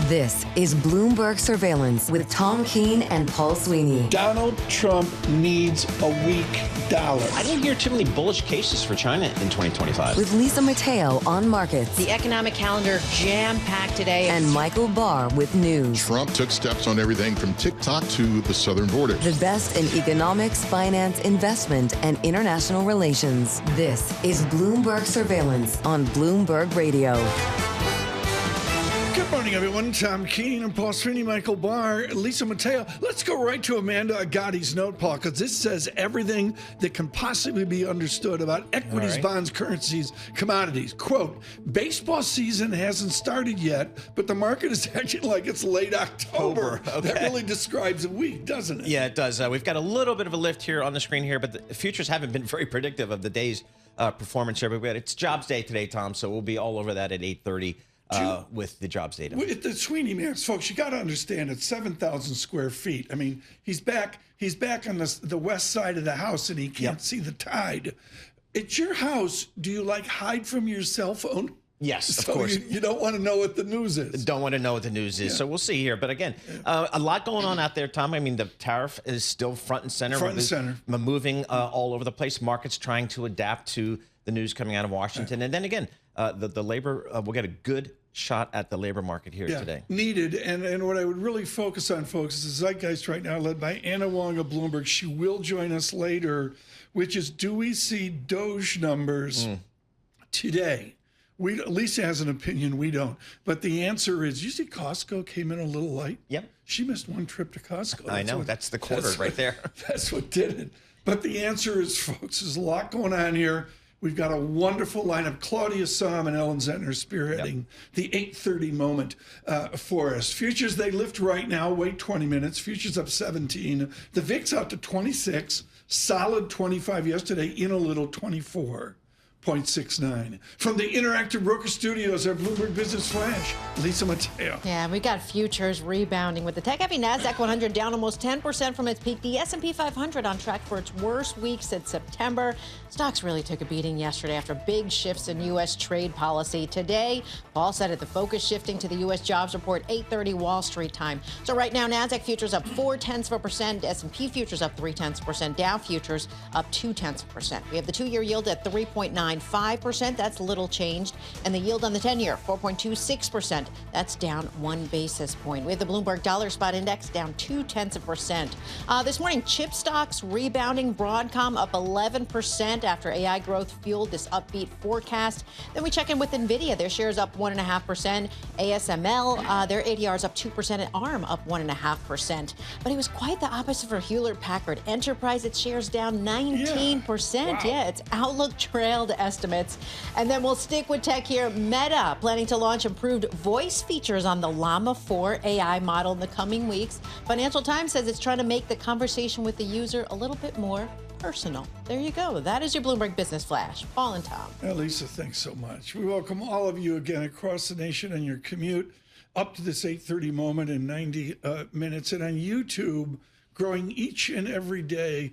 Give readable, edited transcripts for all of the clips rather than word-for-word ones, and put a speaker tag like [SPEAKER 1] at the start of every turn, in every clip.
[SPEAKER 1] This is Bloomberg Surveillance with Tom Keene and Paul Sweeney.
[SPEAKER 2] Donald Trump needs a weak dollar.
[SPEAKER 3] I don't hear too many bullish cases for China in 2025.
[SPEAKER 1] With Lisa Mateo on markets.
[SPEAKER 4] The economic calendar jam-packed today.
[SPEAKER 1] And Michael Barr with news.
[SPEAKER 5] Trump took steps on everything from TikTok to the southern border.
[SPEAKER 1] The best in economics, finance, investment, and international relations. This is Bloomberg Surveillance on Bloomberg Radio.
[SPEAKER 2] Good morning, everyone. Tom Keene and Paul Sweeney, Michael Barr, Lisa Mateo. Let's go right to Amanda Agatti's note, Paul, because this says everything that can possibly be understood about equities, bonds, currencies, commodities. Quote, baseball season hasn't started yet, but the market is acting like it's late October.
[SPEAKER 3] Okay.
[SPEAKER 2] That really describes a week, doesn't it?
[SPEAKER 3] Yeah, it does. We've got a little bit of a lift here on the screen here, but the futures haven't been very predictive of the day's performance here. But it's jobs day today, Tom, so we'll be all over that at 8:30. With the jobs data.
[SPEAKER 2] With the Sweeney Mass, folks, you got to understand it's 7,000 square feet. I mean, he's back on the west side of the house and he can't see the tide. At your house, do you hide from your cell phone?
[SPEAKER 3] Yes, of course.
[SPEAKER 2] You don't want to know what the news is.
[SPEAKER 3] Don't want to know what the news is. So we'll see here. But again, a lot going on out there, Tom. I mean, the tariff is still front and center. Moving all over the place. Markets trying to adapt to the news coming out of Washington. And then again, the labor, we'll get a good shot at the labor market here today.
[SPEAKER 2] Needed. And what I would really focus on, folks, is the zeitgeist right now led by Anna Wong of Bloomberg. She will join us later, which is, do we see DOGE numbers today? Lisa has an opinion, we don't. But the answer is, you see Costco came in a little light?
[SPEAKER 3] Yep.
[SPEAKER 2] She missed one trip to Costco.
[SPEAKER 3] I know, that's the quarter right there.
[SPEAKER 2] That's what did it. But the answer is, folks, there's a lot going on here. We've got a wonderful lineup. Claudia Sahm and Ellen Zentner spearheading the 8:30 moment for us. Futures, they lift right now. Wait 20 minutes. Futures up 17. The VIX out to 26. Solid 25 yesterday. In a little 24.69. From the Interactive Broker Studios, our Bloomberg Business Flash, Lisa Mateo.
[SPEAKER 4] Yeah, we got futures rebounding with the tech-heavy NASDAQ 100 down almost 10% from its peak. The S&P 500 on track for its worst week since September. Stocks really took a beating yesterday after big shifts in U.S. trade policy. Today, Paul said it, the focus shifting to the U.S. jobs report, 8:30 Wall Street time. So right now, NASDAQ futures up 0.4%, S&P futures up 0.3%, Dow futures up 0.2%. We have the two-year yield at 3.95%. That's little changed. And the yield on the 10-year, 4.26%. That's down 1 basis point. We have the Bloomberg Dollar Spot Index down 0.2%. This morning, chip stocks rebounding. Broadcom up 11% after AI growth fueled this upbeat forecast. Then we check in with NVIDIA. Their shares up 1.5%. ASML, their ADR is up 2%, and ARM up 1.5%. But it was quite the opposite for Hewlett-Packard Enterprise. Its shares down 19%. Yeah, its outlook trailed estimates. And then we'll stick with tech here. Meta planning to launch improved voice features on the Llama 4 AI model in the coming weeks. Financial Times says it's trying to make the conversation with the user a little bit more personal. There you go. That is your Bloomberg Business Flash. Paul and Tom.
[SPEAKER 2] Lisa, thanks so much. We welcome all of you again across the nation on your commute up to this 8:30 moment in 90 minutes. And on YouTube, growing each and every day.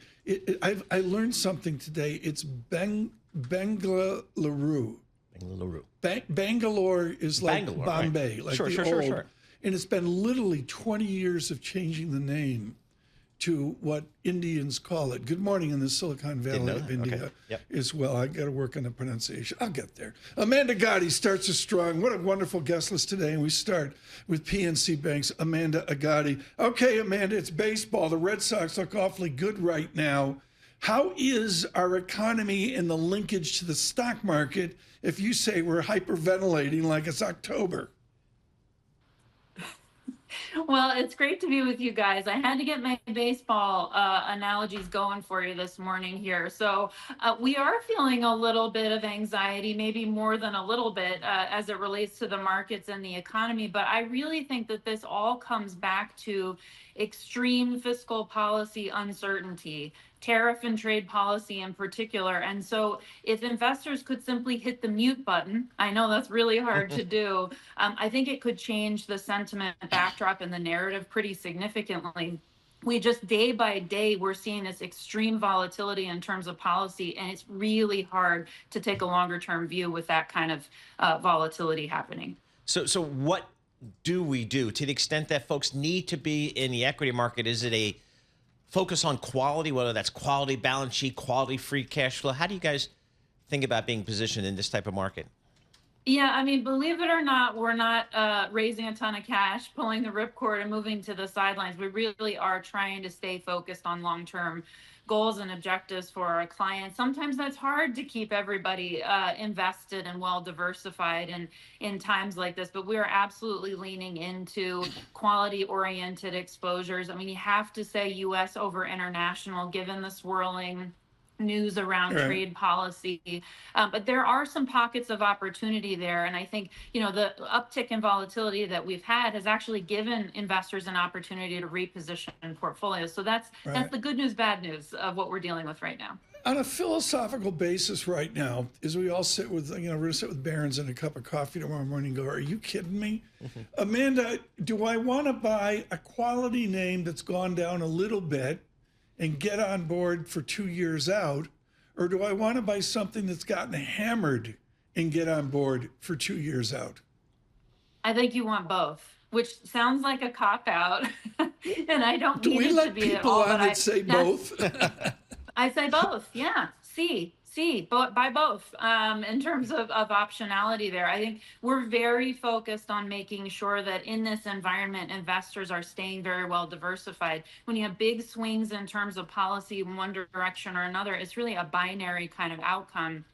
[SPEAKER 2] I learned something today. It's Bengaluru. Bangalore is like
[SPEAKER 3] Bangalore,
[SPEAKER 2] Bombay,
[SPEAKER 3] right?
[SPEAKER 2] like
[SPEAKER 3] Sure.
[SPEAKER 2] And it's been literally 20 years of changing the name to what Indians call it. Good morning in the Silicon Valley of India as well. I got to work on the pronunciation. I'll get there. Amanda Agatti starts us strong. What a wonderful guest list today. And we start with PNC Bank's Amanda Agatti. Okay, Amanda, it's baseball. The Red Sox look awfully good right now. How is our economy and the linkage to the stock market if you say we're hyperventilating like it's October?
[SPEAKER 6] Well, it's great to be with you guys. I had to get my baseball analogies going for you this morning here. So we are feeling a little bit of anxiety, maybe more than a little bit as it relates to the markets and the economy. But I really think that this all comes back to extreme fiscal policy uncertainty, tariff and trade policy in particular. And so if investors could simply hit the mute button, I know that's really hard to do, I think it could change the sentiment backdrop and the narrative pretty significantly. We just day by day, we're seeing this extreme volatility in terms of policy, and it's really hard to take a longer term view with that kind of volatility happening.
[SPEAKER 3] So what do we do to the extent that folks need to be in the equity market? Is it a focus on quality, whether that's quality balance sheet, quality free cash flow? How do you guys think about being positioned in this type of market?
[SPEAKER 6] Yeah, I mean, believe it or not, we're not raising a ton of cash, pulling the ripcord and moving to the sidelines. We really are trying to stay focused on long-term goals and objectives for our clients. Sometimes that's hard to keep everybody invested and well diversified in times like this, but we are absolutely leaning into quality-oriented exposures. I mean, you have to say U.S. over international, given the swirling news around trade policy. But there are some pockets of opportunity there. And I think, the uptick in volatility that we've had has actually given investors an opportunity to reposition portfolios. So that's the good news, bad news of what we're dealing with right now.
[SPEAKER 2] On a philosophical basis right now, as we all sit with, we're going to sit with Barron's and a cup of coffee tomorrow morning and go, are you kidding me? Amanda, do I want to buy a quality name that's gone down a little bit and get on board for 2 years out, or do I want to buy something that's gotten hammered and get on board for 2 years out?
[SPEAKER 6] I think you want both, which sounds like a cop-out, and I don't mean it to be at all.
[SPEAKER 2] Do we let people on that say both?
[SPEAKER 6] I say both, yeah. Buy both in terms of optionality there. I think we're very focused on making sure that in this environment, investors are staying very well diversified. When you have big swings in terms of policy in one direction or another, it's really a binary kind of outcome.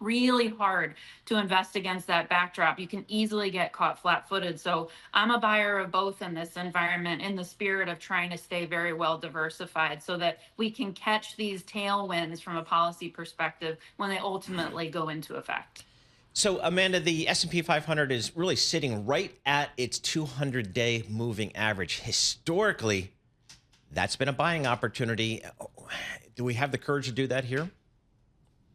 [SPEAKER 6] Really hard to invest against that backdrop. You can easily get caught flat-footed. So I'm a buyer of both in this environment, in the spirit of trying to stay very well diversified so that we can catch these tailwinds from a policy perspective when they ultimately go into effect.
[SPEAKER 3] So, Amanda, the S&P 500 is really sitting right at its 200-day moving average. Historically, that's been a buying opportunity. Do we have the courage to do that here?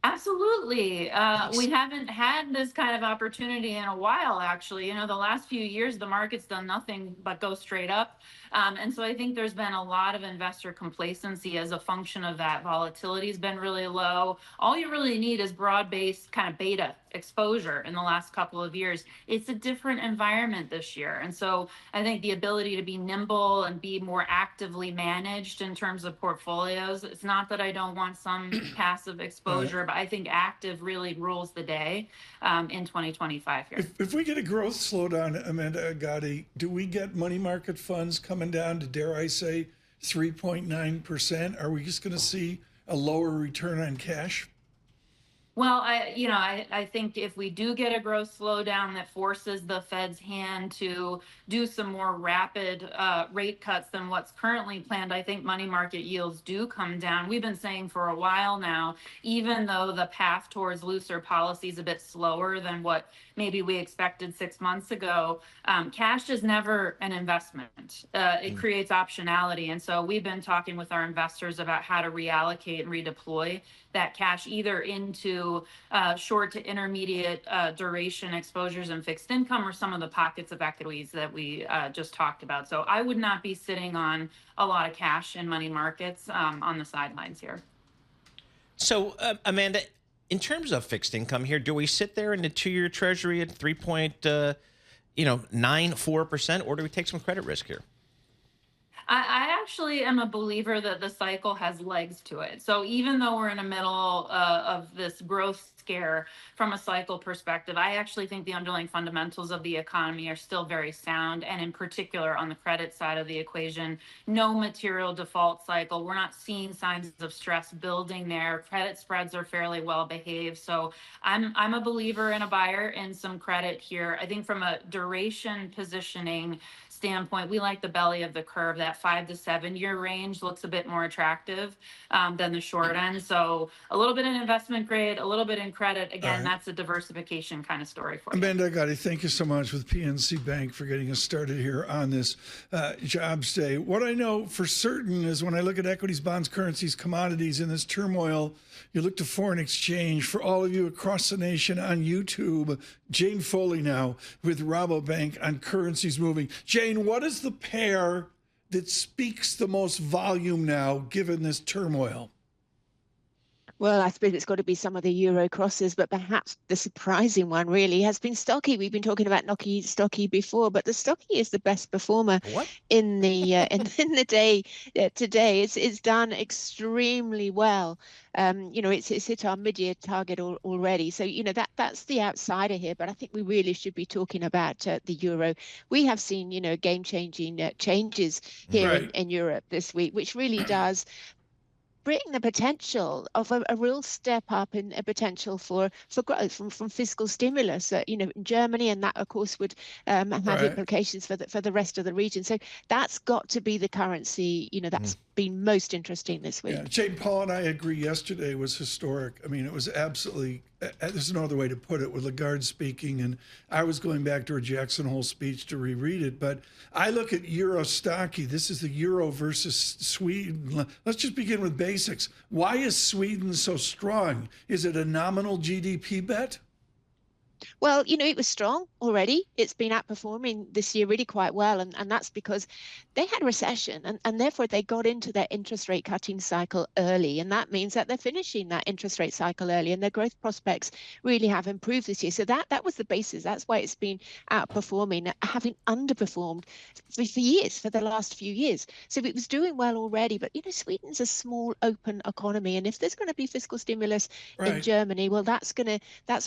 [SPEAKER 6] Absolutely. We haven't had this kind of opportunity in a while, actually. The last few years, the market's done nothing but go straight up. And so I think there's been a lot of investor complacency as a function of that. Volatility has been really low. All you really need is broad-based kind of beta exposure in the last couple of years. It's a different environment this year. And so I think the ability to be nimble and be more actively managed in terms of portfolios, it's not that I don't want some passive exposure, but I think active really rules the day in 2025 here.
[SPEAKER 2] If we get a growth slowdown, Amanda Agatti, do we get money market funds coming down to, dare I say, 3.9%? Are we just going to see a lower return on cash?
[SPEAKER 6] Well, I think if we do get a growth slowdown that forces the Fed's hand to do some more rapid rate cuts than what's currently planned, I think money market yields do come down. We've been saying for a while now, even though the path towards looser policy is a bit slower than what maybe we expected 6 months ago, cash is never an investment. It creates optionality. And so we've been talking with our investors about how to reallocate and redeploy that cash either into short to intermediate duration exposures and fixed income or some of the pockets of equities that we just talked about. So I would not be sitting on a lot of cash in money markets on the sidelines here.
[SPEAKER 3] So, Amanda, in terms of fixed income here, do we sit there in the 2-year Treasury at 3.94%, or do we take some credit risk here?
[SPEAKER 6] I actually am a believer that the cycle has legs to it. So even though we're in the middle of this growth scare from a cycle perspective, I actually think the underlying fundamentals of the economy are still very sound. And in particular, on the credit side of the equation, no material default cycle. We're not seeing signs of stress building there. Credit spreads are fairly well behaved. So I'm a believer and a buyer in some credit here. I think from a duration positioning standpoint, we like the belly of the curve. That 5 to 7 year range looks a bit more attractive than the short end. So a little bit in investment grade, a little bit in credit. Again, that's a diversification kind of story for you.
[SPEAKER 2] Amanda Agatti, thank you so much with PNC Bank for getting us started here on this Jobs Day. What I know for certain is when I look at equities, bonds, currencies, commodities in this turmoil, you look to foreign exchange. For all of you across the nation on YouTube, Jane Foley now with Rabobank on currencies moving. Jane, what is the pair that speaks the most volume now given this turmoil?
[SPEAKER 7] Well, I suppose it's got to be some of the euro crosses, but perhaps the surprising one really has been Stocky. We've been talking about Stocky before, but the Stocky is the best performer in the in the day today. It's done extremely well. It's hit our mid-year target already. So that's the outsider here. But I think we really should be talking about the euro. We have seen game-changing changes here in Europe this week, which really does bring the potential of a real step up in a potential for growth from fiscal stimulus, in Germany, and that of course would have implications for the rest of the region. So that's got to be the currency, that's been most interesting this week.
[SPEAKER 2] Yeah, Jane, Paul and I agree. Yesterday was historic. I mean, it was absolutely. There's no other way to put it, with Lagarde speaking, and I was going back to her Jackson Hole speech to reread it. But I look at Euro Stocky. This is the euro versus Sweden. Let's just begin with basics. Why is Sweden so strong? Is it a nominal GDP bet?
[SPEAKER 7] Well, it was strong already. It's been outperforming this year really quite well. And that's because they had a recession and therefore they got into their interest rate cutting cycle early. And that means that they're finishing that interest rate cycle early and their growth prospects really have improved this year. So that was the basis. That's why it's been outperforming, having underperformed for years, for the last few years. So it was doing well already. But, Sweden's a small open economy. And if there's going to be fiscal stimulus in Germany, well, that's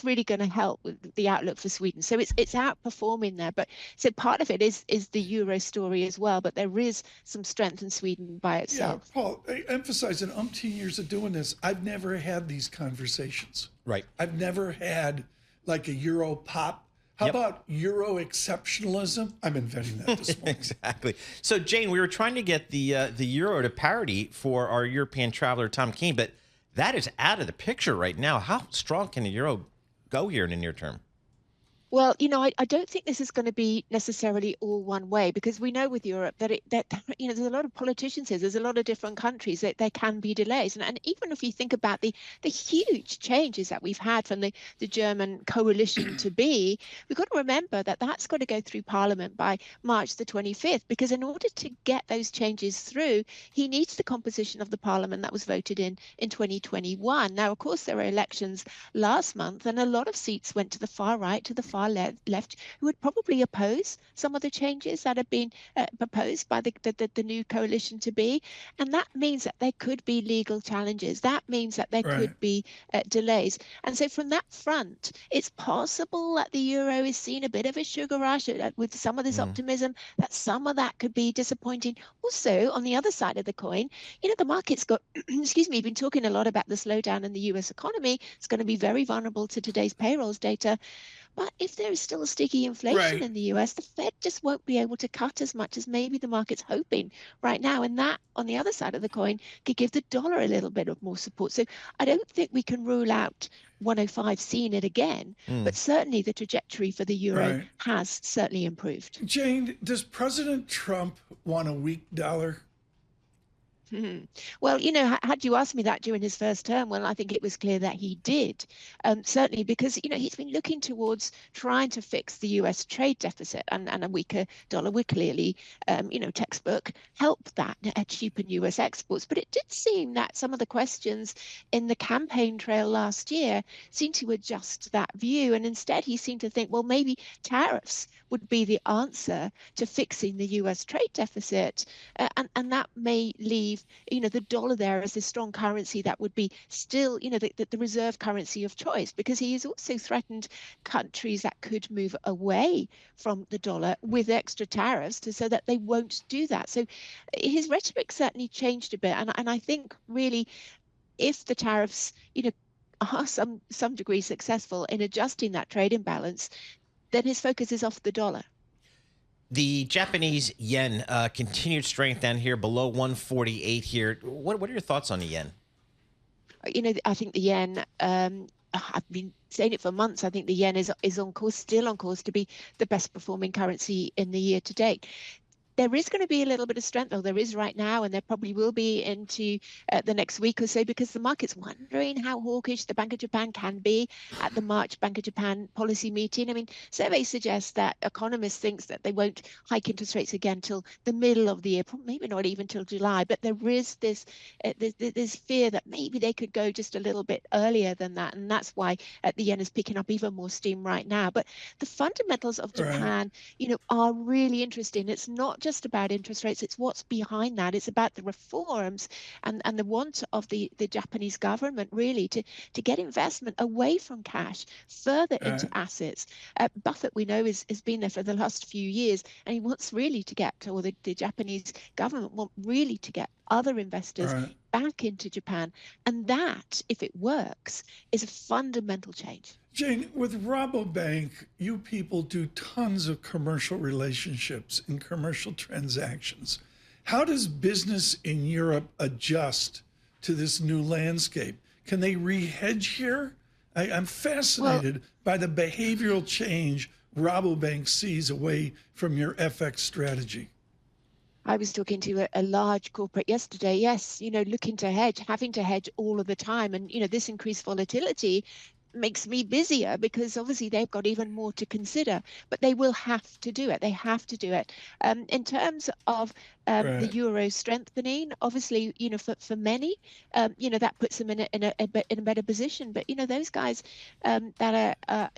[SPEAKER 7] really going to help with the outlook for Sweden. So it's outperforming there. But so part of it is the euro story as well. But there is some strength in Sweden by itself.
[SPEAKER 2] Yeah, Paul, I emphasize in umpteen years of doing this, I've never had these conversations.
[SPEAKER 3] Right.
[SPEAKER 2] I've never had like a euro pop. How about euro exceptionalism? I'm inventing that this morning.
[SPEAKER 3] Exactly. So, Jane, we were trying to get the euro to parity for our European traveler, Tom Keene, but that is out of the picture right now. How strong can the euro go here in the near term?
[SPEAKER 7] Well, I don't think this is going to be necessarily all one way, because we know with Europe that there's a lot of politicians here. There's a lot of different countries that there can be delays. And even if you think about the huge changes that we've had from the German coalition to be, we've got to remember that that's got to go through Parliament by March the 25th, because in order to get those changes through, he needs the composition of the Parliament that was voted in 2021. Now, of course, there were elections last month, and a lot of seats went to the far right, to the far left, who would probably oppose some of the changes that have been proposed by the new coalition to be. And that means that there could be legal challenges. That means that there could be delays. And so from that front, it's possible that the euro is seeing a bit of a sugar rush with some of this optimism, that some of that could be disappointing. Also, on the other side of the coin, the market's got, been talking a lot about the slowdown in the US economy. It's going to be very vulnerable to today's payrolls data. But if there is still a sticky inflation in the US, the Fed just won't be able to cut as much as maybe the market's hoping right now. And that, on the other side of the coin, could give the dollar a little bit of more support. So I don't think we can rule out 105 seeing it again, but certainly the trajectory for the euro has certainly improved.
[SPEAKER 2] Jane, does President Trump want a weak dollar?
[SPEAKER 7] Well, had you asked me that during his first term, well, I think it was clear that he did, certainly because, he's been looking towards trying to fix the US trade deficit, and a weaker dollar would clearly, textbook help that cheapen US exports. But it did seem that some of the questions in the campaign trail last year seemed to adjust that view. And instead, he seemed to think, well, maybe tariffs would be the answer to fixing the US trade deficit. And that may leave, the dollar there as a strong currency that would be still, the reserve currency of choice, because he has also threatened countries that could move away from the dollar with extra tariffs so that they won't do that. So his rhetoric certainly changed a bit. And I think really, if the tariffs, are some degree successful in adjusting that trade imbalance, then his focus is off the dollar.
[SPEAKER 3] The Japanese yen continued strength down here below 148 here. What are your thoughts on the yen?
[SPEAKER 7] I think the yen, I've been saying it for months, I think the yen is on course, still on course to be the best performing currency in the year to date. There is going to be a little bit of strength, though there is right now, and there probably will be into the next week or so, because the market's wondering how hawkish the Bank of Japan can be at the March Bank of Japan policy meeting. I mean, surveys suggest that economists think that they won't hike interest rates again till the middle of the year, maybe not even till July. But there is this fear that maybe they could go just a little bit earlier than that, and that's why the yen is picking up even more steam right now. But the fundamentals of Japan, are really interesting. It's not just about interest rates; it's what's behind that. It's about the reforms and the want of the Japanese government really to get investment away from cash, further into assets. Buffett, we know, has been there for the last few years, and he wants really to get, or the Japanese government want really to get other investors back into Japan. And that, if it works, is a fundamental change.
[SPEAKER 2] Jane, with Rabobank, you people do tons of commercial relationships and commercial transactions. How does business in Europe adjust to this new landscape? Can they re-hedge here? I'm fascinated by the behavioral change Rabobank sees away from your FX strategy.
[SPEAKER 7] I was talking to a large corporate yesterday, yes, looking to hedge, having to hedge all of the time. And, this increased volatility makes me busier because obviously they've got even more to consider, but they will have to do it. They have to do it. In terms of the euro strengthening, obviously, for many, that puts them in a better position. But those guys that are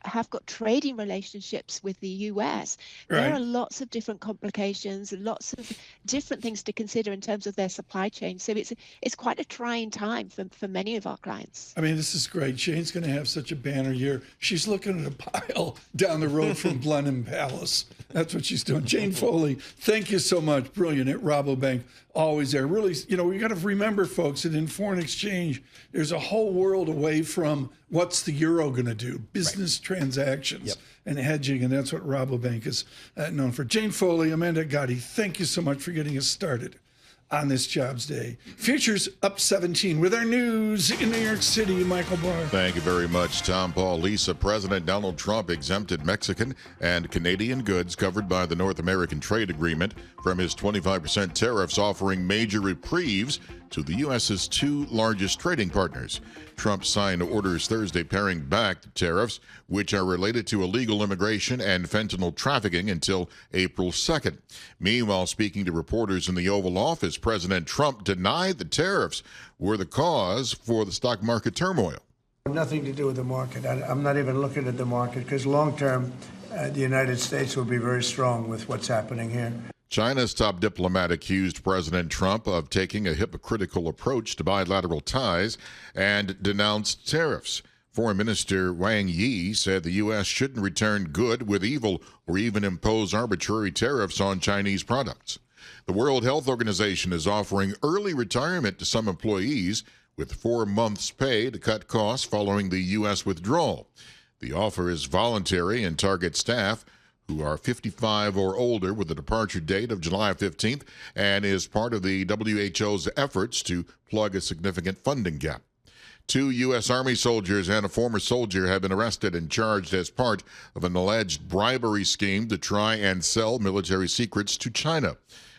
[SPEAKER 7] have got trading relationships with the US. There are lots of different complications, lots of different things to consider in terms of their supply chain. So it's quite a trying time for many of our clients.
[SPEAKER 2] I mean, this is great. Jane's going to have such a banner year. She's looking at a pile down the road from Blenheim Palace. That's what she's doing. Jane Foley, thank you so much. Brilliant at Rabobank. Always there. Really, we got to remember, folks, that in foreign exchange, there's a whole world away from what's the euro going to do, business transactions and hedging, and that's what Rabobank is known for. Jane Foley, Amanda Agatti, thank you so much for getting us started on this Jobs Day. Futures up 17 with our news in New York City. Michael Barr.
[SPEAKER 5] Thank you very much, Tom, Paul, Lisa. President Donald Trump exempted Mexican and Canadian goods covered by the North American Trade Agreement from his 25% tariffs, offering major reprieves to the U.S.'s two largest trading partners. Trump signed orders Thursday paring back the tariffs, which are related to illegal immigration and fentanyl trafficking, until April 2nd. Meanwhile, speaking to reporters in the Oval Office, President Trump denied the tariffs were the cause for the stock market turmoil.
[SPEAKER 8] Nothing to do with the market. I'm not even looking at the market, because long term, the United States will be very strong with what's happening here.
[SPEAKER 5] China's top diplomat accused President Trump of taking a hypocritical approach to bilateral ties and denounced tariffs. Foreign Minister Wang Yi said the U.S. shouldn't return good with evil or even impose arbitrary tariffs on Chinese products. The World Health Organization is offering early retirement to some employees with 4 months' pay to cut costs following the U.S. withdrawal. The offer is voluntary and targets staff who are 55 or older with a departure date of July 15th, and is part of the WHO's efforts to plug a significant funding gap. 2 U.S. Army soldiers and a former soldier have been arrested and charged as part of an alleged bribery scheme to try and sell military secrets to China.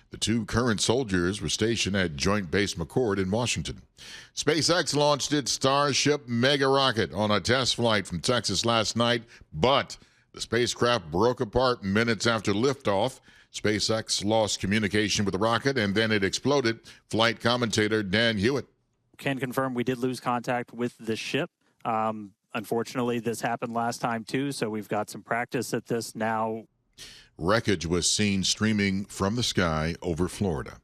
[SPEAKER 5] The 2 current soldiers were stationed at Joint Base McChord in Washington. SpaceX launched its Starship mega rocket on a test flight from Texas last night, but the spacecraft broke apart minutes after liftoff. SpaceX lost communication with the rocket, and then it exploded. Flight commentator Dan Hewitt.
[SPEAKER 9] Can confirm we did lose contact with the ship. Unfortunately, this happened last time, too, so we've got some practice at this now.
[SPEAKER 5] Wreckage was seen streaming from the sky over Florida.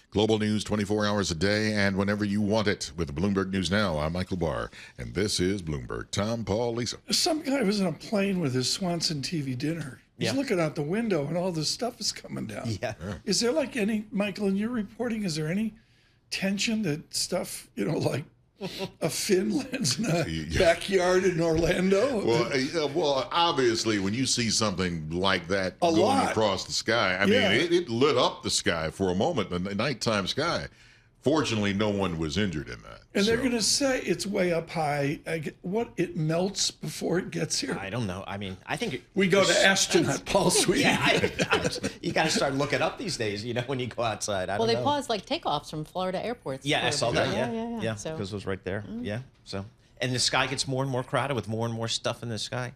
[SPEAKER 5] Global news 24 hours a day and whenever you want it. With Bloomberg News Now, I'm Michael Barr, and this is Bloomberg. Tom, Paul, Lisa.
[SPEAKER 2] Some guy was on a plane with his Swanson TV dinner. He's looking out the window, and all this stuff is coming down. Is there Michael, in your reporting, is there any tension that stuff, like a fin lands in a backyard in Orlando?
[SPEAKER 5] Well, obviously, when you see something like that going across the sky, I mean, it lit up the sky for a moment, the nighttime sky. Fortunately, no one was injured in that.
[SPEAKER 2] And they're going to say it's way up high. It melts before it gets here?
[SPEAKER 3] I don't know. I mean, I think
[SPEAKER 2] we go to astronaut Paul Sweeney.
[SPEAKER 3] Yeah, you got to start looking up these days. When you go outside.
[SPEAKER 4] Well, they paused like takeoffs from Florida airports.
[SPEAKER 3] Yeah, I saw that. Yeah,
[SPEAKER 4] so.
[SPEAKER 3] because it was right there. Yeah, so and the sky gets more and more crowded with more and more stuff in the sky.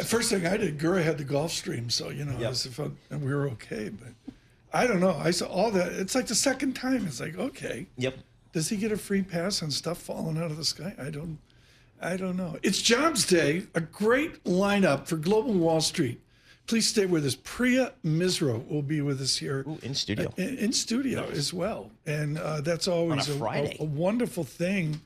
[SPEAKER 2] First thing I did, Gura had the Gulfstream, so and we were okay. But I don't know. I saw all that. It's like the second time. It's like, okay.
[SPEAKER 3] Yep.
[SPEAKER 2] Does he get a free pass on stuff falling out of the sky? I don't know. It's Jobs Day. A great lineup for Global Wall Street. Please stay with us. Priya Misra will be with us here.
[SPEAKER 3] Ooh, in studio.
[SPEAKER 2] In studio as well. And that's always a wonderful thing.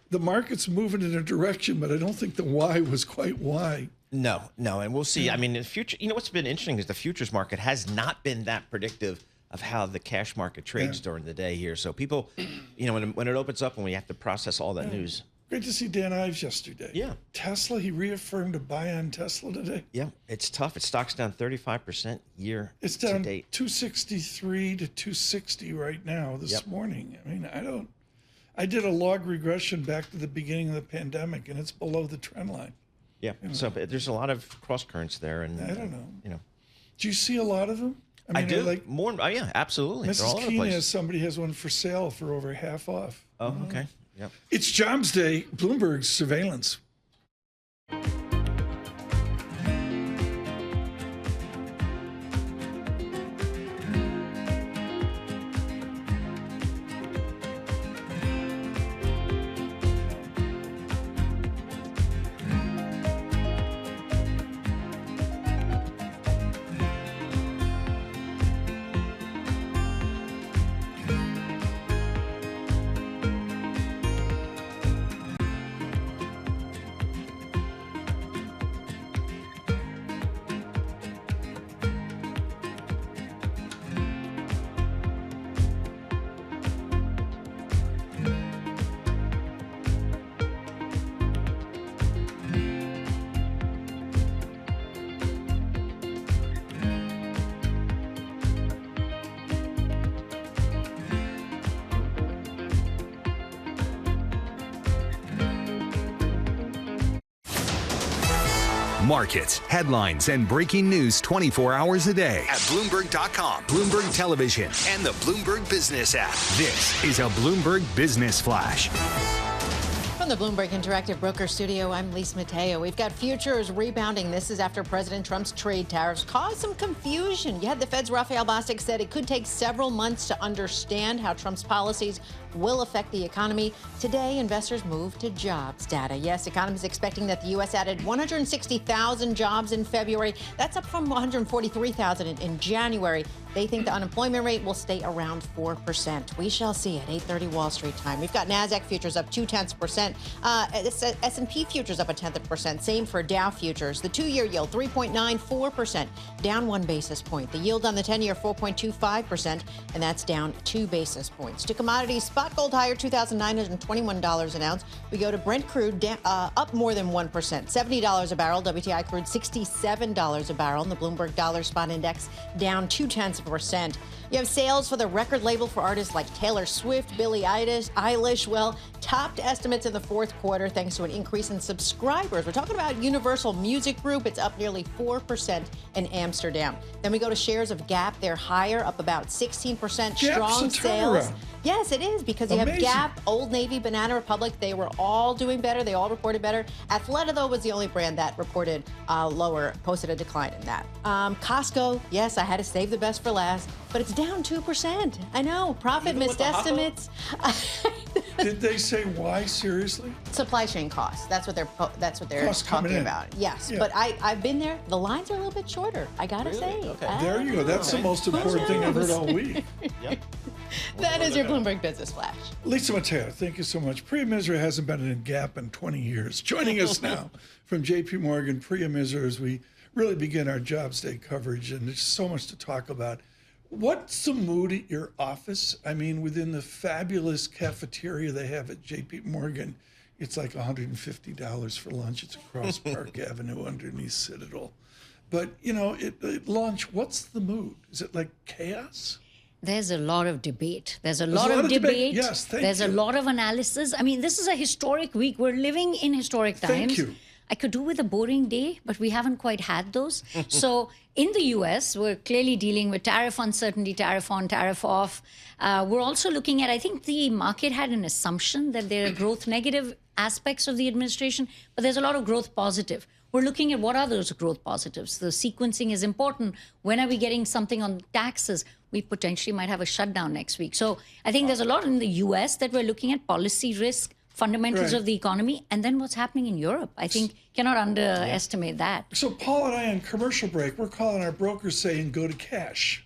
[SPEAKER 2] The market's moving in a direction, but I don't think the why was quite why.
[SPEAKER 3] No, and we'll see. I mean, the future. What's been interesting is the futures market has not been that predictive of how the cash market trades during the day here. So people, when it opens up and we have to process all that news.
[SPEAKER 2] Great to see Dan Ives yesterday.
[SPEAKER 3] Yeah.
[SPEAKER 2] Tesla, he reaffirmed a buy on Tesla today.
[SPEAKER 3] Yeah, it's tough. Its stock's down 35% year
[SPEAKER 2] It's down
[SPEAKER 3] to date.
[SPEAKER 2] 263 to 260 right now this morning. I mean, I did a log regression back to the beginning of the pandemic, and it's below the trend line.
[SPEAKER 3] Yeah, so there's a lot of cross currents there, and
[SPEAKER 2] I don't know. Do you see a lot of them?
[SPEAKER 3] I do. Like more. Oh, yeah, absolutely.
[SPEAKER 2] Mrs. Keene somebody has one for sale for over half off.
[SPEAKER 3] Oh, okay. Yep.
[SPEAKER 2] It's Jobs Day. Bloomberg surveillance.
[SPEAKER 10] Markets, headlines, and breaking news 24 hours a day at Bloomberg.com, Bloomberg Television, and the Bloomberg Business app. This is a Bloomberg Business Flash.
[SPEAKER 4] From the Bloomberg Interactive Broker Studio, I'm Lisa Mateo. We've got futures rebounding. This is after President Trump's trade tariffs caused some confusion. You had the Fed's Raphael Bostic said it could take several months to understand how Trump's policies will affect the economy. Today, investors move to jobs data. Yes, economists expecting that the U.S. added 160,000 jobs in February. That's up from 143,000 in January. They think the unemployment rate will stay around 4%. We shall see at 8:30 Wall Street time. We've got NASDAQ futures up 0.2%. S&P futures up 0.1%. Same for Dow futures. The 2-year yield 3.94%, down 1 basis point. The yield on the 10-year 4.25%, and that's down 2 basis points. To commodities, spot gold higher, $2,921 an ounce. We go to Brent crude up more than 1%, $70 a barrel. WTI crude $67 a barrel. And the Bloomberg Dollar Spot Index down 0.2%. You have sales for the record label for artists like Taylor Swift, Billie Eilish. Well, topped estimates in the fourth quarter thanks to an increase in subscribers. We're talking about Universal Music Group. It's up nearly 4% in Amsterdam. Then we go to shares of Gap. They're higher, up about 16%. Strong sales. Yes, it is, because you have Gap, Old Navy, Banana Republic. They were all doing better. They all reported better. Athleta, though, was the only brand that reported lower, posted a decline in that. Costco, yes, I had to save the best for last, but it's down 2%. I know, profit missed estimates.
[SPEAKER 2] Did they say why? Seriously?
[SPEAKER 4] Supply chain costs. That's what they're talking about. Yes, yeah. But I've been there. The lines are a little bit shorter. I gotta say.
[SPEAKER 2] Okay. There you go. That's the most important thing I've heard all week.
[SPEAKER 3] Yep.
[SPEAKER 4] That is your Bloomberg Business Flash.
[SPEAKER 2] Lisa Mateo, thank you so much. Priya Misra hasn't been in Gap in 20 years. Joining us now from JPMorgan, Priya Misra, as we really begin our Jobs Day coverage, and there's so much to talk about. What's the mood at your office? I mean, within the fabulous cafeteria they have at JPMorgan, it's like $150 for lunch. It's across Park Avenue underneath Citadel. But, at lunch, what's the mood? Is it like chaos?
[SPEAKER 11] There's a lot of debate. There's a lot of debate.
[SPEAKER 2] Yes, thank
[SPEAKER 11] There's
[SPEAKER 2] you.
[SPEAKER 11] a lot of analysis. I mean, this is a historic week. We're living in historic times.
[SPEAKER 2] Thank you.
[SPEAKER 11] I could do with a boring day, but we haven't quite had those. So in the US, we're clearly dealing with tariff uncertainty, tariff on, tariff off. We're also looking at, I think the market had an assumption that there are growth negative aspects of the administration, but there's a lot of growth positive. We're looking at what are those growth positives. The sequencing is important. When are we getting something on taxes? We potentially might have a shutdown next week. So I think there's a lot in the US that we're looking at, policy risk, fundamentals of the economy, and then what's happening in Europe. I think cannot underestimate that.
[SPEAKER 2] So Paul and I on commercial break, we're calling our brokers saying go to cash.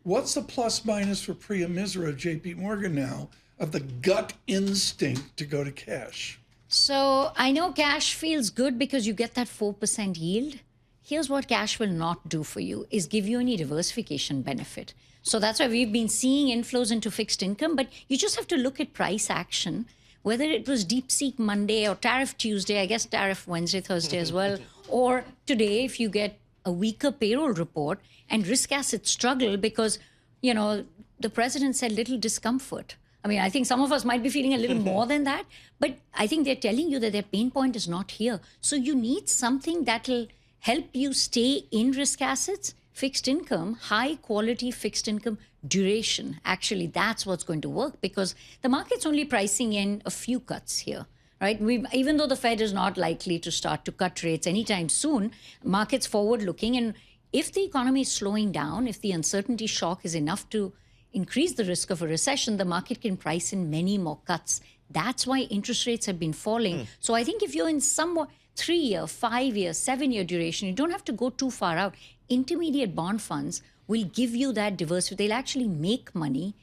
[SPEAKER 2] What's the plus minus for Priya Misra of JPMorgan now of the gut instinct to go to cash?
[SPEAKER 11] So I know cash feels good because you get that 4% yield. Here's what cash will not do for you, is give you any diversification benefit. So that's why we've been seeing inflows into fixed income, but you just have to look at price action, whether it was DeepSeek Monday or Tariff Tuesday, I guess Tariff Wednesday, Thursday as well, or today if you get a weaker payroll report and risk assets struggle because, you know, the president said little discomfort. I mean, I think some of us might be feeling a little more than that, but I think they're telling you that their pain point is not here. So you need something that'll help you stay in risk assets, fixed income, high quality fixed income duration. Actually, that's what's going to work because the market's only pricing in a few cuts here, right? Even though the Fed is not likely to start to cut rates anytime soon, market's forward looking. And if the economy is slowing down, if the uncertainty shock is enough to increase the risk of a recession, the market can price in many more cuts. That's why interest rates have been falling. So I think if you're in somewhat 3-year, 5-year, 7-year duration, you don't have to go too far out. Intermediate bond funds will give you that diversity. They'll actually make money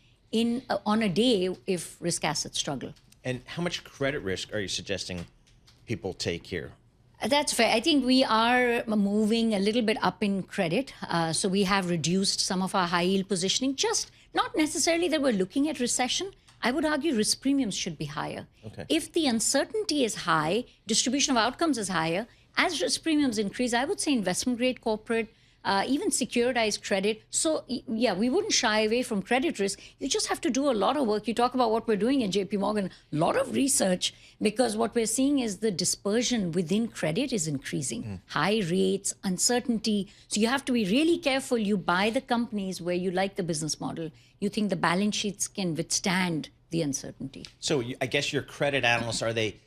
[SPEAKER 11] on a day if risk assets struggle.
[SPEAKER 3] And how much credit risk are you suggesting people take here?
[SPEAKER 11] That's fair. I think we are moving a little bit up in credit. So we have reduced some of our high yield positioning, just not necessarily that we're looking at recession. I would argue risk premiums should be higher. Okay. If the uncertainty is high, distribution of outcomes is higher, as risk premiums increase, I would say investment grade corporate, even securitized credit. So yeah, we wouldn't shy away from credit risk. You just have to do a lot of work. You talk about what we're doing at JPMorgan, a lot of research, because what we're seeing is the dispersion within credit is increasing. High rates, uncertainty. So you have to be really careful. You buy the companies where you like the business model. You think the balance sheets can withstand the uncertainty.
[SPEAKER 3] So I guess your credit analysts, are they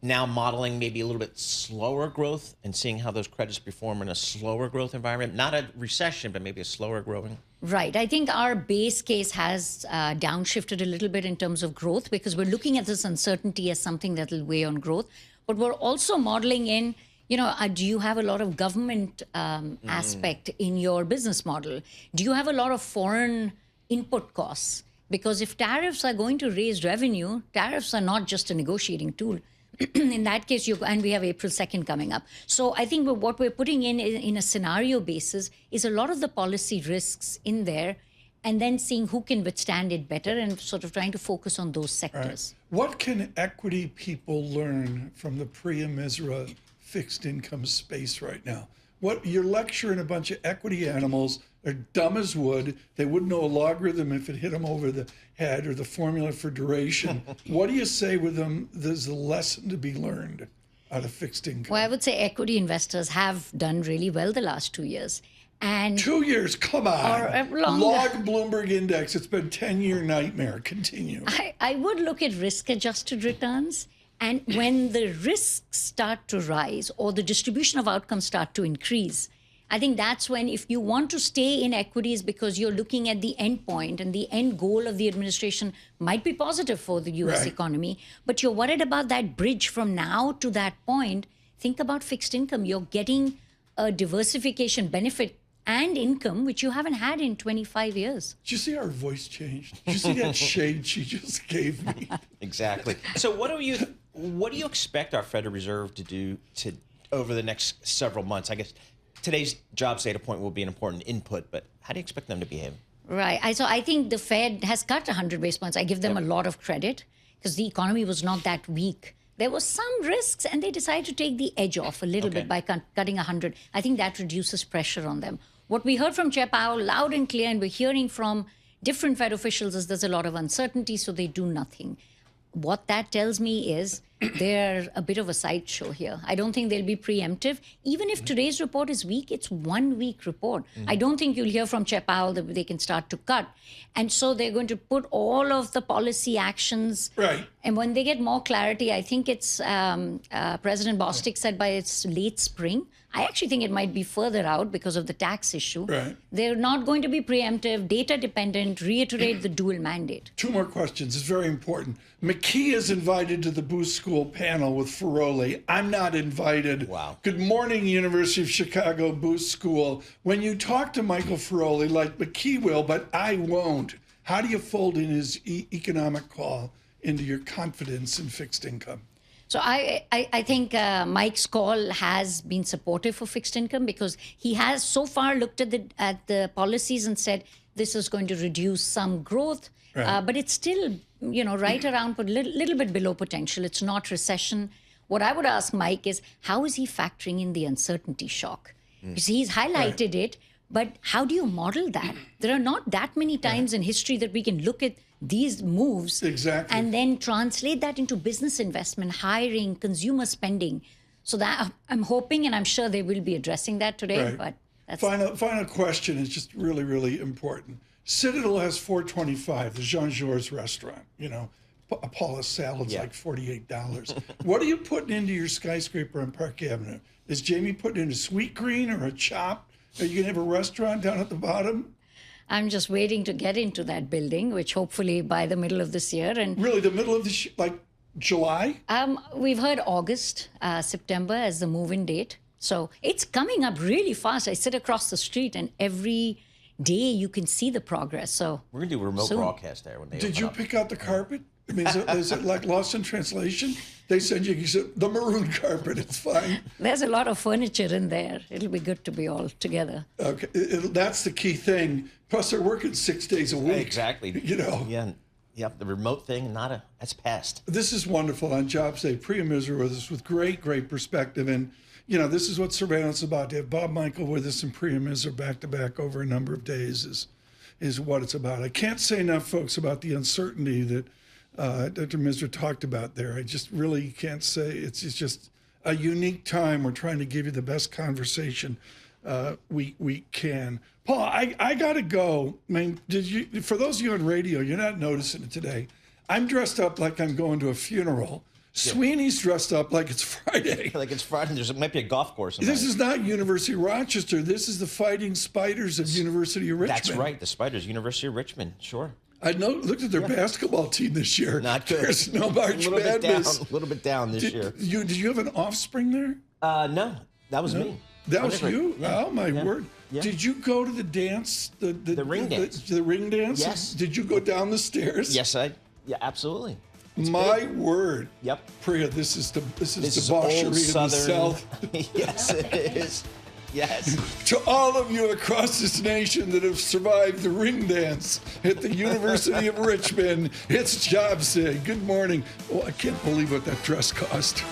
[SPEAKER 3] now modeling maybe a little bit slower growth and seeing how those credits perform in a slower growth environment? Not a recession, but maybe a slower growing?
[SPEAKER 11] Right. I think our base case has downshifted a little bit in terms of growth because we're looking at this uncertainty as something that will weigh on growth. But we're also modeling in, you know, do you have a lot of government aspect in your business model? Do you have a lot of foreign input costs? Because if tariffs are going to raise revenue, tariffs are not just a negotiating tool. In that case, and we have April 2nd coming up. So I think what we're putting in a scenario basis is a lot of the policy risks in there and then seeing who can withstand it better and sort of trying to focus on those sectors.
[SPEAKER 2] Right. What can equity people learn from the Priya Misra fixed income space right now? You're lecturing a bunch of equity animals. They're dumb as wood. They wouldn't know a logarithm if it hit them over the head or the formula for duration. What do you say with them? There's a lesson to be learned out of fixed income.
[SPEAKER 11] Well, I would say equity investors have done really well the last 2 years. And
[SPEAKER 2] 2 years, come on. Log Bloomberg Index, it's been a 10-year nightmare. Continue.
[SPEAKER 11] I would look at risk-adjusted returns. And when the risks start to rise or the distribution of outcomes start to increase, I think that's when, if you want to stay in equities because you're looking at the end point and the end goal of the administration might be positive for the U.S. economy, but you're worried about that bridge from now to that point, think about fixed income. You're getting a diversification benefit and income, which you haven't had in 25 years.
[SPEAKER 2] Did you see our voice change? Did you see that shade she just gave me?
[SPEAKER 3] Exactly. So what do you expect our Federal Reserve to do over the next several months? I guess today's jobs data point will be an important input, but how do you expect them to behave?
[SPEAKER 11] Right. So I think the Fed has cut 100 basis points. I give them a lot of credit because the economy was not that weak. There was some risks, and they decided to take the edge off a little bit by cutting 100. I think that reduces pressure on them. What we heard from Chair Powell loud and clear, and we're hearing from different Fed officials is there's a lot of uncertainty, so they do nothing. What that tells me is they're a bit of a sideshow here. I don't think they'll be preemptive. Even if today's report is weak, it's 1 week report. I don't think you'll hear from Chair Powell that they can start to cut. And so they're going to put all of the policy actions.
[SPEAKER 2] Right.
[SPEAKER 11] And when they get more clarity, I think it's President Bostic said by its late spring. I actually think it might be further out because of the tax issue.
[SPEAKER 2] Right.
[SPEAKER 11] They're not going to be preemptive, data dependent, reiterate the dual mandate.
[SPEAKER 2] 2 more questions. It's very important. McKee is invited to the Booth School panel with Feroli. I'm not invited.
[SPEAKER 3] Wow.
[SPEAKER 2] Good morning, University of Chicago Booth School. When you talk to Michael Feroli, like McKee will, but I won't, how do you fold in his economic call into your confidence in fixed income?
[SPEAKER 11] So I think Mike's call has been supportive for fixed income because he has so far looked at the policies and said this is going to reduce some growth, right. But it's still right around but little bit below potential. It's not recession. What I would ask Mike is how is he factoring in the uncertainty shock? Because he's highlighted it, but how do you model that? There are not that many times in history that we can look at these moves and then translate that into business investment, hiring, consumer spending. So that I'm hoping and I'm sure they will be addressing that today.
[SPEAKER 2] Right.
[SPEAKER 11] But that's
[SPEAKER 2] final question is just really, really important. Citadel has $4.25, the Jean Georges restaurant. A Paula's salad's like $48. What are you putting into your skyscraper on Park Avenue? Is Jamie putting in a sweet green or a chop? Are you going to have a restaurant down at the bottom?
[SPEAKER 11] I'm just waiting to get into that building, which hopefully by the middle of this year. And
[SPEAKER 2] really, the middle of this, like July?
[SPEAKER 11] We've heard August, September as the move-in date. So it's coming up really fast. I sit across the street, and every day you can see the progress. So
[SPEAKER 3] we're gonna do a remote broadcast there when they.
[SPEAKER 2] Did you pick out the carpet? I mean, is it like lost in translation? They send you the maroon carpet. It's fine.
[SPEAKER 11] There's a lot of furniture in there. It'll be good to be all together.
[SPEAKER 2] Okay, that's the key thing. Plus, they're working 6 days a week.
[SPEAKER 3] Exactly. Yeah. Yep. The remote thing, that's past.
[SPEAKER 2] This is wonderful on Jobs Day. Priya Misra with us with great perspective. And, this is what surveillance is about. To have Bob Michael with us and Priya Misra back to back over a number of days is what it's about. I can't say enough, folks, about the uncertainty that Dr. Misra talked about there. I just really can't say. It's just a unique time. We're trying to give you the best conversation we can. Paul, I got to go. I mean, for those of you on radio, you're not noticing it today. I'm dressed up like I'm going to a funeral. Yeah. Sweeney's dressed up like it's Friday.
[SPEAKER 3] Like it's Friday. There might be a golf course.
[SPEAKER 2] This is not University of Rochester. This is the Fighting Spiders of University of Richmond.
[SPEAKER 3] That's right. The Spiders, University of Richmond. Sure.
[SPEAKER 2] I looked at their basketball team this year.
[SPEAKER 3] Not good.
[SPEAKER 2] There's no March Madness.
[SPEAKER 3] A little bit down this year.
[SPEAKER 2] Did you have an offspring there?
[SPEAKER 3] No, that was me.
[SPEAKER 2] That was you?
[SPEAKER 3] Yeah.
[SPEAKER 2] Oh, my word. Yeah. Did you go to the dance? The
[SPEAKER 3] ring dance.
[SPEAKER 2] The ring dance?
[SPEAKER 3] Yes.
[SPEAKER 2] Did you go down the stairs?
[SPEAKER 3] Yes, absolutely.
[SPEAKER 2] My word.
[SPEAKER 3] Yep.
[SPEAKER 2] Priya, this is debauchery of the South.
[SPEAKER 3] Yes, it is. Yes.
[SPEAKER 2] To all of you across this nation that have survived the ring dance at the University of Richmond, it's Jobs Day. Good morning. Oh, I can't believe what that dress cost.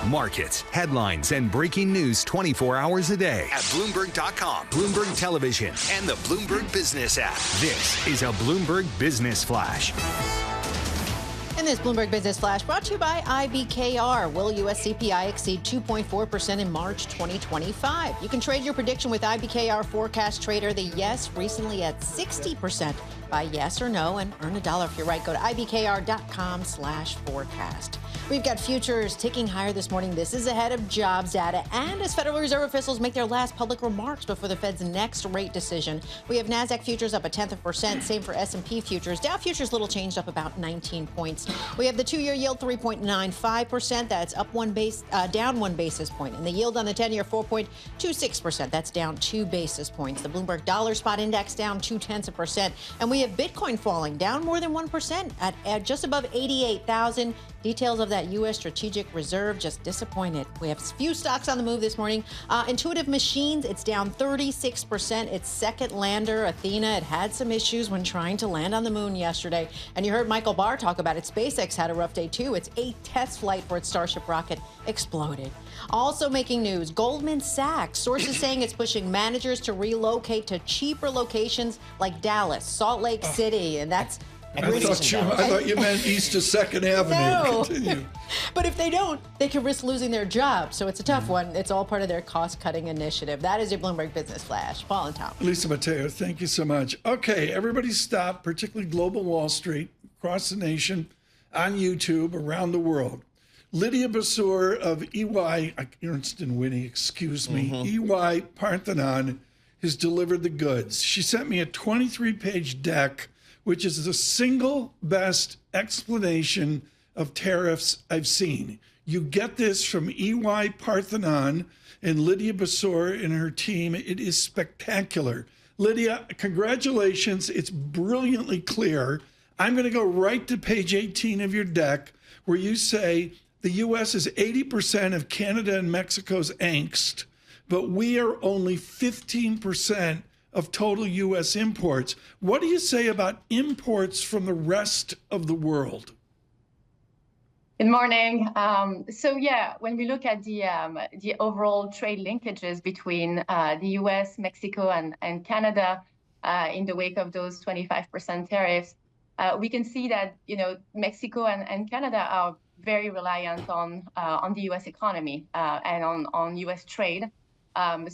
[SPEAKER 10] Markets, headlines, and breaking news 24 hours a day at Bloomberg.com, Bloomberg Television, and the Bloomberg Business app. This is a Bloomberg Business Flash.
[SPEAKER 4] In this Bloomberg Business Flash brought to you by IBKR. Will U.S. CPI exceed 2.4% in March 2025? You can trade your prediction with IBKR Forecast Trader. The yes recently at 60% by yes or no, and earn $1 if you're right. Go to ibkr.com/forecast. We've got futures ticking higher this morning. This is ahead of jobs data and as Federal Reserve officials make their last public remarks before the Fed's next rate decision. We have NASDAQ futures up 0.1%. Same for S&P futures. Dow futures little changed, up about 19 points. We have the 2-year yield 3.95%. That's up down 1 basis point. And the yield on the 10-year 4.26%. That's down 2 basis points. The Bloomberg Dollar Spot Index down 0.2%. And we have Bitcoin falling down more than 1% at just above 88,000. Details of that U.S. Strategic Reserve just disappointed. We have few stocks on the move this morning. Intuitive Machines, it's down 36%. Its second lander, Athena, it had some issues when trying to land on the moon yesterday. And you heard Michael Barr talk about it. SpaceX had a rough day, too. Its 8th test flight for its Starship rocket exploded. Also making news, Goldman Sachs. Sources saying it's pushing managers to relocate to cheaper locations like Dallas, Salt Lake City, and that's...
[SPEAKER 2] I thought you meant east of 2nd Avenue.
[SPEAKER 4] No.
[SPEAKER 2] Continue.
[SPEAKER 4] But if they don't, they could risk losing their job. So it's a tough one. It's all part of their cost-cutting initiative. That is your Bloomberg Business Flash. Paul and Tom.
[SPEAKER 2] Lisa Mateo, thank you so much. Okay, everybody stop, particularly Global Wall Street, across the nation, on YouTube, around the world. Lydia Bassour of EY, Ernst & Whinney, excuse me, EY Parthenon has delivered the goods. She sent me a 23-page deck, which is the single best explanation of tariffs I've seen. You get this from EY Parthenon and Lydia Bassour and her team. It is spectacular. Lydia, congratulations. It's brilliantly clear. I'm going to go right to page 18 of your deck, where you say the U.S. is 80% of Canada and Mexico's angst, but we are only 15% of total U.S. imports. What do you say about imports from the rest of the world?
[SPEAKER 12] Good morning. When we look at the overall trade linkages between the U.S., Mexico, and Canada in the wake of those 25% tariffs, we can see that Mexico and Canada are very reliant on the U.S. economy and on U.S. trade. When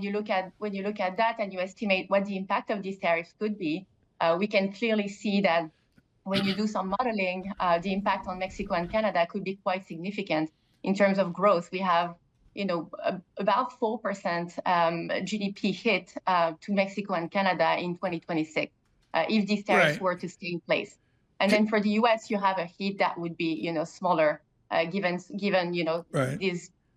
[SPEAKER 12] you look at that and you estimate what the impact of these tariffs could be, we can clearly see that when you do some modeling, the impact on Mexico and Canada could be quite significant in terms of growth. We have, about 4% GDP hit to Mexico and Canada in 2026 if these tariffs were to stay in place. And then for the U.S., you have a hit that would be, smaller, given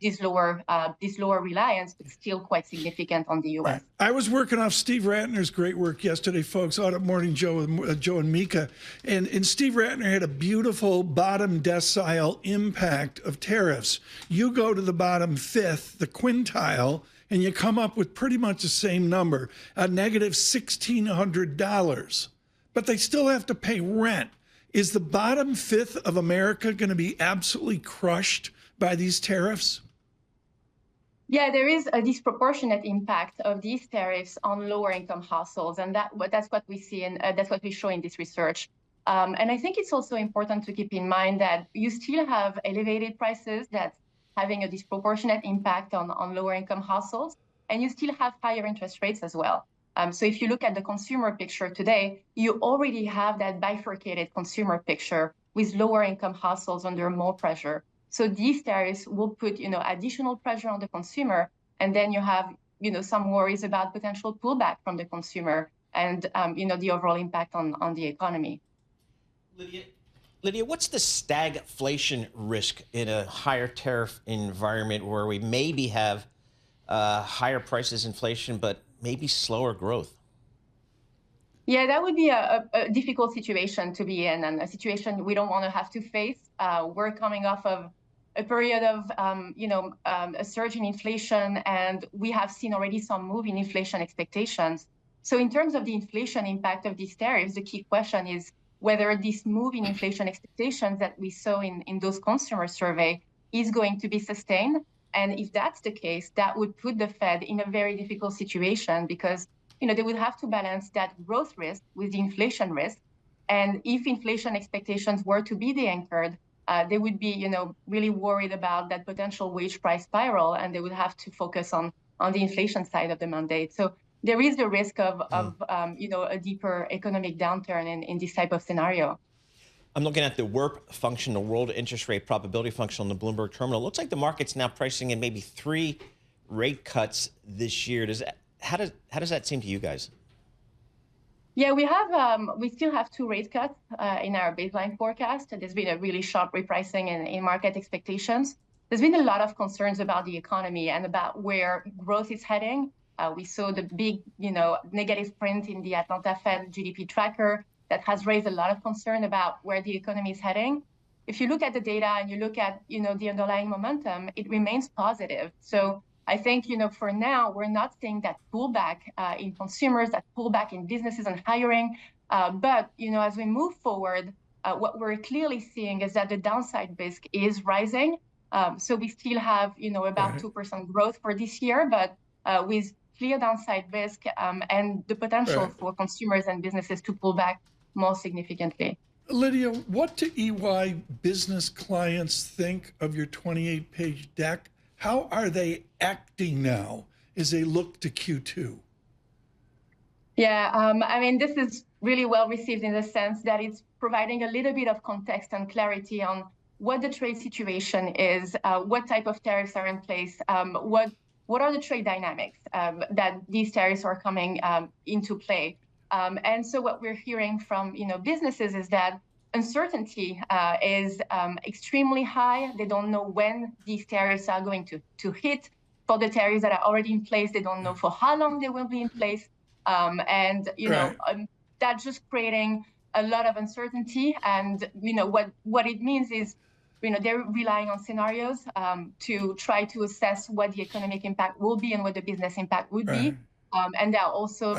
[SPEAKER 12] this lower reliance, but still quite significant on the U.S.
[SPEAKER 2] I was working off Steve Ratner's great work yesterday, folks, out at Morning Joe with Joe and Mika. And Steve Ratner had a beautiful bottom decile impact of tariffs. You go to the bottom fifth, the quintile, and you come up with pretty much the same number, a negative $1,600. But they still have to pay rent. Is the bottom fifth of America going to be absolutely crushed by these tariffs?
[SPEAKER 12] Yeah, there is a disproportionate impact of these tariffs on lower income households, and that's what we see, and that's what we show in this research. And I think it's also important to keep in mind that you still have elevated prices that's having a disproportionate impact on lower income households, and you still have higher interest rates as well. So if you look at the consumer picture today, you already have that bifurcated consumer picture with lower income households under more pressure. So these tariffs will put, additional pressure on the consumer, and then you have, some worries about potential pullback from the consumer and, the overall impact on the economy.
[SPEAKER 3] Lydia, what's the stagflation risk in a higher tariff environment where we maybe have higher prices, inflation, but maybe slower growth?
[SPEAKER 12] Yeah, that would be a difficult situation to be in, and a situation we don't want to have to face. We're coming off of a period of, a surge in inflation, and we have seen already some move in inflation expectations. So in terms of the inflation impact of these tariffs, the key question is whether this move in inflation expectations that we saw in those consumer survey is going to be sustained. And if that's the case, that would put the Fed in a very difficult situation because, they would have to balance that growth risk with the inflation risk. And if inflation expectations were to be de-anchored, they would be, really worried about that potential wage price spiral, and they would have to focus on the inflation side of the mandate. So there is the risk of a deeper economic downturn in this type of scenario.
[SPEAKER 3] I'm looking at the WIRP function, the World Interest Rate Probability Function on the Bloomberg terminal. It looks like the market's now pricing in maybe 3 rate cuts this year. How does that seem to you guys?
[SPEAKER 12] Yeah, we still have 2 rate cuts in our baseline forecast. There's been a really sharp repricing in market expectations. There's been a lot of concerns about the economy and about where growth is heading. We saw the big, negative print in the Atlanta Fed GDP tracker that has raised a lot of concern about where the economy is heading. If you look at the data and you look at, the underlying momentum, it remains positive. So I think, for now, we're not seeing that pullback in consumers, that pullback in businesses and hiring. But, as we move forward, what we're clearly seeing is that the downside risk is rising. So we still have, about 2% growth for this year, but with clear downside risk and the potential for consumers and businesses to pull back more significantly.
[SPEAKER 2] Lydia, what do EY business clients think of your 28-page deck? How are they acting now as they look to Q2?
[SPEAKER 12] Yeah, this is really well received in the sense that it's providing a little bit of context and clarity on what the trade situation is, what type of tariffs are in place, what are the trade dynamics that these tariffs are coming into play. And so what we're hearing from businesses is that uncertainty is extremely high. They don't know when these tariffs are going to hit. For the tariffs that are already in place, they don't know for how long they will be in place. That's just creating a lot of uncertainty. And what it means is they're relying on scenarios to try to assess what the economic impact will be and what the business impact would be. And they're also,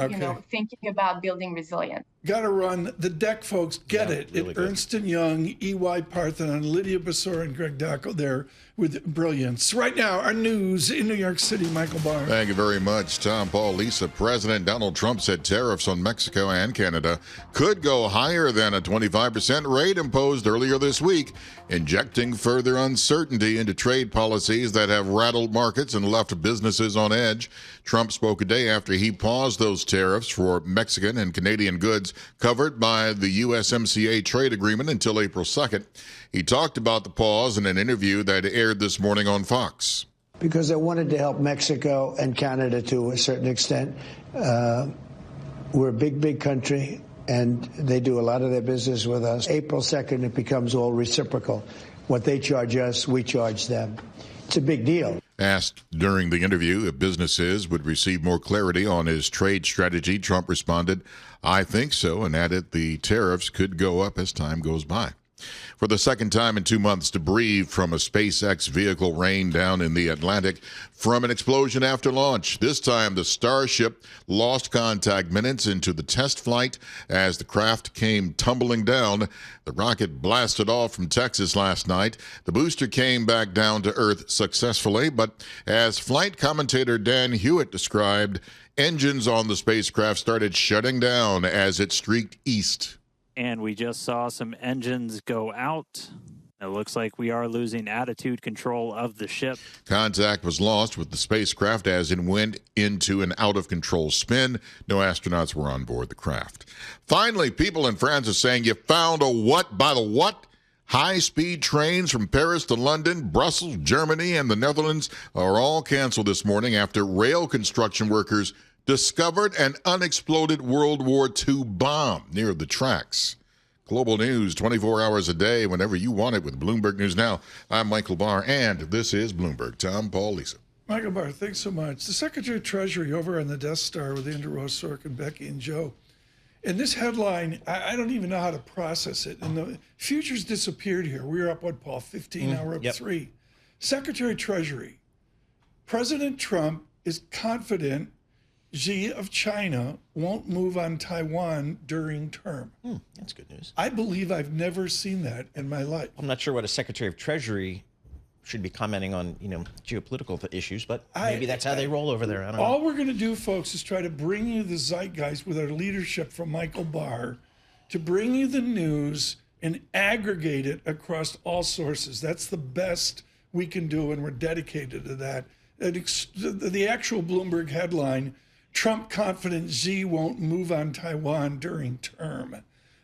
[SPEAKER 12] thinking about building resilience.
[SPEAKER 2] Got to run the deck, folks. Get it.
[SPEAKER 3] Really
[SPEAKER 2] Ernst & Young, EY Parthenon, Lydia Basora, and Greg Dacko there with brilliance. Right now, our news in New York City, Michael Barr.
[SPEAKER 5] Thank you very much, Tom, Paul, Lisa. President Donald Trump said tariffs on Mexico and Canada could go higher than a 25% rate imposed earlier this week, injecting further uncertainty into trade policies that have rattled markets and left businesses on edge. Trump spoke a day after he paused those tariffs for Mexican and Canadian goods covered by the USMCA trade agreement until April 2nd. He talked about the pause in an interview that aired this morning on Fox.
[SPEAKER 8] Because I wanted to help Mexico and Canada to a certain extent. We're a big country, and they do a lot of their business with us. April 2nd, it becomes all reciprocal. What they charge us, we charge them. It's a big deal.
[SPEAKER 5] Asked during the interview if businesses would receive more clarity on his trade strategy, Trump responded, "I think so," and added the tariffs could go up as time goes by. For the second time in 2 months, debris from a SpaceX vehicle rained down in the Atlantic from an explosion after launch. This time, the Starship lost contact minutes into the test flight as the craft came tumbling down. The rocket blasted off from Texas last night. The booster came back down to Earth successfully, but as flight commentator Dan Hewitt described, engines on the spacecraft started shutting down as it streaked east.
[SPEAKER 9] And we just saw some engines go out. It looks like we are losing attitude control of the ship.
[SPEAKER 5] Contact was lost with the spacecraft as it went into an out-of-control spin. No astronauts were on board the craft. Finally, people in France are saying you found a what by the what? High-speed trains from Paris to London, Brussels, Germany, and the Netherlands are all canceled this morning after rail construction workers discovered an unexploded World War II bomb near the tracks. Global news 24 hours a day, whenever you want it with Bloomberg News Now. I'm Michael Barr, and this is Bloomberg. Tom, Paul, Lisa.
[SPEAKER 2] Michael Barr, thanks so much. The Secretary of Treasury over on the Death Star with Andrew Ross, Sorkin, Becky, and Joe. And this headline, I don't even know how to process it. And the futures disappeared here. We were up, what, Paul, 15, now we're up 3. Secretary of Treasury, President Trump is confident Xi of China won't move on Taiwan during term.
[SPEAKER 3] That's good news.
[SPEAKER 2] I believe I've never seen that in my life.
[SPEAKER 3] I'm not sure what a Secretary of Treasury should be commenting on, geopolitical issues, but maybe that's how they roll over there. I don't know.
[SPEAKER 2] All we're going to do, folks, is try to bring you the zeitgeist with our leadership from Michael Barr to bring you the news and aggregate it across all sources. That's the best we can do, and we're dedicated to that. The actual Bloomberg headline, Trump confident Xi won't move on Taiwan during term.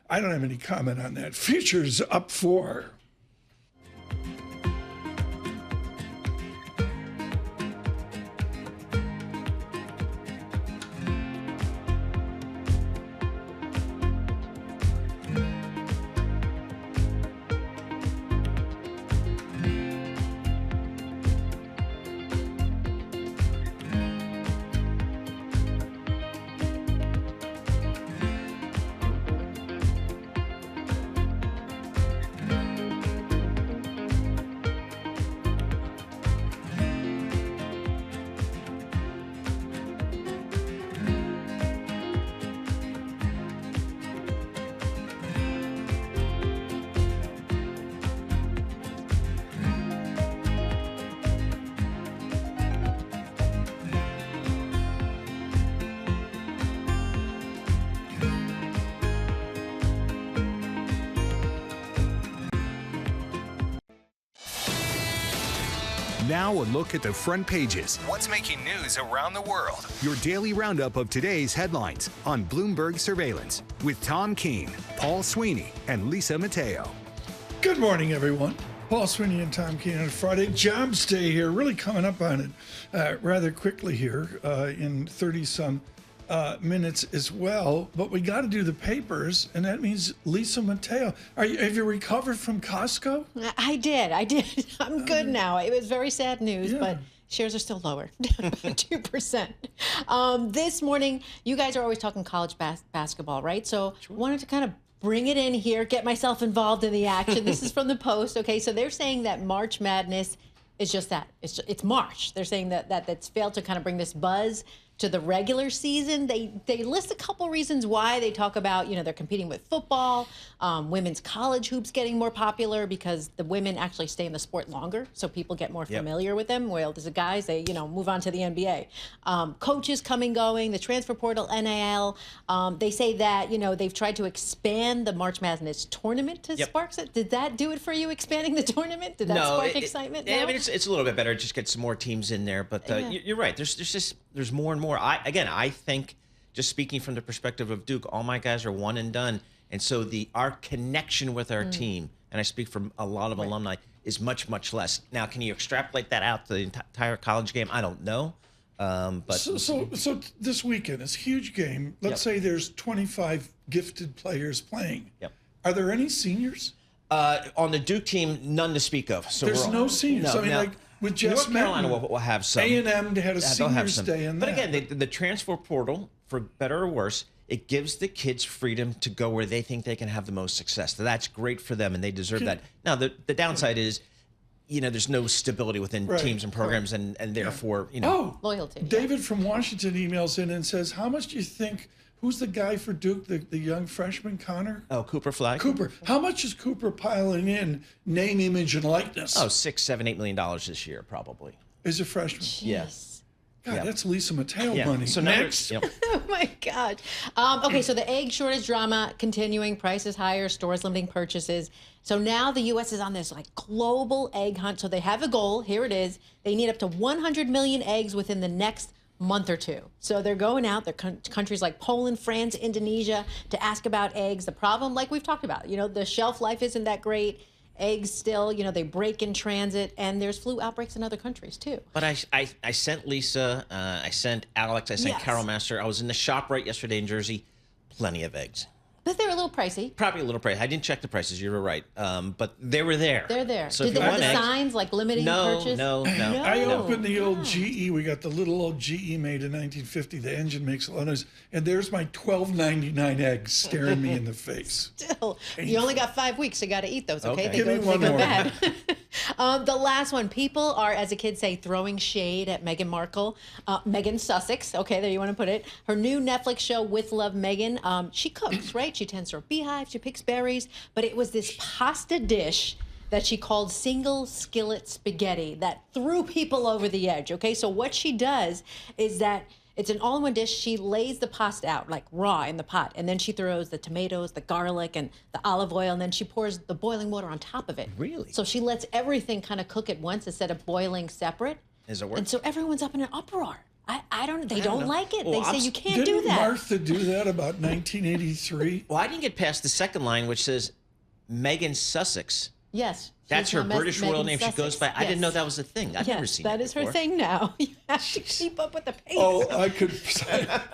[SPEAKER 2] I don't have any comment on that. Futures up 4.
[SPEAKER 10] Now a look at the front pages. What's making news around the world? Your daily roundup of today's headlines on Bloomberg Surveillance with Tom Keene, Paul Sweeney, and Lisa Mateo.
[SPEAKER 2] Good morning, everyone. Paul Sweeney and Tom Keene on Friday. Jobs Day here, really coming up on it rather quickly here in 30-some minutes as well. But we got to do the papers, and that means Lisa Mateo. Have you recovered from Costco?
[SPEAKER 4] I did. I'm good now. It was very sad news, but shares are still lower, down about 2%. This morning, you guys are always talking college basketball, right? So wanted to kind of bring it in here, get myself involved in the action. This is from the Post. Okay, so they're saying that March Madness is just that. It's March. They're saying that's failed to kind of bring this buzz to the regular season. They list a couple reasons why. They talk about, they're competing with football, women's college hoops getting more popular because the women actually stay in the sport longer, so people get more familiar with them. Well, there's the guys, they move on to the NBA. Coaches coming, going, the transfer portal, NIL. They say that, they've tried to expand the March Madness tournament to spark it. Did that do it for you, expanding the tournament? Did that spark excitement? No?
[SPEAKER 3] I mean, it's a little bit better. Just get some more teams in there. But you're right. There's more and more. I think, just speaking from the perspective of Duke, all my guys are one and done. And so our connection with our team, and I speak from a lot of alumni, is much, much less. Now, can you extrapolate that out to the entire college game? I don't know. But
[SPEAKER 2] so this weekend, it's a huge game. Let's say there's 25 gifted players playing. Are there any seniors?
[SPEAKER 3] On the Duke team, none to speak of. So
[SPEAKER 2] there's no seniors.
[SPEAKER 3] No,
[SPEAKER 2] with Jess
[SPEAKER 3] North Carolina will have some.
[SPEAKER 2] A&M had a seniors day in
[SPEAKER 3] that. But again,
[SPEAKER 2] the
[SPEAKER 3] transfer portal, for better or worse, it gives the kids freedom to go where they think they can have the most success. So that's great for them, and they deserve that. Now, the downside is, there's no stability within teams and programs, and therefore,
[SPEAKER 4] loyalty.
[SPEAKER 2] David from Washington emails in and says, how much do you think, who's the guy for Duke, the young freshman, Connor?
[SPEAKER 3] Oh, Cooper Flag.
[SPEAKER 2] Cooper. How much is Cooper piling in name, image, and likeness?
[SPEAKER 3] Oh, $6, $7, $8 million this year, probably.
[SPEAKER 2] As a freshman?
[SPEAKER 3] Yes.
[SPEAKER 2] God, that's Lisa Mateo money.
[SPEAKER 3] So
[SPEAKER 2] next.
[SPEAKER 4] Oh, my God. Okay, so the egg shortage drama continuing, prices higher, stores limiting purchases. So now the U.S. is on this global egg hunt. So they have a goal. Here it is. They need up to 100 million eggs within the next month or two. So they're going out, they're countries like Poland, France, Indonesia, to ask about eggs. The problem, like we've talked about, the shelf life isn't that great. Eggs still, they break in transit, and there's flu outbreaks in other countries too.
[SPEAKER 3] But I sent Lisa, I sent Alex, I sent Carol Master. I was in the shop right yesterday in Jersey. Plenty of eggs.
[SPEAKER 4] But they're a little pricey.
[SPEAKER 3] Probably a little pricey. I didn't check the prices. You were right. But they were there.
[SPEAKER 4] They're there.
[SPEAKER 3] So
[SPEAKER 4] did they have the signs like limiting purchase?
[SPEAKER 3] No.
[SPEAKER 2] I opened the old GE. We got the little old GE made in 1950. The engine makes a lot of noise. And there's my $12.99 eggs staring me in the face.
[SPEAKER 4] Still, you only got 5 weeks. You got to eat those, okay?
[SPEAKER 2] Give me one more.
[SPEAKER 4] Bad. The last one. People are, as the kids say, throwing shade at Meghan Markle. Meghan Sussex. Okay, there you want to put it. Her new Netflix show, With Love, Meghan. She cooks, right? She tends to her beehive, she picks berries, but it was this pasta dish that she called single skillet spaghetti that threw people over the edge. Okay, so what she does is that It's an all-in-one dish. She lays the pasta out like raw in the pot, and then she throws the tomatoes, the garlic, and the olive oil, and then she pours the boiling water on top of it.
[SPEAKER 3] Really?
[SPEAKER 4] So she lets everything kind of cook at once instead of boiling separate.
[SPEAKER 3] Is it work?
[SPEAKER 4] And so everyone's up in an uproar. They don't like it.
[SPEAKER 3] Well,
[SPEAKER 4] they say you can't do that.
[SPEAKER 2] Didn't Martha do that about 1983?
[SPEAKER 3] Well, I didn't get past the second line, which says Megan Sussex.
[SPEAKER 4] Yes.
[SPEAKER 3] That's her British royal name.
[SPEAKER 4] Sussex.
[SPEAKER 3] She goes by. I didn't know that was a thing. I've never seen
[SPEAKER 4] that
[SPEAKER 3] it
[SPEAKER 4] is her
[SPEAKER 3] before.
[SPEAKER 4] thing now. You have to keep up with the pace.
[SPEAKER 2] Oh, I could.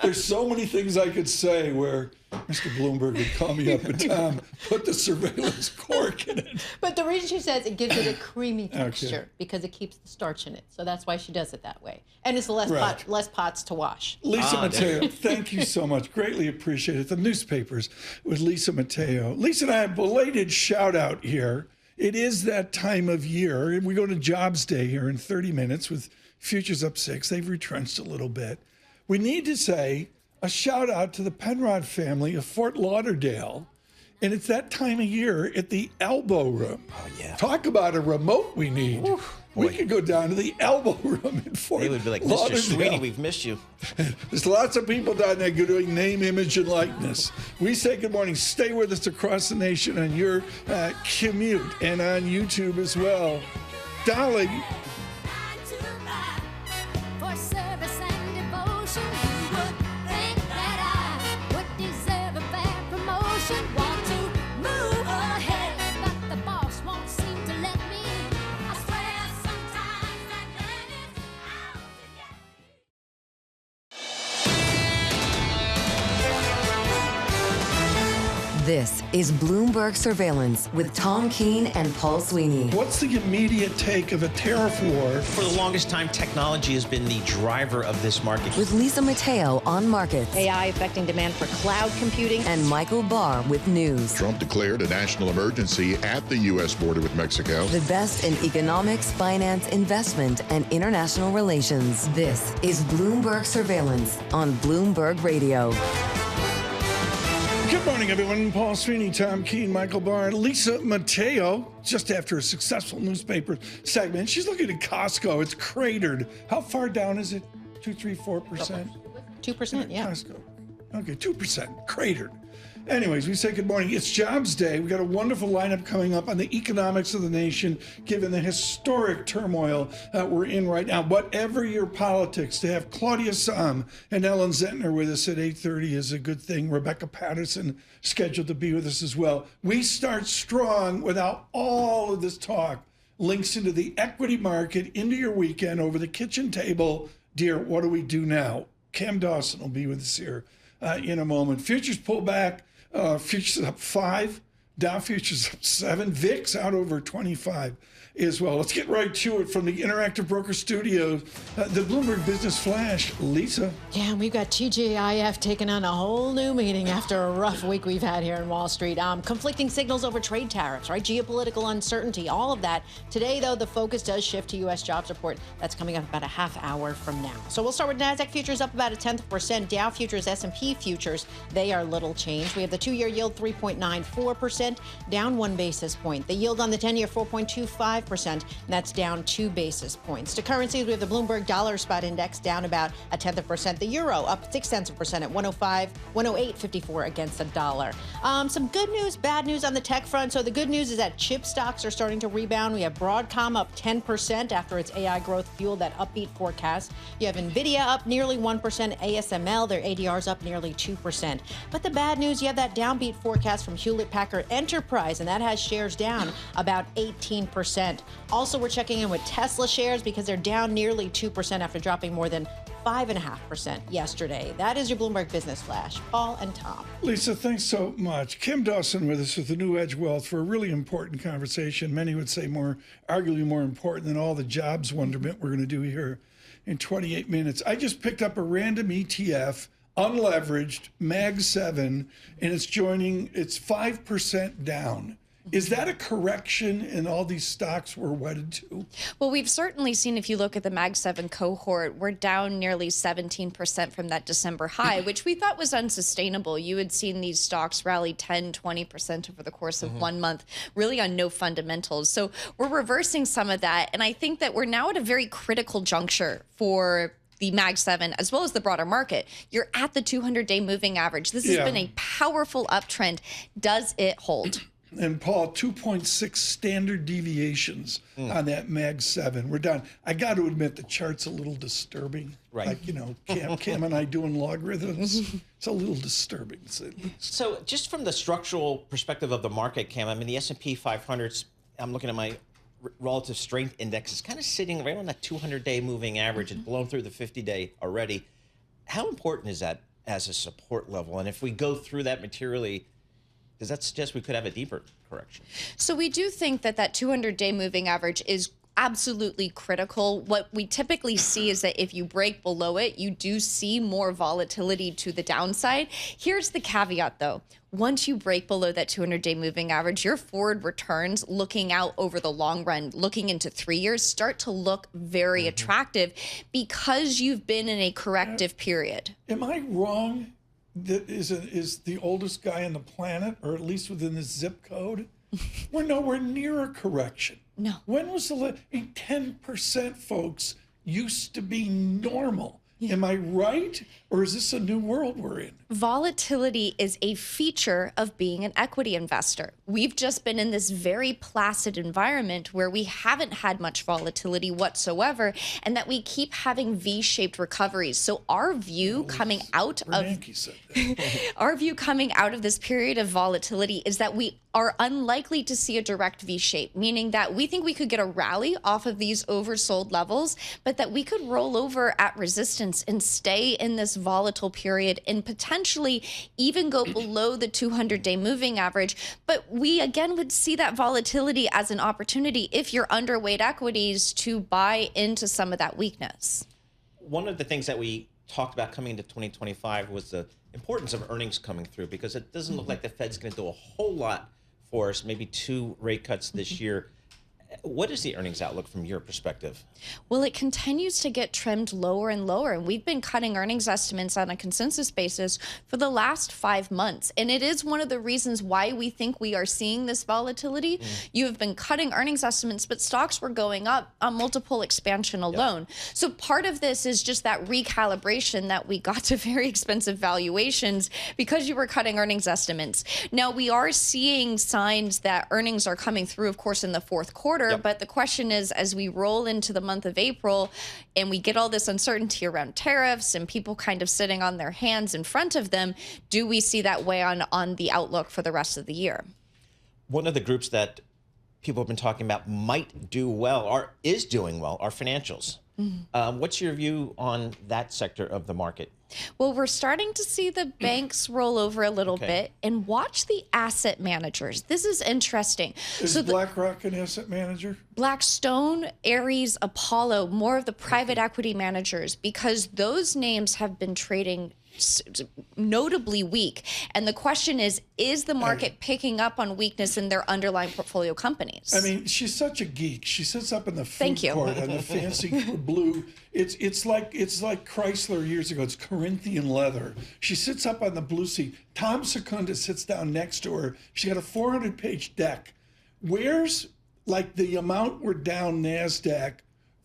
[SPEAKER 2] There's so many things I could say where Mr. Bloomberg would call me up and Tom, put the surveillance cork in it.
[SPEAKER 4] But the reason she says it gives it a creamy texture because it keeps the starch in it. So that's why she does it that way. And it's less pots to wash.
[SPEAKER 2] Lisa Mateo, thank you so much. Greatly appreciate it. The newspapers with Lisa Mateo. Lisa and I have a belated shout out here. It is that time of year. We go to Jobs Day here in 30 minutes with futures up 6. They've retrenched a little bit. We need to say a shout out to the Penrod family of Fort Lauderdale. And it's that time of year at the Elbow Room.
[SPEAKER 3] Oh, yeah.
[SPEAKER 2] Talk about a remote we need.
[SPEAKER 3] Oof.
[SPEAKER 2] We could go down to the Elbow Room in Fort Lauderdale.
[SPEAKER 3] They would be like, Mr. Sweeney, we've missed you.
[SPEAKER 2] There's lots of people down there doing name, image, and likeness. We say good morning. Stay with us across the nation on your commute and on YouTube as well. Dolly.
[SPEAKER 1] This is Bloomberg Surveillance with Tom Keene and Paul Sweeney.
[SPEAKER 2] What's the immediate take of a tariff war?
[SPEAKER 3] For the longest time, technology has been the driver of this market.
[SPEAKER 1] With Lisa Mateo on markets.
[SPEAKER 4] AI affecting demand for cloud computing.
[SPEAKER 1] And Michael Barr with news.
[SPEAKER 5] Trump declared a national emergency at the U.S. border with Mexico.
[SPEAKER 1] The best in economics, finance, investment, and international relations. This is Bloomberg Surveillance on Bloomberg Radio.
[SPEAKER 2] Good morning, everyone. Paul Sweeney, Tom Keene, Michael Barr, Lisa Mateo. Just after a successful newspaper segment, she's looking at Costco. It's cratered. How far down is it? 2, 3, 4%?
[SPEAKER 4] 2%, yeah.
[SPEAKER 2] Costco. Okay, 2%. Cratered. Anyways, we say good morning. It's Jobs Day. We got a wonderful lineup coming up on the economics of the nation, given the historic turmoil that we're in right now. Whatever your politics, to have Claudia Sahm and Ellen Zentner with us at 8:30 is a good thing. Rebecca Patterson scheduled to be with us as well. We start strong without all of this talk. Links into the equity market, into your weekend, over the kitchen table. Dear, what do we do now? Cam Dawson will be with us here in a moment. Futures pull back. Futures up 5, Dow futures up 7, VIX out over 25 as well. Let's get right to it from the Interactive Broker Studios, the Bloomberg Business Flash. Lisa.
[SPEAKER 4] Yeah, and we've got TGIF taking on a whole new meeting after a rough week we've had here in Wall Street. Conflicting signals over trade tariffs, right? Geopolitical uncertainty, all of that. Today, though, the focus does shift to U.S. jobs report. That's coming up about a half hour from now. So we'll start with NASDAQ futures up about 0.1%. Dow futures, S&P futures, they are little changed. We have the 2-year yield 3.94%, down 1 basis point. The yield on the 10-year 4.25%. And that's down 2 basis points. To currencies, we have the Bloomberg Dollar Spot Index down about 0.1%. The euro up 0.6% at 108.54 against the dollar. Some good news, bad news on the tech front. So the good news is that chip stocks are starting to rebound. We have Broadcom up 10% after its AI growth fueled that upbeat forecast. You have Nvidia up nearly 1%. ASML, their ADR's up nearly 2%. But the bad news, you have that downbeat forecast from Hewlett Packard Enterprise, and that has shares down about 18%. Also, we're checking in with Tesla shares because they're down nearly 2% after dropping more than 5.5% yesterday. That is your Bloomberg Business Flash. Paul and Tom.
[SPEAKER 2] Lisa, thanks so much. Kim Dawson with us with the New Edge Wealth for a really important conversation. Many would say arguably more important than all the jobs wonderment we're going to do here in 28 minutes. I just picked up a random ETF, unleveraged, Mag 7, and it's 5% down. Is that a correction in all these stocks we're wedded to?
[SPEAKER 13] Well, we've certainly seen, if you look at the Mag 7 cohort, we're down nearly 17% from that December high, which we thought was unsustainable. You had seen these stocks rally 10, 20% over the course of 1 month, really on no fundamentals. So we're reversing some of that. And I think that we're now at a very critical juncture for the Mag 7 as well as the broader market, you're at the 200-day moving average. This has been a powerful uptrend. Does it hold?
[SPEAKER 2] And Paul, 2.6 standard deviations on that Mag 7. We're done. I got to admit, the chart's a little disturbing.
[SPEAKER 3] Right.
[SPEAKER 2] Like, you know, Cam and I doing logarithms. It's a little disturbing, to say the least.
[SPEAKER 3] So just from the structural perspective of the market, Cam, I mean, the S&P 500, I'm looking at my relative strength index, is kind of sitting right on that 200-day moving average. It's blown through the 50-day already. How important is that as a support level? And if we go through that materially, does that suggest we could have a deeper correction?
[SPEAKER 13] So we do think that that 200-day moving average is absolutely critical. What we typically see is that if you break below it, you do see more volatility to the downside. Here's the caveat, though. Once you break below that 200-day moving average, your forward returns looking out over the long run, looking into 3 years, start to look very attractive because you've been in a corrective period.
[SPEAKER 2] Am I wrong that is the oldest guy on the planet, or at least within the zip code? We're nowhere near a correction.
[SPEAKER 13] No.
[SPEAKER 2] When was the 10%, folks, used to be normal? Am I right? Or is this a new world we're in?
[SPEAKER 13] Volatility is a feature of being an equity investor. We've just been in this very placid environment where we haven't had much volatility whatsoever, and that we keep having V-shaped recoveries. So our view coming out of our view coming out of this period of volatility is that we are unlikely to see a direct V-shape, meaning that we think we could get a rally off of these oversold levels, but that we could roll over at resistance and stay in this volatile period and potentially even go below the 200-day moving average. But we, again, would see that volatility as an opportunity if you're underweight equities to buy into some of that weakness.
[SPEAKER 3] One of the things that we talked about coming into 2025 was the importance of earnings coming through, because it doesn't look like the Fed's going to do a whole lot for us, maybe 2 rate cuts this year. What is the earnings outlook from your perspective?
[SPEAKER 13] Well, it continues to get trimmed lower and lower, and we've been cutting earnings estimates on a consensus basis for the last 5 months. And it is one of the reasons why we think we are seeing this volatility. You have been cutting earnings estimates, but stocks were going up on multiple expansion alone. So part of this is just that recalibration that we got to very expensive valuations because you were cutting earnings estimates. Now, we are seeing signs that earnings are coming through, of course, in the fourth quarter. But the question is, as we roll into the month of April and we get all this uncertainty around tariffs and people kind of sitting on their hands in front of them, do we see that weigh on the outlook for the rest of the year?
[SPEAKER 3] One of the groups that people have been talking about might do well or is doing well are financials. What's your view on that sector of the market?
[SPEAKER 13] Well, we're starting to see the banks roll over a little bit, and watch the asset managers. This is interesting.
[SPEAKER 2] Is BlackRock an asset manager?
[SPEAKER 13] Blackstone, Ares, Apollo, more of the private equity managers, because those names have been trading notably weak. And the question is the market picking up on weakness in their underlying portfolio companies?
[SPEAKER 2] I mean, she's such a geek. She sits up in the food court on the fancy blue. It's like Chrysler years ago. It's Corinthian leather. She sits up on the blue seat. Tom Secunda sits down next to her. She got a 400-page deck. Where's like the amount we're down NASDAQ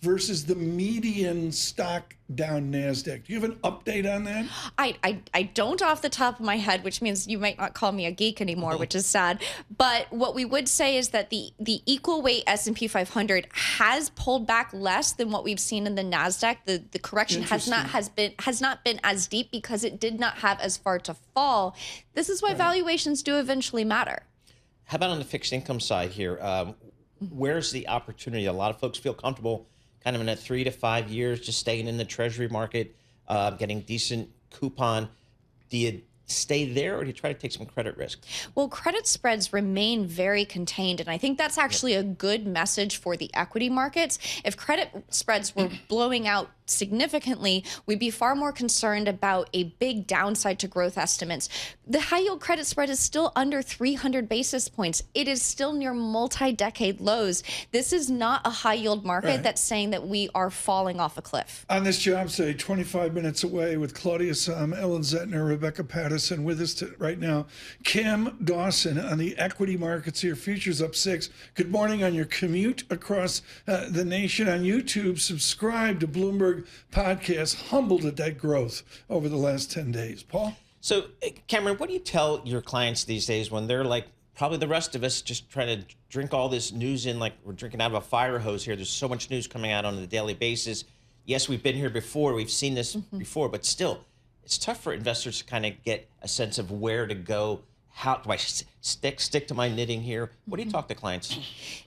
[SPEAKER 2] versus the median stock down NASDAQ? Do you have an update on that?
[SPEAKER 13] I don't off the top of my head, which means you might not call me a geek anymore, which is sad. But what we would say is that the equal weight S&P 500 has pulled back less than what we've seen in the NASDAQ. The correction has not been as deep because it did not have as far to fall. This is why valuations do eventually matter.
[SPEAKER 3] How about on the fixed income side here? Where's the opportunity? A lot of folks feel comfortable kind of in that 3 to 5 years, just staying in the treasury market, getting decent coupon. Do you stay there, or do you try to take some credit risk?
[SPEAKER 13] Well, credit spreads remain very contained, and I think that's actually a good message for the equity markets. If credit spreads were blowing out significantly, we'd be far more concerned about a big downside to growth estimates. The high yield credit spread is still under 300 basis points. It is still near multi-decade lows. This is not a high yield market that's saying that we are falling off a cliff.
[SPEAKER 2] On this job site, 25 minutes away with Claudia Sahm, Ellen Zentner, Rebecca Patterson with us right now. Cam Dawson on the equity markets here. Futures up 6. Good morning on your commute across the nation. On YouTube, subscribe to Bloomberg Bloomberg podcast, humbled at that growth over the last 10 days. Paul?
[SPEAKER 3] So, Cameron, what do you tell your clients these days when they're like, probably the rest of us, just trying to drink all this news in like we're drinking out of a fire hose here? There's so much news coming out on a daily basis. Yes, we've been here before. We've seen this before, but still, it's tough for investors to kind of get a sense of where to go. How do I stick to my knitting here? What do you talk to clients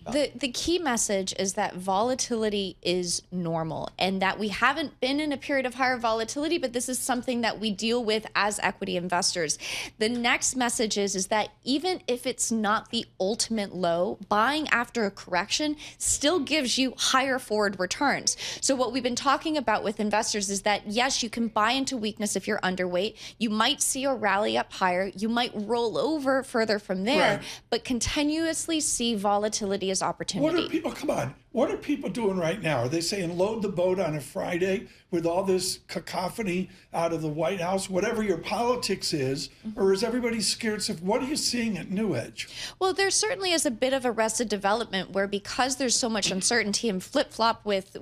[SPEAKER 3] about?
[SPEAKER 13] The key message is that volatility is normal and that we haven't been in a period of higher volatility, but this is something that we deal with as equity investors. The next message is that even if it's not the ultimate low, buying after a correction still gives you higher forward returns. So what we've been talking about with investors is that, yes, you can buy into weakness if you're underweight. You might see a rally up higher. You might roll over further from there, right, but continuously see volatility as opportunity.
[SPEAKER 2] What are people, come on, what are people doing right now? Are they saying load the boat on a Friday with all this cacophony out of the White House, whatever your politics is, or is everybody scared? So what are you seeing at New Edge?
[SPEAKER 13] Well, there certainly is a bit of arrested development where, because there's so much uncertainty and flip-flop with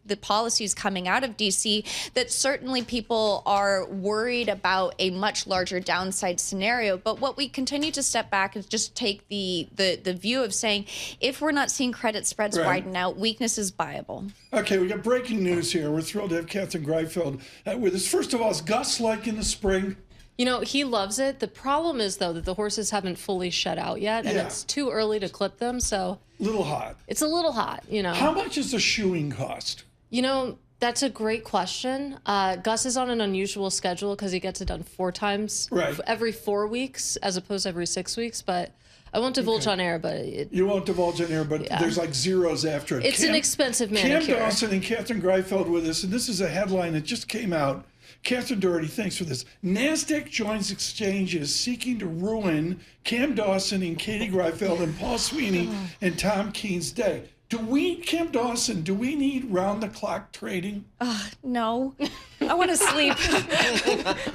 [SPEAKER 13] the policies coming out of DC, that certainly people are worried about a much larger downside scenario. But what we continue to step back is just take the view of saying, if we're not seeing credit spreads widen out, weakness is buyable.
[SPEAKER 2] Okay, we got breaking news here. We're thrilled to have Katherine Greifeld with us. First of all, is Gus like in the spring?
[SPEAKER 14] You know, he loves it. The problem is, though, that the horses haven't fully shed out yet, and it's too early to clip them, so...
[SPEAKER 2] Little hot.
[SPEAKER 14] It's a little hot, you know.
[SPEAKER 2] How much is the shoeing cost?
[SPEAKER 14] You know, that's a great question. Gus is on an unusual schedule because he gets it done 4 times every 4 weeks as opposed to every 6 weeks, but... I won't divulge on air, but...
[SPEAKER 2] You won't divulge on air, but there's like zeros after it.
[SPEAKER 14] It's an expensive manicure.
[SPEAKER 2] Cam Dawson and Katherine Greifeld with us, and this is a headline that just came out. Catherine Doherty, thanks for this. NASDAQ joins exchanges seeking to ruin Cam Dawson and Katie Greifeld and Paul Sweeney and Tom Keene's day. Cam Dawson, do we need round-the-clock trading?
[SPEAKER 13] No. I want to sleep.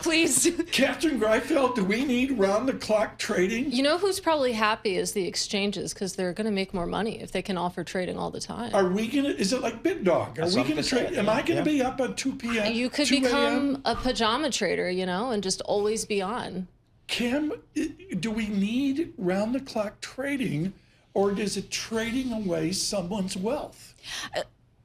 [SPEAKER 13] Please.
[SPEAKER 2] Katherine Greifeld, do we need round-the-clock trading?
[SPEAKER 14] You know who's probably happy is the exchanges, because they're going to make more money if they can offer trading all the time.
[SPEAKER 2] Are we going to, is it like BitDog? Are we going to trade? Am I going to be up at 2 p.m.?
[SPEAKER 14] You could become a pajama trader, you know, and just always be on.
[SPEAKER 2] Cam, do we need round-the-clock trading? Or is it trading away someone's wealth?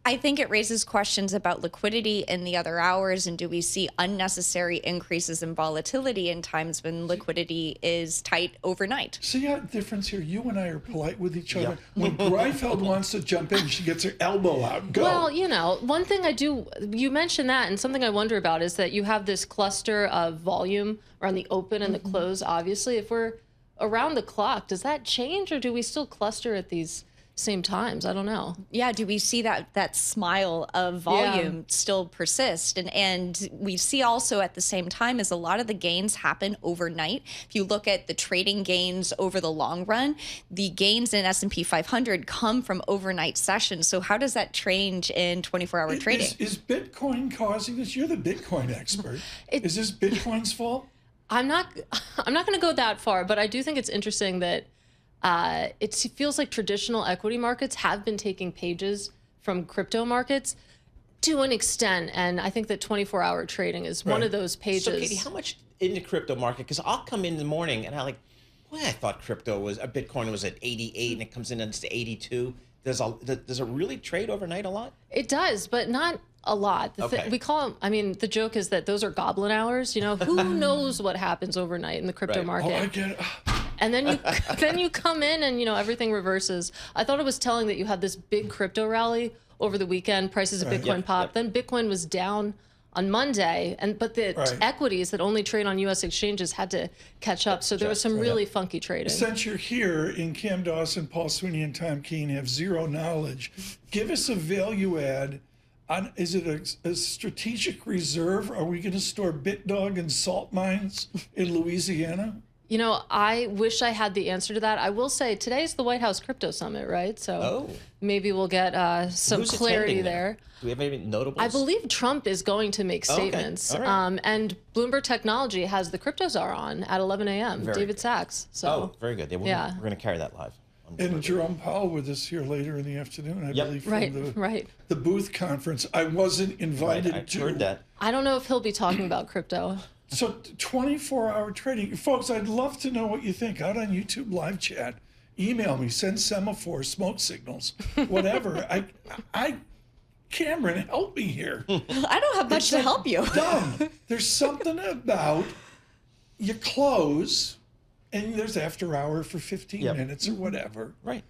[SPEAKER 13] I think it raises questions about liquidity in the other hours, and do we see unnecessary increases in volatility in times when liquidity is tight overnight?
[SPEAKER 2] See how difference here? You and I are polite with each other. When Greifeld wants to jump in, she gets her elbow out. Go.
[SPEAKER 14] Well, you know, one thing I do, you mentioned that, and something I wonder about is that you have this cluster of volume around the open and the close, obviously. If we're around the clock, does that change, or do we still cluster at these same times? I don't know.
[SPEAKER 13] Yeah, do we see that smile of volume still persist? And we see also at the same time as a lot of the gains happen overnight. If you look at the trading gains over the long run, the gains in S&P 500 come from overnight sessions. So how does that change in 24-hour trading?
[SPEAKER 2] Is Bitcoin causing this? You're the Bitcoin expert. Is this Bitcoin's fault?
[SPEAKER 14] I'm not going to go that far, but I do think it's interesting that it feels like traditional equity markets have been taking pages from crypto markets to an extent, and I think that 24-hour trading is one of those pages.
[SPEAKER 3] So, Katie, how much in the crypto market? Because I'll come in the morning and I thought Bitcoin was at 88 and it comes in to 82. Does it really trade overnight a lot?
[SPEAKER 14] It does, but not a lot. We call them, I mean, the joke is that those are goblin hours. You know, who knows what happens overnight in the crypto market?
[SPEAKER 2] Oh, I get it.
[SPEAKER 14] And then you come in and, you know, everything reverses. I thought it was telling that you had this big crypto rally over the weekend. Prices of Bitcoin popped. Then Bitcoin was down on Monday, but the equities that only trade on U.S. exchanges had to catch up. So there was some really funky trading.
[SPEAKER 2] Since you're here, in Cam Dawson, Paul Sweeney, and Tom Keene have zero knowledge, give us a value add. Is it a strategic reserve? Are we going to store BitDog and salt mines in Louisiana?
[SPEAKER 14] You know, I wish I had the answer to that. I will say today's the White House Crypto Summit, right? So maybe we'll get some clarity there.
[SPEAKER 3] Do we have any notables?
[SPEAKER 14] I believe Trump is going to make statements.
[SPEAKER 3] Okay. All right.
[SPEAKER 14] And Bloomberg Technology has the Crypto Czar on at 11 a.m., David Sachs. So,
[SPEAKER 3] very good. We're going to carry that live.
[SPEAKER 2] And Jerome Powell with us here later in the afternoon, I believe, from the Booth conference. I wasn't invited to.
[SPEAKER 3] Heard that.
[SPEAKER 14] I don't know if he'll be talking about crypto.
[SPEAKER 2] So 24-hour trading. Folks, I'd love to know what you think. Out on YouTube live chat, email me, send semaphores, smoke signals, whatever. Cameron, help me here.
[SPEAKER 13] I don't have much to help you.
[SPEAKER 2] Dumb. There's something about you close and there's after hour for 15 minutes or whatever.
[SPEAKER 3] Right.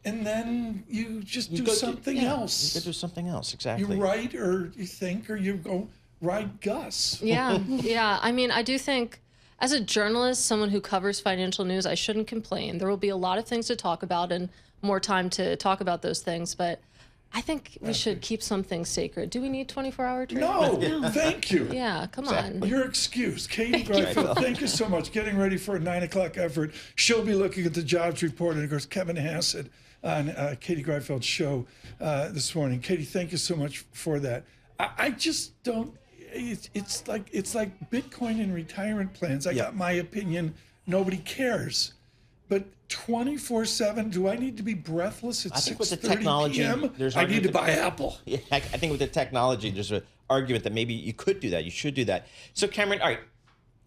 [SPEAKER 2] And then you just do something else.
[SPEAKER 3] You go do something else, exactly.
[SPEAKER 2] You write or you think or you go ride Gus.
[SPEAKER 14] Yeah, yeah. I mean, I do think as a journalist, someone who covers financial news, I shouldn't complain. There will be a lot of things to talk about and more time to talk about those things, but I think we should keep something sacred. Do we need 24-hour trading?
[SPEAKER 2] No, thank you.
[SPEAKER 14] Yeah, come on.
[SPEAKER 2] Your excuse. Katie Greifeld, thank you so much. Getting ready for a 9 o'clock effort. She'll be looking at the jobs report, and of course, Kevin Hassett on Katie Greifeld's show this morning. Katie, thank you so much for that. I just don't, it's like Bitcoin and retirement plans. I got my opinion. Nobody cares. But 24/7, do I need to be breathless at 6:30 p.m.? I need to buy Apple.
[SPEAKER 3] Yeah, I think with the technology, there's an argument that maybe you could do that. You should do that. So, Cameron, all right,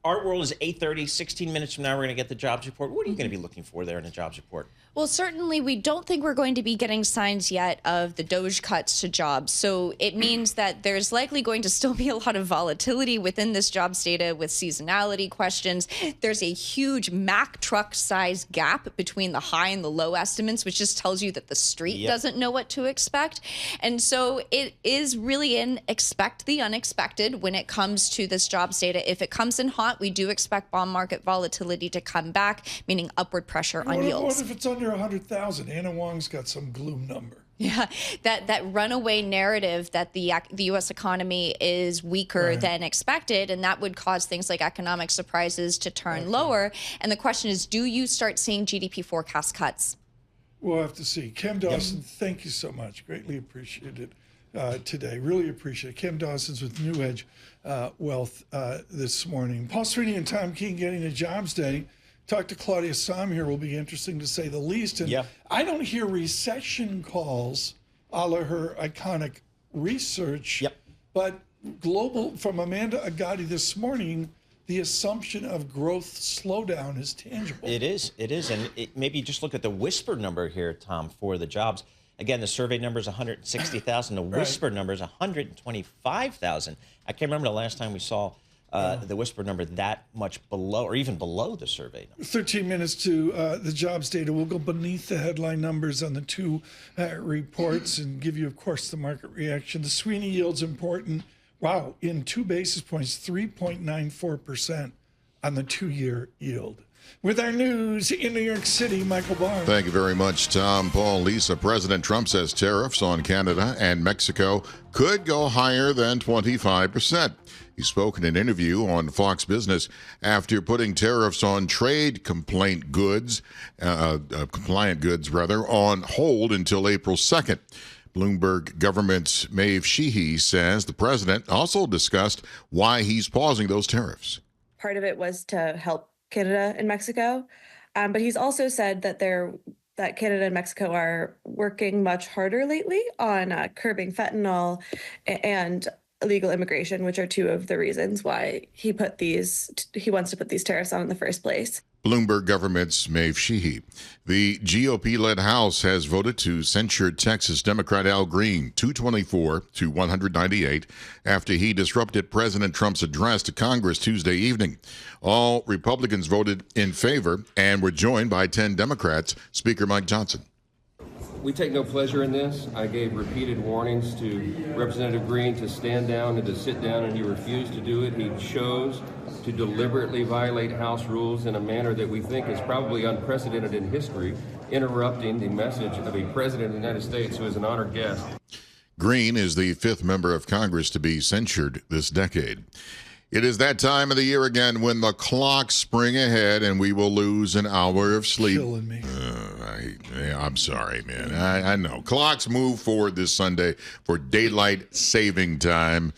[SPEAKER 3] our world is 8:30. 16 minutes from now, we're going to get the jobs report. What are you going to be looking for there in the jobs report?
[SPEAKER 13] Well, certainly we don't think we're going to be getting signs yet of the DOGE cuts to jobs. So it means that there's likely going to still be a lot of volatility within this jobs data with seasonality questions. There's a huge Mack truck size gap between the high and the low estimates, which just tells you that the street doesn't know what to expect. And so it is really an expect the unexpected when it comes to this jobs data. If it comes in hot, we do expect bond market volatility to come back, meaning upward pressure on yields.
[SPEAKER 2] What if it's under 100,000? Anna Wong's got some gloom number.
[SPEAKER 13] Yeah, that runaway narrative that the U.S. economy is weaker than expected, and that would cause things like economic surprises to turn lower. And the question is, do you start seeing GDP forecast cuts?
[SPEAKER 2] We'll have to see. Cam Dawson, thank you so much. Greatly appreciated today. Really appreciate it. Cam Dawson's with New Edge Wealth this morning. Paul Sweeney and Tom Keene getting a jobs day. Talk to Claudia Sahm here will be interesting to say the least. And I don't hear recession calls a la her iconic research, but global from Amanda Agatti this morning, the assumption of growth slowdown is tangible.
[SPEAKER 3] It is. And maybe just look at the whisper number here, Tom, for the jobs. Again, the survey number is 160,000. The whisper number is 125,000. I can't remember the last time we saw the whisper number that much below or even below the survey number.
[SPEAKER 2] 13 minutes to the jobs data. We'll go beneath the headline numbers on the two reports and give you, of course, the market reaction. The Sweeney yield's important. Wow, in 2 basis points, 3.94% on the 2-year yield. With our news in New York City, Michael Barr.
[SPEAKER 5] Thank you very much, Tom, Paul, Lisa. President Trump says tariffs on Canada and Mexico could go higher than 25%. He spoke in an interview on Fox Business after putting tariffs on trade compliant goods, on hold until April 2nd. Bloomberg government's Maeve Sheehy says the president also discussed why he's pausing those tariffs.
[SPEAKER 15] Part of it was to help Canada and Mexico, but he's also said that Canada and Mexico are working much harder lately on curbing fentanyl and illegal immigration, which are 2 of the reasons why he wants to put these tariffs on in the first place.
[SPEAKER 5] Bloomberg government's Maeve Sheehy. The GOP-led House has voted to censure Texas Democrat Al Green 224 to 198 after he disrupted President Trump's address to Congress Tuesday evening. All Republicans voted in favor and were joined by 10 Democrats. Speaker Mike Johnson.
[SPEAKER 16] We take no pleasure in this. I gave repeated warnings to Representative Green to stand down and to sit down, and he refused to do it. He chose to deliberately violate House rules in a manner that we think is probably unprecedented in history, interrupting the message of a president of the United States who is an honored guest.
[SPEAKER 5] Green is the 5th member of Congress to be censured this decade. It is that time of the year again when the clocks spring ahead and we will lose an hour of sleep.
[SPEAKER 2] Killing me.
[SPEAKER 5] I'm sorry, man. I know. Clocks move forward this Sunday for daylight saving time.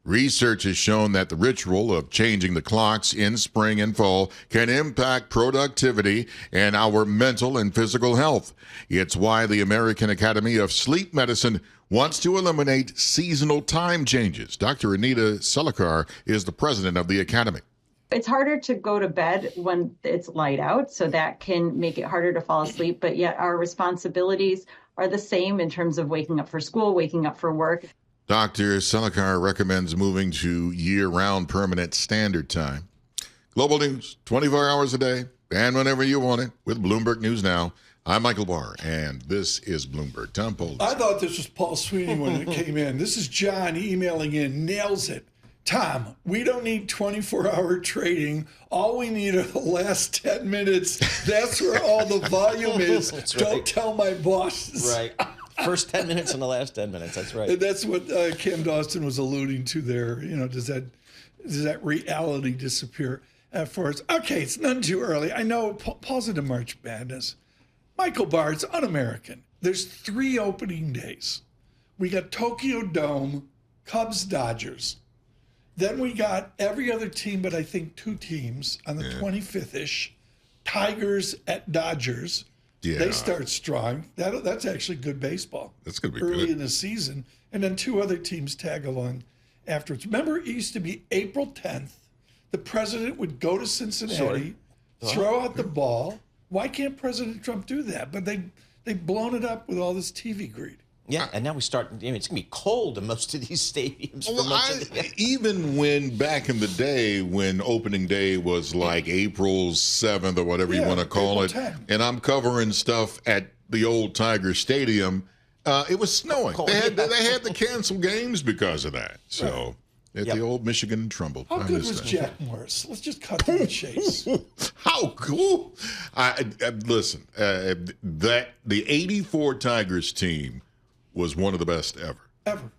[SPEAKER 5] Research has shown that the ritual of changing the clocks in spring and fall can impact productivity and our mental and physical health. It's why the American Academy of Sleep Medicine wants to eliminate seasonal time changes. Dr. Anita Selekar is the president of the Academy.
[SPEAKER 17] It's harder to go to bed when it's light out, so that can make it harder to fall asleep, but yet our responsibilities are the same in terms of waking up for school, waking up for work.
[SPEAKER 5] Dr. Selekar recommends moving to year-round permanent standard time. Global news, 24 hours a day, and whenever you want it, with Bloomberg News Now. I'm Michael Barr, and this is Bloomberg. Tom Polis.
[SPEAKER 2] I thought this was Paul Sweeney when it came in. This is John emailing in, nails it. Tom, we don't need 24-hour trading. All we need are the last 10 minutes. That's where all the volume is.
[SPEAKER 3] That's
[SPEAKER 2] Don't
[SPEAKER 3] right.
[SPEAKER 2] tell my bosses.
[SPEAKER 3] Right. First 10 minutes and the last 10 minutes. That's right.
[SPEAKER 2] And that's what Cam Dawson was alluding to there. You know, does that reality disappear for us? Okay, it's none too early. I know, pause into March Madness. Michael Barr, it's un-American. There's 3 opening days. We got Tokyo Dome, Cubs, Dodgers. Then we got every other team, but I think 2 teams on the 25th-ish. Tigers at Dodgers. Yeah. They start strong. That's actually good baseball.
[SPEAKER 5] That's going to be
[SPEAKER 2] early
[SPEAKER 5] good.
[SPEAKER 2] In the season. And then 2 other teams tag along afterwards. Remember, it used to be April 10th. The president would go to Cincinnati, throw out the ball. Why can't President Trump do that? But they've blown it up with all this TV greed.
[SPEAKER 3] Yeah, and now we start, it's going to be cold in most of these stadiums.
[SPEAKER 5] Even when back in the day when opening day was like April 7th or whatever you want to call it, 10. And I'm covering stuff at the old Tiger Stadium, it was snowing. They had to cancel games because of that. So the old Michigan Trumble.
[SPEAKER 2] How good was Jack Morris? Let's just cut to the chase.
[SPEAKER 5] How cool. Listen, the 84 Tigers team was one of the best ever.
[SPEAKER 2] Ever.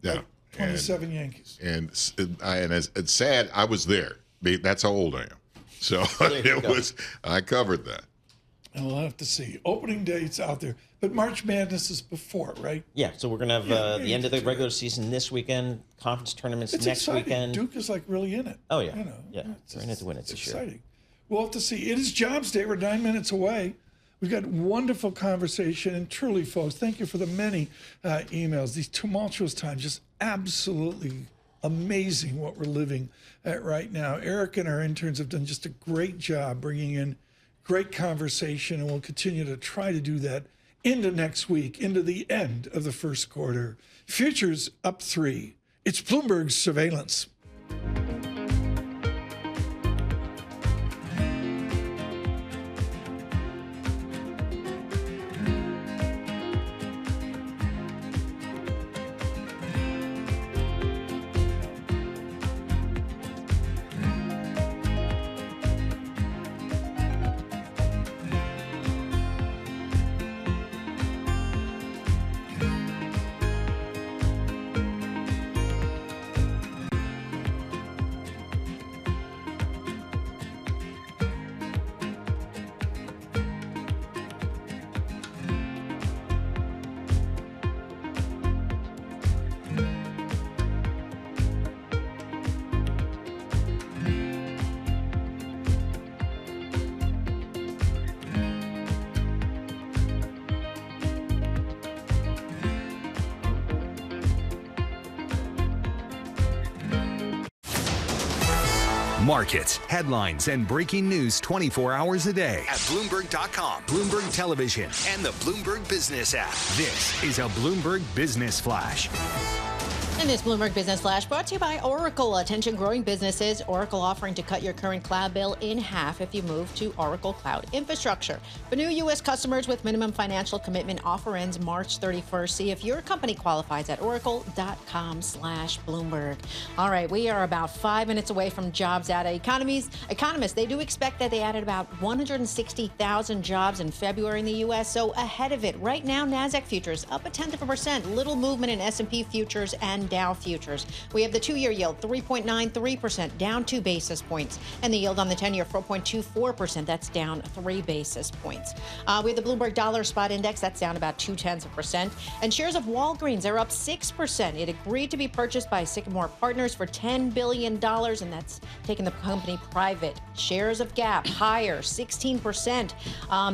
[SPEAKER 5] Yeah.
[SPEAKER 2] Like 27 Yankees.
[SPEAKER 5] And it's sad, I was there. That's how old I am. So I covered that.
[SPEAKER 2] And we'll have to see. Opening dates out there. But March Madness is before, right?
[SPEAKER 3] Yeah, so we're going to have the end of the regular season this weekend, conference tournaments
[SPEAKER 2] it's
[SPEAKER 3] next
[SPEAKER 2] exciting.
[SPEAKER 3] weekend.
[SPEAKER 2] Duke is like really in it.
[SPEAKER 3] Oh, yeah.
[SPEAKER 2] You know,
[SPEAKER 3] yeah, they're in it to win it this year.
[SPEAKER 2] Exciting. We'll have to see. It is Jobs Day. We're 9 minutes away. We've got wonderful conversation, and truly, folks, thank you for the many emails. These tumultuous times, just absolutely amazing what we're living at right now. Eric and our interns have done just a great job bringing in great conversation, and we'll continue to try to do that into next week, into the end of the first quarter. Futures up 3. It's Bloomberg Surveillance.
[SPEAKER 10] Markets, headlines, and breaking news 24 hours a day at Bloomberg.com, Bloomberg Television, and the Bloomberg Business app. This is a Bloomberg Business Flash.
[SPEAKER 4] And this Bloomberg Business Flash brought to you by Oracle. Attention growing businesses. Oracle offering to cut your current cloud bill in half if you move to Oracle Cloud Infrastructure. For new U.S. customers with minimum financial commitment, offer ends March 31st. See if your company qualifies at oracle.com/Bloomberg. All right, we are about 5 minutes away from jobs data. Economists, they do expect that they added about 160,000 jobs in February in the U.S., so ahead of it. Right now, NASDAQ futures up 0.1%. Little movement in S&P futures and and Dow futures. We have the 2-year yield, 3.93%, down 2 basis points. And the yield on the 10-year, 4.24%. That's down 3 basis points. We have the Bloomberg Dollar Spot Index. That's down about 0.2%. And shares of Walgreens are up 6%. It agreed to be purchased by Sycamore Partners for $10 billion, and that's taking the company private. Shares of Gap higher, 16%.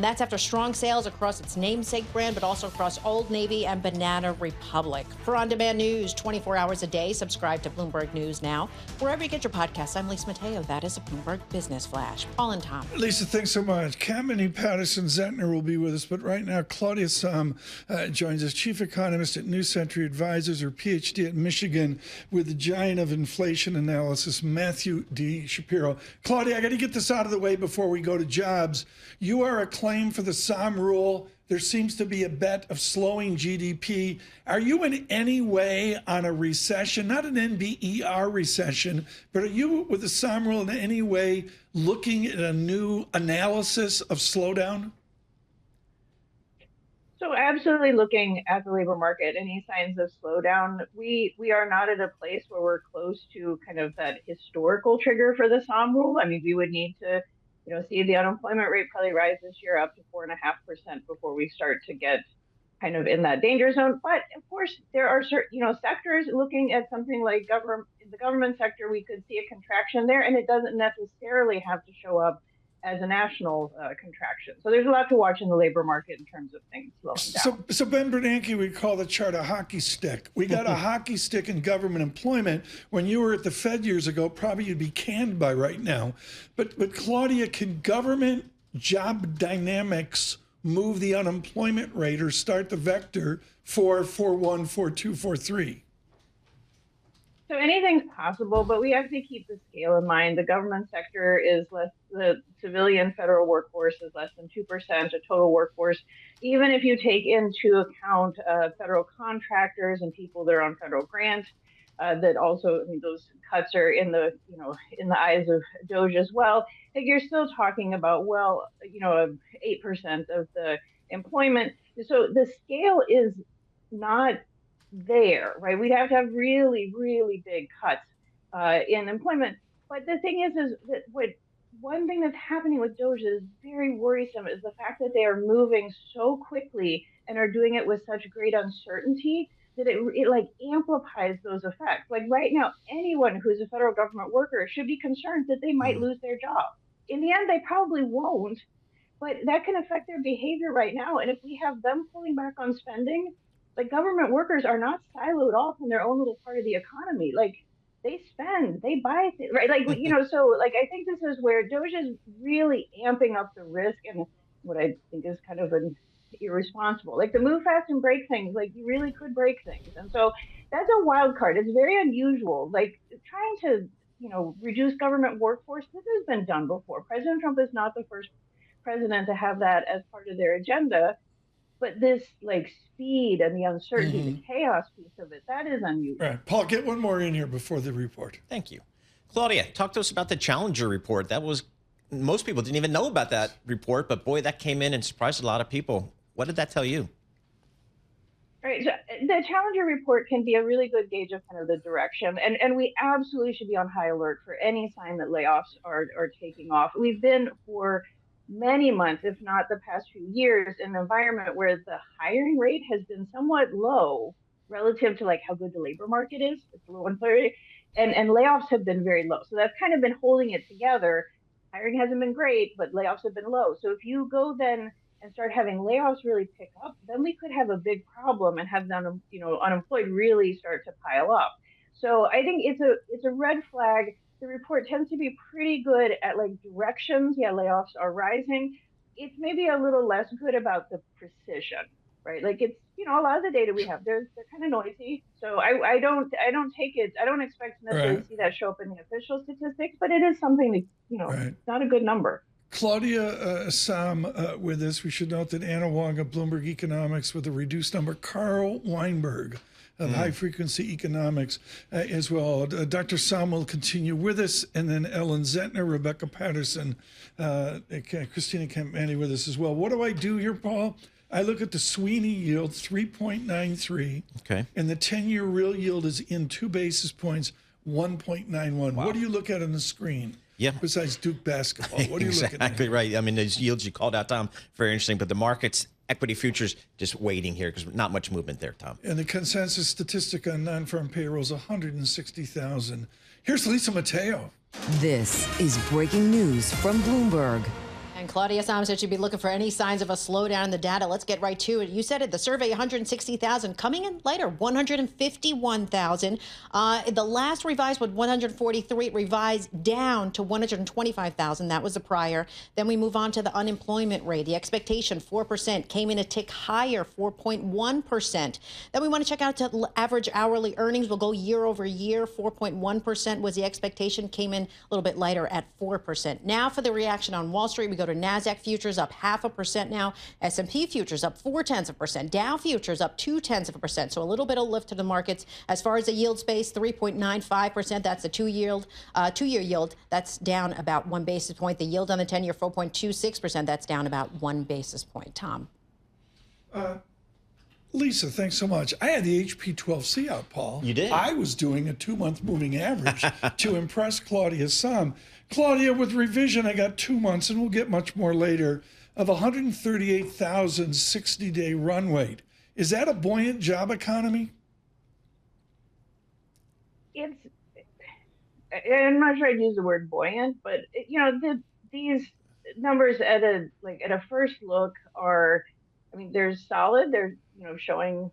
[SPEAKER 4] That's after strong sales across its namesake brand, but also across Old Navy and Banana Republic. For on-demand news 24 hours a day, subscribe to Bloomberg News Now. Wherever you get your podcasts, I'm Lisa Mateo. That is a Bloomberg Business Flash. Paul and Tom.
[SPEAKER 2] Lisa, thanks so much. Campmany, Patterson, Zentner will be with us, but right now Claudia Sahm joins us, chief economist at New Century Advisors, her PhD at Michigan, with the giant of inflation analysis, Matthew D. Shapiro. Claudia, I got to get this out of the way before we go to jobs. You are a claim for the Sahm rule. There seems to be a bet of slowing GDP. Are you in any way on a recession, not an NBER recession, but are you with the Sahm rule in any way looking at a new analysis of slowdown?
[SPEAKER 18] So absolutely looking at the labor market, any signs of slowdown. We are not at a place where we're close to kind of that historical trigger for the Sahm rule. I mean, we would need to, see the unemployment rate probably rise this year up to 4.5% before we start to get kind of in that danger zone. But of course, there are certain, sectors looking at something like the government sector, we could see a contraction there, and it doesn't necessarily have to show up as a national contraction. So there's a lot to watch in the labor market in terms of things slowing down.
[SPEAKER 2] So Ben Bernanke would call the chart a hockey stick. We got a hockey stick in government employment. When you were at the Fed years ago, probably you'd be canned by right now. But Claudia, can government job dynamics move the unemployment rate or start the vector 4, 4.1, 4.2, 4.3?
[SPEAKER 18] So anything's possible, but we have to keep the scale in mind. The government sector is less, the civilian federal workforce is less than 2% of total workforce. Even if you take into account federal contractors and people that are on federal grants, that also, those cuts are in the, in the eyes of DOGE as well. Like you're still talking about, 8% of the employment. So the scale is not there, right? We'd have to have really, really big cuts in employment. But the thing is that one thing that's happening with DOGE is very worrisome is the fact that they are moving so quickly and are doing it with such great uncertainty that it like amplifies those effects. Like right now, anyone who's a federal government worker should be concerned that they might lose their job. In the end, they probably won't, but that can affect their behavior right now. And if we have them pulling back on spending, like government workers are not siloed off in their own little part of the economy. Like they spend, they buy things, right? Like, so like, I think this is where DOGE is really amping up the risk and what I think is kind of an irresponsible, like to move fast and break things, like you really could break things. And so that's a wild card. It's very unusual. Like trying to, reduce government workforce, this has been done before. President Trump is not the first president to have that as part of their agenda. But this like speed and the uncertainty, the chaos piece of it, that is unusual.
[SPEAKER 2] Right. Paul, get one more in here before the report.
[SPEAKER 3] Thank you. Claudia, talk to us about the Challenger report. Most people didn't even know about that report, but boy, that came in and surprised a lot of people. What did that tell you?
[SPEAKER 18] All right. So the Challenger report can be a really good gauge of kind of the direction. And we absolutely should be on high alert for any sign that layoffs are taking off. We've been for many months, if not the past few years, in an environment where the hiring rate has been somewhat low relative to like how good the labor market is. It's low employment, and layoffs have been very low. So that's kind of been holding it together. Hiring hasn't been great, but layoffs have been low. So if you go then and start having layoffs really pick up, then we could have a big problem and have them, unemployed really start to pile up. So I think it's a red flag. The report tends to be pretty good at like directions. Yeah, layoffs are rising. It's maybe a little less good about the precision, right? Like it's, a lot of the data we have, they're kind of noisy. So I don't expect to necessarily see that show up in the official statistics, but it is something that, not a good number.
[SPEAKER 2] Claudia Sahm with us. We should note that Anna Wong of Bloomberg Economics with a reduced number, Carl Weinberg of High Frequency Economics as well. Dr. Sahm will continue with us, and then Ellen Zentner, Rebecca Patterson, Kristina Campmany with us as well. What do I do here, Paul? I look at the Sweeney yield, 3.93.
[SPEAKER 3] Okay.
[SPEAKER 2] And the 10-year real yield is in 2 basis points, 1.91. Wow. What do you look at on the screen?
[SPEAKER 3] Yeah.
[SPEAKER 2] Besides Duke basketball, what are you looking at?
[SPEAKER 3] Exactly right. I mean, those yields you called out, Tom, very interesting. But the markets, equity futures, just waiting here because not much movement there, Tom.
[SPEAKER 2] And the consensus statistic on non-farm payrolls, 160,000. Here's Lisa Mateo.
[SPEAKER 1] This is breaking news from Bloomberg.
[SPEAKER 4] And Claudia Sahm said she'd be looking for any signs of a slowdown in the data. Let's get right to it. You said it, the survey, 160,000. Coming in later, 151,000. The last revised was 143, revised down to 125,000. That was the prior. Then we move on to the unemployment rate. The expectation, 4%, came in a tick higher, 4.1%. Then we want to check out to average hourly earnings. We'll go year over year. 4.1% was the expectation, came in a little bit lighter at 4%. Now for the reaction on Wall Street, we go to NASDAQ futures up 0.5% now. S&P futures up 0.4%. Dow futures up 0.2%. So a little bit of lift to the markets. As far as the yield space, 3.95%. That's the two-year yield. That's down about 1 basis point. The yield on the 10-year, 4.26%. That's down about 1 basis point. Tom.
[SPEAKER 2] Lisa, thanks so much. I had the HP12C out, Paul.
[SPEAKER 3] You did?
[SPEAKER 2] I was doing a 2-month moving average to impress Claudia Sahm. Claudia, with revision, I got 2 months, and we'll get much more later, of 138,000 60-day run rate. Is that a buoyant job economy?
[SPEAKER 18] I'm not sure I'd use the word buoyant, but these numbers at a first look are, they're solid. They're showing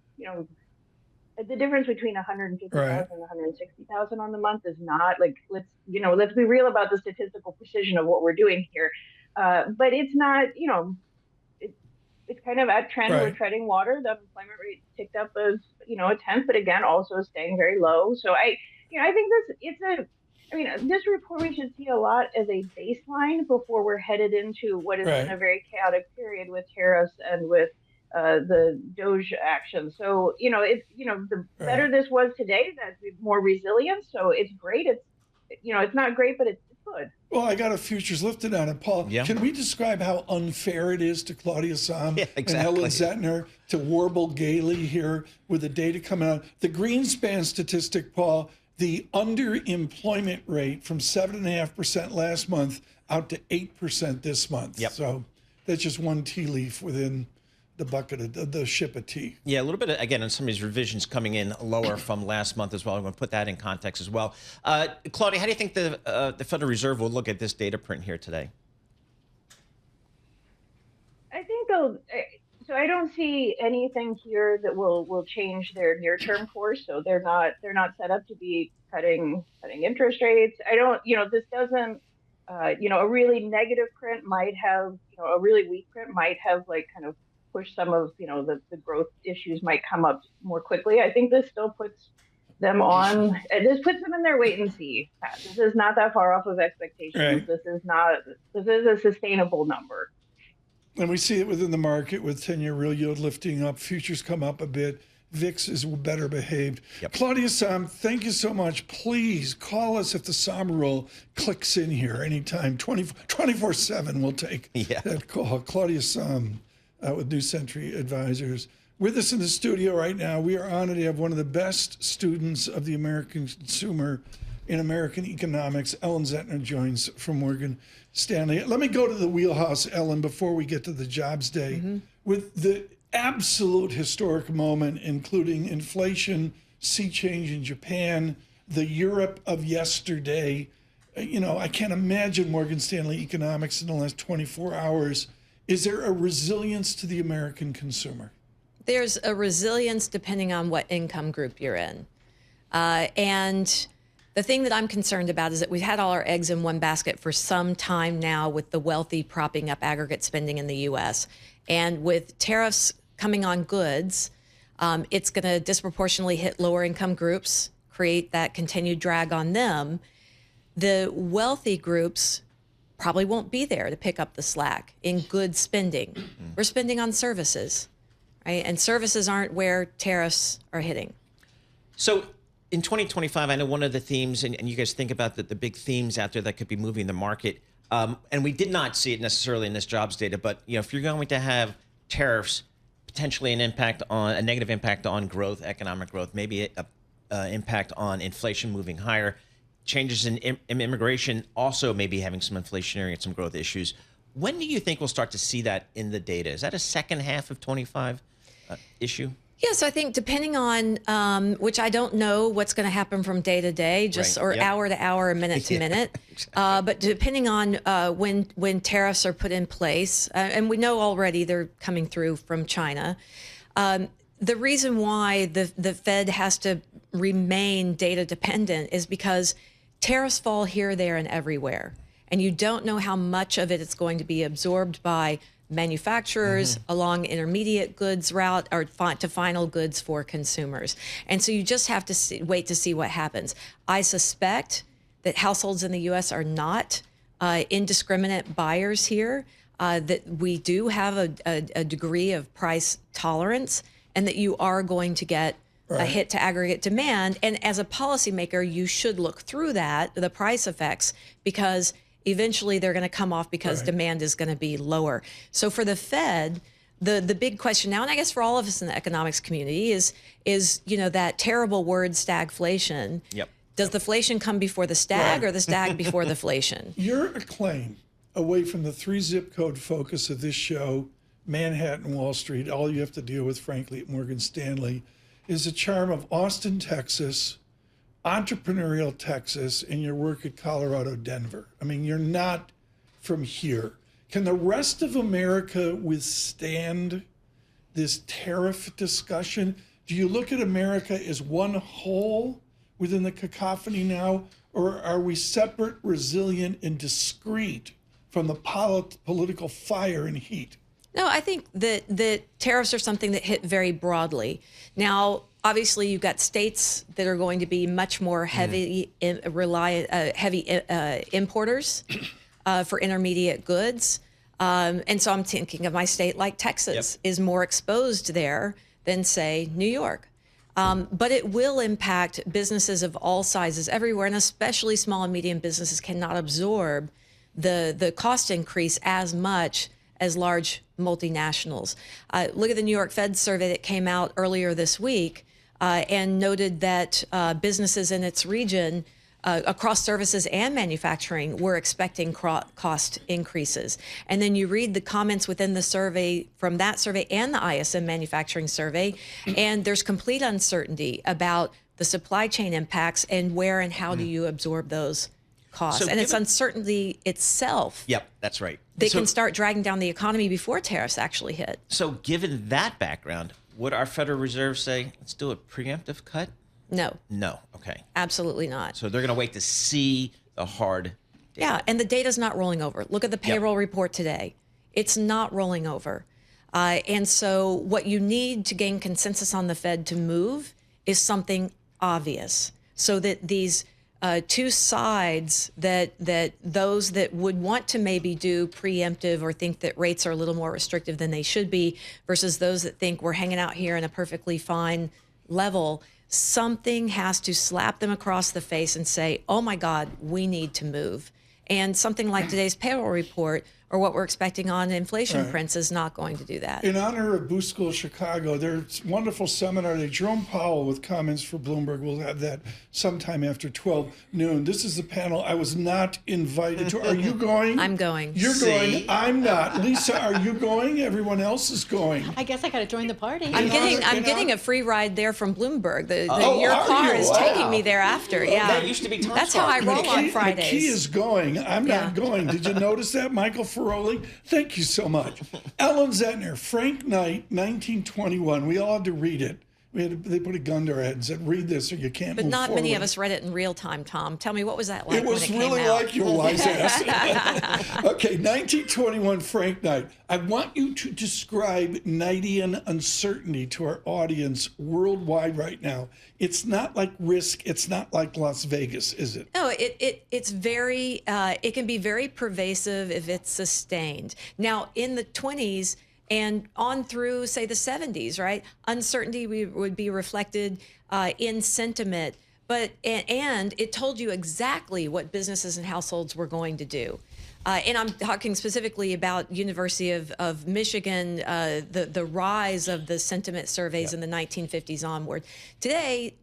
[SPEAKER 18] the difference between 150,000 and 160,000 on the month is not let's be real about the statistical precision of what we're doing here. But it's not, it's kind of at trend. We're treading water. The unemployment rate ticked up a tenth, but again, also staying very low. So I think this report we should see a lot as a baseline before we're headed into what has been a very chaotic period with tariffs and with the DOGE action. So, the better this was today, that's more resilience. So it's great. It's not great, but it's good.
[SPEAKER 2] Well, I got a futures lifted on it, Paul.
[SPEAKER 3] Yeah.
[SPEAKER 2] Can we describe how unfair it is to Claudia Sahm and Helen Zentner to warble gaily here with the data coming out? The Greenspan statistic, Paul, the underemployment rate from 7.5% last month out to 8% this month.
[SPEAKER 3] Yep.
[SPEAKER 2] So that's just one tea leaf within the bucket of the ship of tea.
[SPEAKER 3] Yeah, a little bit, again, on some of these revisions coming in lower from last month as well. I'm going to put that in context as well. Claudia, how do you think the Federal Reserve will look at this data print here today?
[SPEAKER 18] I think so I don't see anything here that will change their near-term course. So they're not set up to be cutting interest rates. I don't, this doesn't, a really negative print might have, a really weak print might have kind of push some of, the growth issues might come up more quickly. I think this still puts them on, this puts them in their wait and see. This is not that far off of expectations. Right. This is a sustainable number.
[SPEAKER 2] And we see it within the market with 10-year real yield lifting up, futures come up a bit. VIX is better behaved. Yep. Claudia Sahm, thank you so much. Please call us if the Sahm rule clicks in here anytime. 24/7 we'll take that call. Claudia Sahm with New Century Advisors. With us in the studio right now, we are honored to have one of the best students of the American consumer in American economics. Ellen Zentner joins from Morgan Stanley. Let me go to the wheelhouse, Ellen, before we get to the jobs day. Mm-hmm. With the absolute historic moment, including inflation, sea change in Japan, the Europe of yesterday. I can't imagine Morgan Stanley economics in the last 24 hours. Is there a resilience to the American consumer?
[SPEAKER 19] There's a resilience depending on what income group you're in. And the thing that I'm concerned about is that we've had all our eggs in one basket for some time now with the wealthy propping up aggregate spending in the U.S. And with tariffs coming on goods, it's going to disproportionately hit lower income groups, create that continued drag on them. The wealthy groups probably won't be there to pick up the slack in good spending. We're spending on services, right? And services aren't where tariffs are hitting.
[SPEAKER 3] So in 2025, I know one of the themes, and you guys think about the big themes out there that could be moving the market, and we did not see it necessarily in this jobs data, but if you're going to have tariffs, potentially a negative impact on growth, economic growth, maybe a impact on inflation moving higher. Changes in immigration also maybe having some inflationary and some growth issues. When do you think we'll start to see that in the data? Is that a second half of 25 issue?
[SPEAKER 19] Yes, I think depending on, which I don't know what's going to happen from day to day, hour to hour, minute to minute. Exactly. But depending on when tariffs are put in place, and we know already they're coming through from China. The reason why the Fed has to remain data dependent is because tariffs fall here, there, and everywhere. And you don't know how much of it is going to be absorbed by manufacturers along intermediate goods route or to final goods for consumers. And so you just have to wait to see what happens. I suspect that households in the U.S. are not indiscriminate buyers here, that we do have a degree of price tolerance, and that you are going to get a hit to aggregate demand. And as a policymaker, you should look through that, the price effects, because eventually they're going to come off because demand is going to be lower. So for the Fed, the big question now, and I guess for all of us in the economics community, is that terrible word stagflation.
[SPEAKER 3] Yep.
[SPEAKER 19] Does the inflation come before the stag or the stag before the inflation?
[SPEAKER 2] Your claim, away from the 3 zip code focus of this show, Manhattan, Wall Street, all you have to deal with, frankly, at Morgan Stanley, is the charm of Austin, Texas, entrepreneurial Texas, and your work at Colorado, Denver. I mean, you're not from here. Can the rest of America withstand this tariff discussion? Do you look at America as one whole within the cacophony now, or are we separate, resilient, and discrete from the political fire and heat?
[SPEAKER 19] No, I think that tariffs are something that hit very broadly. Now, obviously, you've got states that are going to be much more heavy importers for intermediate goods. And so I'm thinking of my state like Texas is more exposed there than, say, New York. But it will impact businesses of all sizes everywhere, and especially small and medium businesses cannot absorb the cost increase as much as large multinationals. Look at the New York Fed survey that came out earlier this week and noted that businesses in its region across services and manufacturing were expecting cost increases. And then you read the comments within the survey from that survey and the ISM manufacturing survey, and there's complete uncertainty about the supply chain impacts and where and how do you absorb those costs. And it's uncertainty itself.
[SPEAKER 3] Yep, that's right.
[SPEAKER 19] They can start dragging down the economy before tariffs actually hit.
[SPEAKER 3] So given that background, would our Federal Reserve say, let's do a preemptive cut?
[SPEAKER 19] No.
[SPEAKER 3] No, okay.
[SPEAKER 19] Absolutely not.
[SPEAKER 3] So they're going to wait to see the hard data.
[SPEAKER 19] Yeah, and the data's not rolling over. Look at the payroll report today. It's not rolling over. And so what you need to gain consensus on the Fed to move is something obvious, so that these two sides, that those that would want to maybe do preemptive or think that rates are a little more restrictive than they should be versus those that think we're hanging out here in a perfectly fine level, something has to slap them across the face and say, oh my God, we need to move. And something like today's payroll report or what we're expecting on inflation prints is not going to do that.
[SPEAKER 2] In honor of Booth School Chicago, there's a wonderful seminar today. Jerome Powell with comments for Bloomberg. We'll have that sometime after 12 noon. This is the panel I was not invited to. Are you going?
[SPEAKER 19] I'm going.
[SPEAKER 2] You're going. I'm not. Lisa, are you going? Everyone else is going.
[SPEAKER 4] I guess I got to join the party.
[SPEAKER 19] I'm getting a free ride there from Bloomberg. Your car is taking me there after. Yeah.
[SPEAKER 3] That used to be Tom's
[SPEAKER 19] That's how I roll on Fridays.
[SPEAKER 2] McKee is going. I'm not going. Did you notice that, Michael Ferroli? Thank you so much. Ellen Zentner, Frank Knight, 1921. We all had to read it. They put a gun to our head and said, read this or you can't move
[SPEAKER 19] not
[SPEAKER 2] forward.
[SPEAKER 19] many of us read it in real time, Tom. Tell me, what was that like?
[SPEAKER 2] It was
[SPEAKER 19] when
[SPEAKER 2] really
[SPEAKER 19] came out?
[SPEAKER 2] like your wise ass. Okay, 1921, Frank Knight. I want you to describe Knightian uncertainty to our audience worldwide right now. It's not like risk. It's not like Las Vegas, is it?
[SPEAKER 19] No, it's very, it can be very pervasive if it's sustained. Now, in the 20s, and on through, say, the 70s, right? Uncertainty would be reflected in sentiment, but and it told you exactly what businesses and households were going to do. And I'm talking specifically about University of Michigan, the rise of the sentiment surveys in the 1950s onward. Today,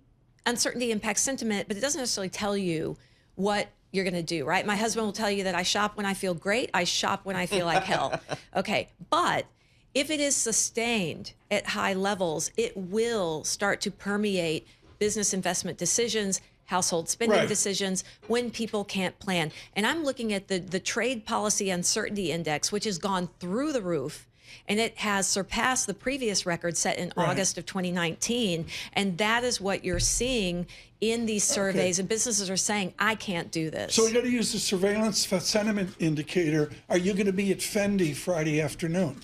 [SPEAKER 19] uncertainty impacts sentiment, but it doesn't necessarily tell you what you're going to do, right? My husband will tell you that I shop when I feel great. I shop when I feel like hell. Okay, but if it is sustained at high levels, it will start to permeate business investment decisions, household spending decisions when people can't plan. And I'm looking at the Trade Policy Uncertainty Index, which has gone through the roof, and it has surpassed the previous record set in August of 2019. And that is what you're seeing in these surveys. And businesses are saying, I can't do this.
[SPEAKER 2] So we got to use the surveillance sentiment indicator. Are you going to be at Fendi Friday afternoon?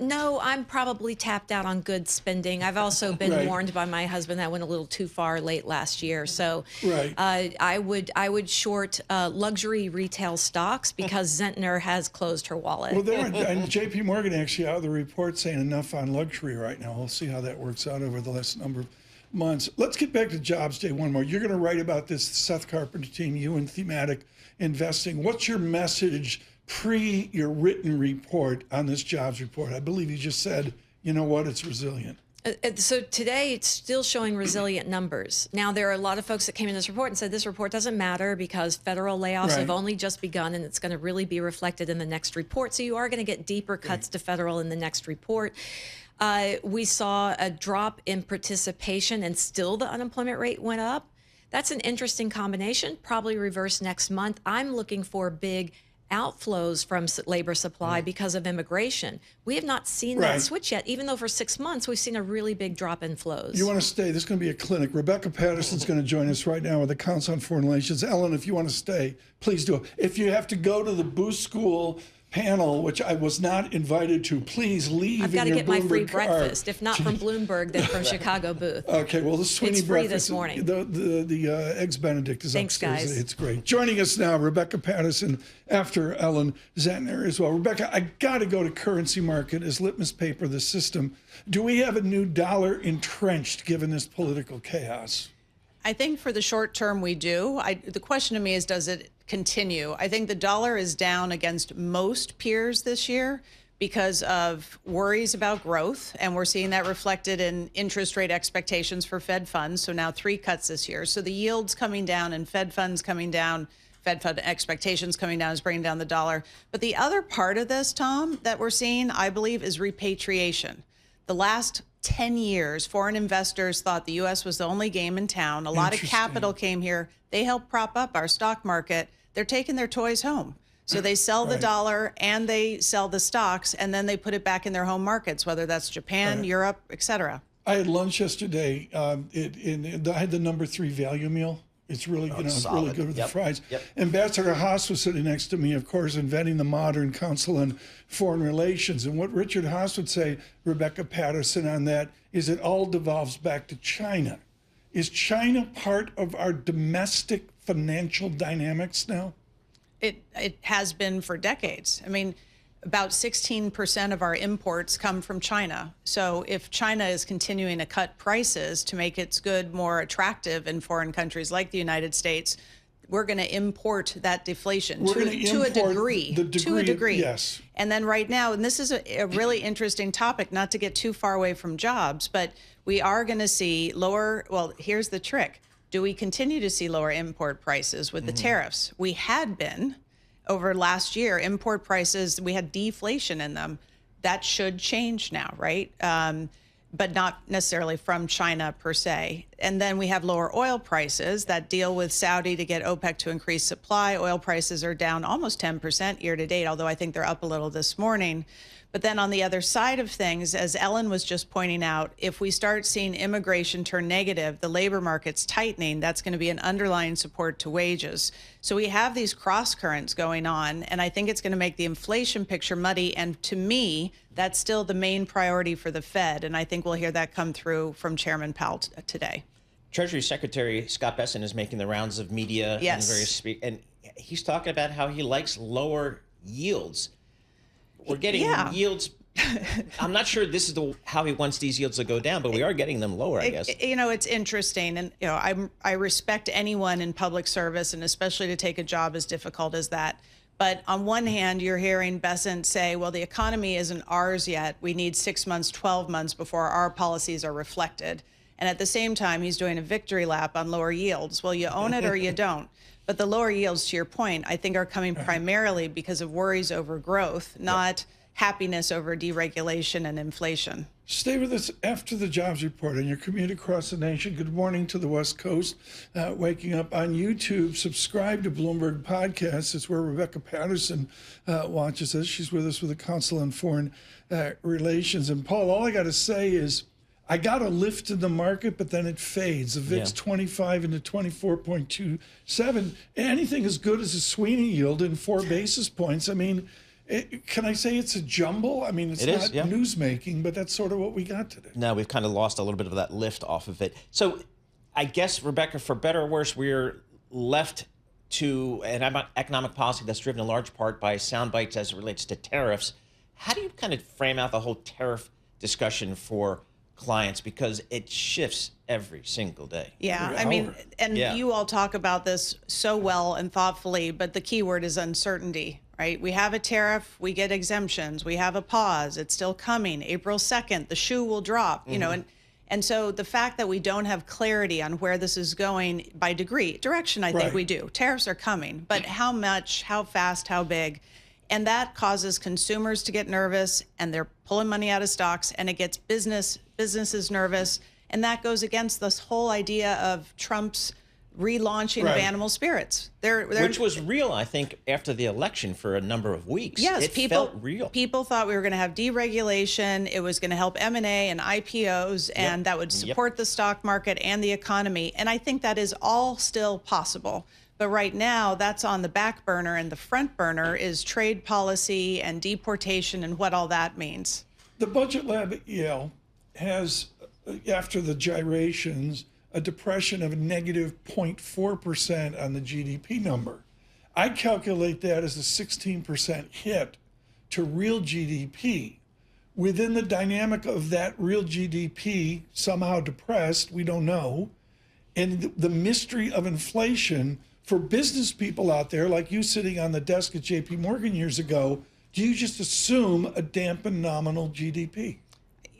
[SPEAKER 19] No, I'm probably tapped out on goods spending. I've also been warned by my husband that I went a little too far late last year. So I would short luxury retail stocks because Zentner has closed her wallet.
[SPEAKER 2] Well, and JPMorgan actually out of the report saying enough on luxury right now. We'll see how that works out over the last number of months. Let's get back to Jobs Day one more. You're going to write about this, Seth Carpenter team, you and thematic investing. What's your message pre your written report on this jobs report? I believe you just said, you know what, it's resilient.
[SPEAKER 19] So today it's still showing resilient numbers. Now, there are a lot of folks that came in this report and said this report doesn't matter because federal layoffs have only just begun and it's going to really be reflected in the next report. So you are going to get deeper cuts to federal in the next report. We saw a drop in participation and still the unemployment rate went up. That's an interesting combination, probably reverse next month. I'm looking for big outflows from labor supply because of immigration. We have not seen that switch yet, even though for 6 months we've seen a really big drop in flows.
[SPEAKER 2] You want to stay? This is going to be a clinic. Rebecca Patterson's going to join us right now with the Council on Foreign Relations. Ellen, if you want to stay, please do. If you have to go to the Booth School panel, which I was not invited to, please leave.
[SPEAKER 19] I've got to get my free
[SPEAKER 2] car.
[SPEAKER 19] breakfast. If not from Bloomberg, then from Chicago Booth.
[SPEAKER 2] Okay, well, the Sweeney
[SPEAKER 19] it's free
[SPEAKER 2] breakfast
[SPEAKER 19] this morning.
[SPEAKER 2] The Eggs Benedict is upstairs.
[SPEAKER 19] Guys.
[SPEAKER 2] It's great. Joining us now, Rebecca Patterson, after Ellen Zentner as well. Rebecca, I got to go to currency market as litmus paper, the system. Do we have a new dollar entrenched given this political chaos?
[SPEAKER 20] I think for the short term we do. The question to me is, does it continue? I think the dollar is down against most peers this year because of worries about growth, and we're seeing that reflected in interest rate expectations for Fed funds. So now 3 cuts this year. So the yields coming down and Fed funds coming down, Fed fund expectations coming down is bringing down the dollar. But the other part of this, Tom, that we're seeing, I believe, is repatriation. The last 10 years, foreign investors thought the U.S. was the only game in town. A lot of capital came here. They helped prop up our stock market. They're taking their toys home. So they sell the dollar and they sell the stocks, and then they put it back in their home markets, whether that's Japan, Europe, et cetera.
[SPEAKER 2] I had lunch yesterday. I had the number 3 value meal. It's really, it's really good with the fries. Ambassador Haas was sitting next to me, of course, inventing the modern Council on Foreign Relations. And what Richard Haas would say, Rebecca Patterson, on that is it all devolves back to China. Is China part of our domestic financial dynamics now?
[SPEAKER 20] It has been for decades. I mean, about 16% of our imports come from China. So if China is continuing to cut prices to make its good more attractive in foreign countries like the United States, we're going to import that deflation to a degree.
[SPEAKER 2] Yes.
[SPEAKER 20] And then right now, and this is a really interesting topic, not to get too far away from jobs, but we are going to see lower, well, here's the trick. Do we continue to see lower import prices with the tariffs? We had been. Over last year, import prices, we had deflation in them. That should change now, right? But not necessarily from China per se. And then we have lower oil prices that deal with Saudi to get OPEC to increase supply. Oil prices are down almost 10% year to date, although I think they're up a little this morning. But then on the other side of things, as Ellen was just pointing out, if we start seeing immigration turn negative, the labor market's tightening, that's going to be an underlying support to wages. So we have these cross currents going on, and I think it's going to make the inflation picture muddy. And to me, that's still the main priority for the Fed. And I think we'll hear that come through from Chairman Powell today.
[SPEAKER 3] Treasury Secretary Scott Bessent is making the rounds of media and various and he's talking about how he likes lower yields. We're getting yields I'm not sure this is how he wants these yields to go down, but we are getting them lower, I guess.
[SPEAKER 20] It's interesting. And, I respect anyone in public service, and especially to take a job as difficult as that. But on one hand, you're hearing Bessent say, well, the economy isn't ours yet. We need 6 months, 12 months before our policies are reflected. And at the same time, he's doing a victory lap on lower yields. Well, you own it or you don't. But the lower yields, to your point, I think are coming primarily because of worries over growth, not happiness over deregulation and inflation.
[SPEAKER 2] Stay with us after the jobs report on your commute across the nation. Good morning to the West Coast. Waking up on YouTube, subscribe to Bloomberg Podcasts. It's where Rebecca Patterson watches us. She's with us with the Council on Foreign Relations. And Paul, all I got to say is I got a lift in the market, but then it fades. The VIX 25 into 24.27. Anything as good as a Sweeney yield in 4 basis points. I mean, can I say it's a jumble? I mean, it's not newsmaking, but that's sort of what we got today.
[SPEAKER 3] No, we've kind of lost a little bit of that lift off of it. So I guess, Rebecca, for better or worse, we're left to an economic policy that's driven in large part by sound bites as it relates to tariffs. How do you kind of frame out the whole tariff discussion for clients? Because it shifts every single day.
[SPEAKER 20] Yeah, I mean, and you all talk about this so well and thoughtfully, but the key word is uncertainty. Right? We have a tariff, we get exemptions, we have a pause, it's still coming. April 2nd, the shoe will drop, you know, and so the fact that we don't have clarity on where this is going by direction, I think we do. Tariffs are coming, but how much, how fast, how big? And that causes consumers to get nervous, and they're pulling money out of stocks, and it gets businesses nervous, and that goes against this whole idea of Trump's relaunching of animal spirits.
[SPEAKER 3] Which was real, I think, after the election for a number of weeks.
[SPEAKER 20] Yes,
[SPEAKER 3] it felt real.
[SPEAKER 20] People thought we were going to have deregulation. It was going to help M&A and IPOs, and that would support the stock market and the economy. And I think that is all still possible. But right now, that's on the back burner, and the front burner is trade policy and deportation and what all that means.
[SPEAKER 2] The Budget Lab at Yale has, after the gyrations, a depression of negative 0.4% on the GDP number. I calculate that as a 16% hit to real GDP. Within the dynamic of that real GDP, somehow depressed, we don't know, and the mystery of inflation for business people out there, like you sitting on the desk at JPMorgan years ago, do you just assume a dampened nominal GDP?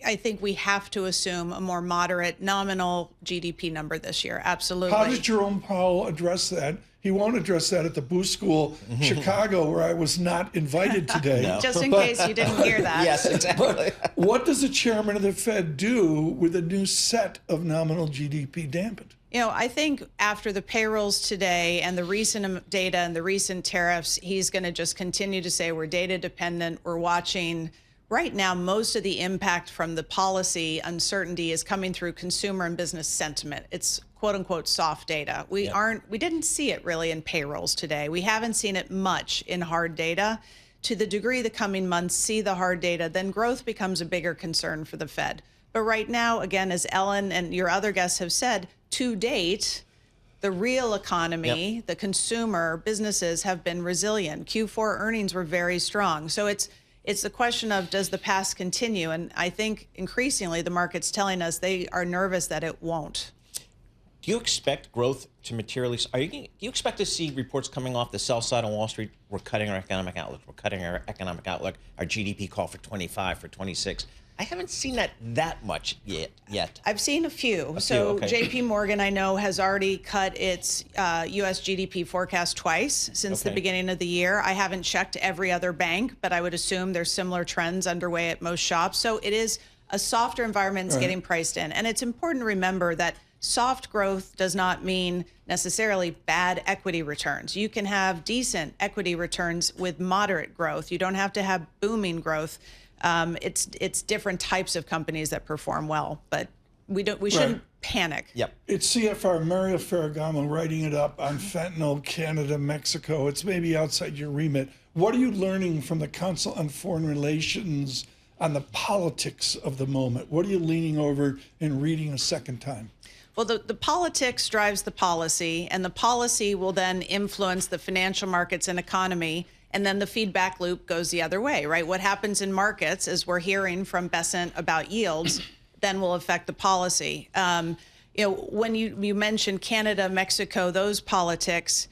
[SPEAKER 20] I think we have to assume a more moderate nominal GDP number this year. Absolutely.
[SPEAKER 2] How did Jerome Powell address that? He won't address that at the Booth School, Chicago, where I was not invited today.
[SPEAKER 20] No. Just in case you didn't hear that.
[SPEAKER 3] Yes, exactly.
[SPEAKER 2] But what does the chairman of the Fed do with a new set of nominal GDP dampened?
[SPEAKER 20] You know, I think after the payrolls today and the recent data and the recent tariffs, he's going to just continue to say we're data dependent. We're watching. Right now, most of the impact from the policy uncertainty is coming through consumer and business sentiment. It's quote unquote soft data. We didn't see it really in payrolls today. We haven't seen it much in hard data. To the degree the coming months see the hard data, then growth becomes a bigger concern for the Fed. But right now, again, as Ellen and your other guests have said, to date, the real economy, the consumer, businesses have been resilient. Q4 earnings were very strong. So it's the question of, does the past continue? And I think increasingly the market's telling us they are nervous that it won't.
[SPEAKER 3] Do you expect growth to materially? Do you expect to see reports coming off the sell side on Wall Street? We're cutting our economic outlook. We're cutting our economic outlook. Our GDP call for 25, for 26. I haven't seen that much yet.
[SPEAKER 20] I've seen a few. JPMorgan, I know, has already cut its U.S. GDP forecast twice since the beginning of the year. I haven't checked every other bank, but I would assume there's similar trends underway at most shops. So it is a softer environment that's getting priced in. And it's important to remember that soft growth does not mean necessarily bad equity returns. You can have decent equity returns with moderate growth. You don't have to have booming growth. It's different types of companies that perform well, but we shouldn't panic.
[SPEAKER 3] Yep.
[SPEAKER 2] It's CFR Mario Ferragamo writing it up on fentanyl, Canada, Mexico. It's maybe outside your remit. What are you learning from the Council on Foreign Relations on the politics of the moment? What are you leaning over and reading a second time?
[SPEAKER 20] Well, the politics drives the policy, and the policy will then influence the financial markets and economy. and then the feedback loop goes the other way, right? What happens in markets, as we're hearing from Bessent about yields, then will affect the policy. When you mentioned Canada, Mexico, those politics,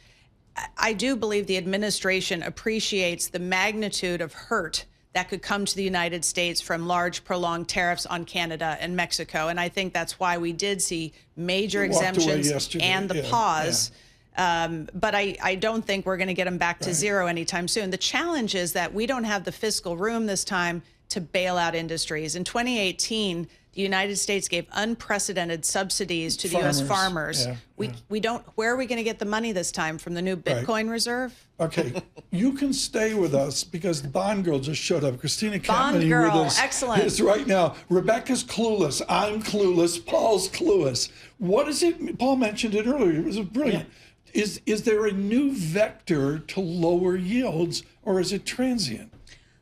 [SPEAKER 20] I do believe the administration appreciates the magnitude of hurt that could come to the United States from large prolonged tariffs on Canada and Mexico. And I think that's why we did see major exemptions and the pause. But I don't think we're going to get them back to zero anytime soon. The challenge is that we don't have the fiscal room this time to bail out industries. In 2018, the United States gave unprecedented subsidies to the U.S. farmers. We don't. Where are we going to get the money this time? From the new Bitcoin reserve?
[SPEAKER 2] Okay, you can stay with us because the Bond Girl just showed up. Kristina
[SPEAKER 20] Bond
[SPEAKER 2] Campmany
[SPEAKER 20] Girl,
[SPEAKER 2] with us
[SPEAKER 20] excellent.
[SPEAKER 2] is right now. Rebecca's clueless. I'm clueless. Paul's clueless. What is it? Paul mentioned it earlier. It was brilliant. Is there a new vector to lower yields, or is it transient?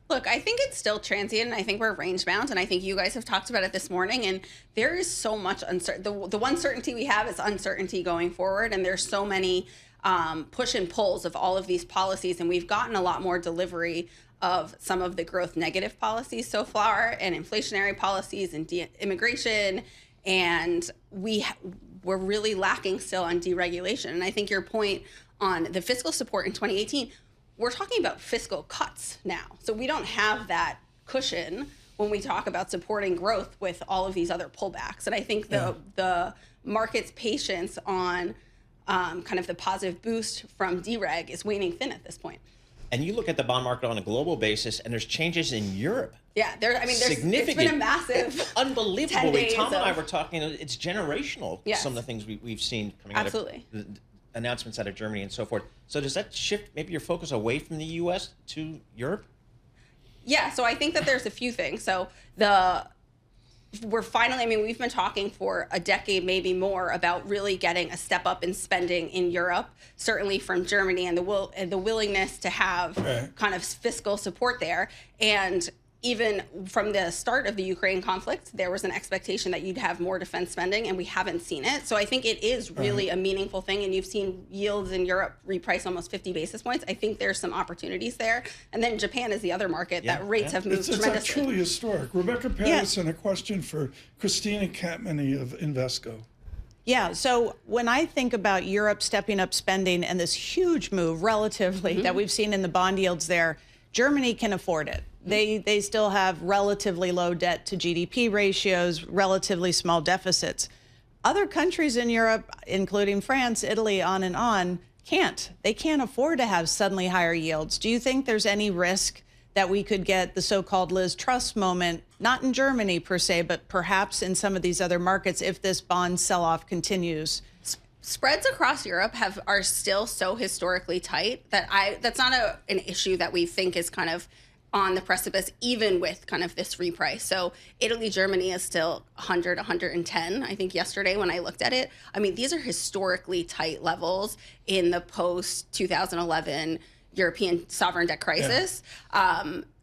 [SPEAKER 21] Look, I think it's still transient, and I think we're range bound, and I think you guys have talked about it this morning, and there is so much uncertainty. The one certainty we have is uncertainty going forward, and there's so many push and pulls of all of these policies, and we've gotten a lot more delivery of some of the growth negative policies so far, and inflationary policies and immigration, and we're really lacking still on deregulation. And I think your point on the fiscal support in 2018, we're talking about fiscal cuts now. So we don't have that cushion when we talk about supporting growth with all of these other pullbacks. And I think the market's patience on kind of the positive boost from dereg is waning thin at this point.
[SPEAKER 3] And you look at the bond market on a global basis, and there's changes in Europe.
[SPEAKER 21] Yeah, significant. It's been a massive,
[SPEAKER 3] unbelievable. Tom and I were talking. It's generational. Some of the things we've seen coming out of announcements out of Germany and so forth. So does that shift maybe your focus away from the U.S. to Europe?
[SPEAKER 21] Yeah. So I think that there's a few things. So we're finally, we've been talking for a decade, maybe more, about really getting a step up in spending in Europe, certainly from Germany, and the willingness to have kind of fiscal support there. And even from the start of the Ukraine conflict, there was an expectation that you'd have more defense spending, and we haven't seen it. So I think it is really a meaningful thing, and you've seen yields in Europe reprice almost 50 basis points. I think there's some opportunities there. And then Japan is the other market that rates have moved tremendously.
[SPEAKER 2] It's truly historic. Rebecca Patterson, a question for Kristina Campmany of Invesco.
[SPEAKER 20] Yeah, so when I think about Europe stepping up spending and this huge move relatively that we've seen in the bond yields there, Germany can afford it. They still have relatively low debt to GDP ratios, relatively small deficits. Other countries in Europe, including France, Italy, on and on, can't. They can't afford to have suddenly higher yields. Do you think there's any risk that we could get the so-called Liz Truss moment, not in Germany per se, but perhaps in some of these other markets if this bond sell-off continues?
[SPEAKER 21] Spreads across Europe are still so historically tight that that's not an issue that we think is kind of on the precipice, even with kind of this reprice. So Italy, Germany is still 100, 110, I think yesterday when I looked at it. These are historically tight levels in the post-2011 European sovereign debt crisis.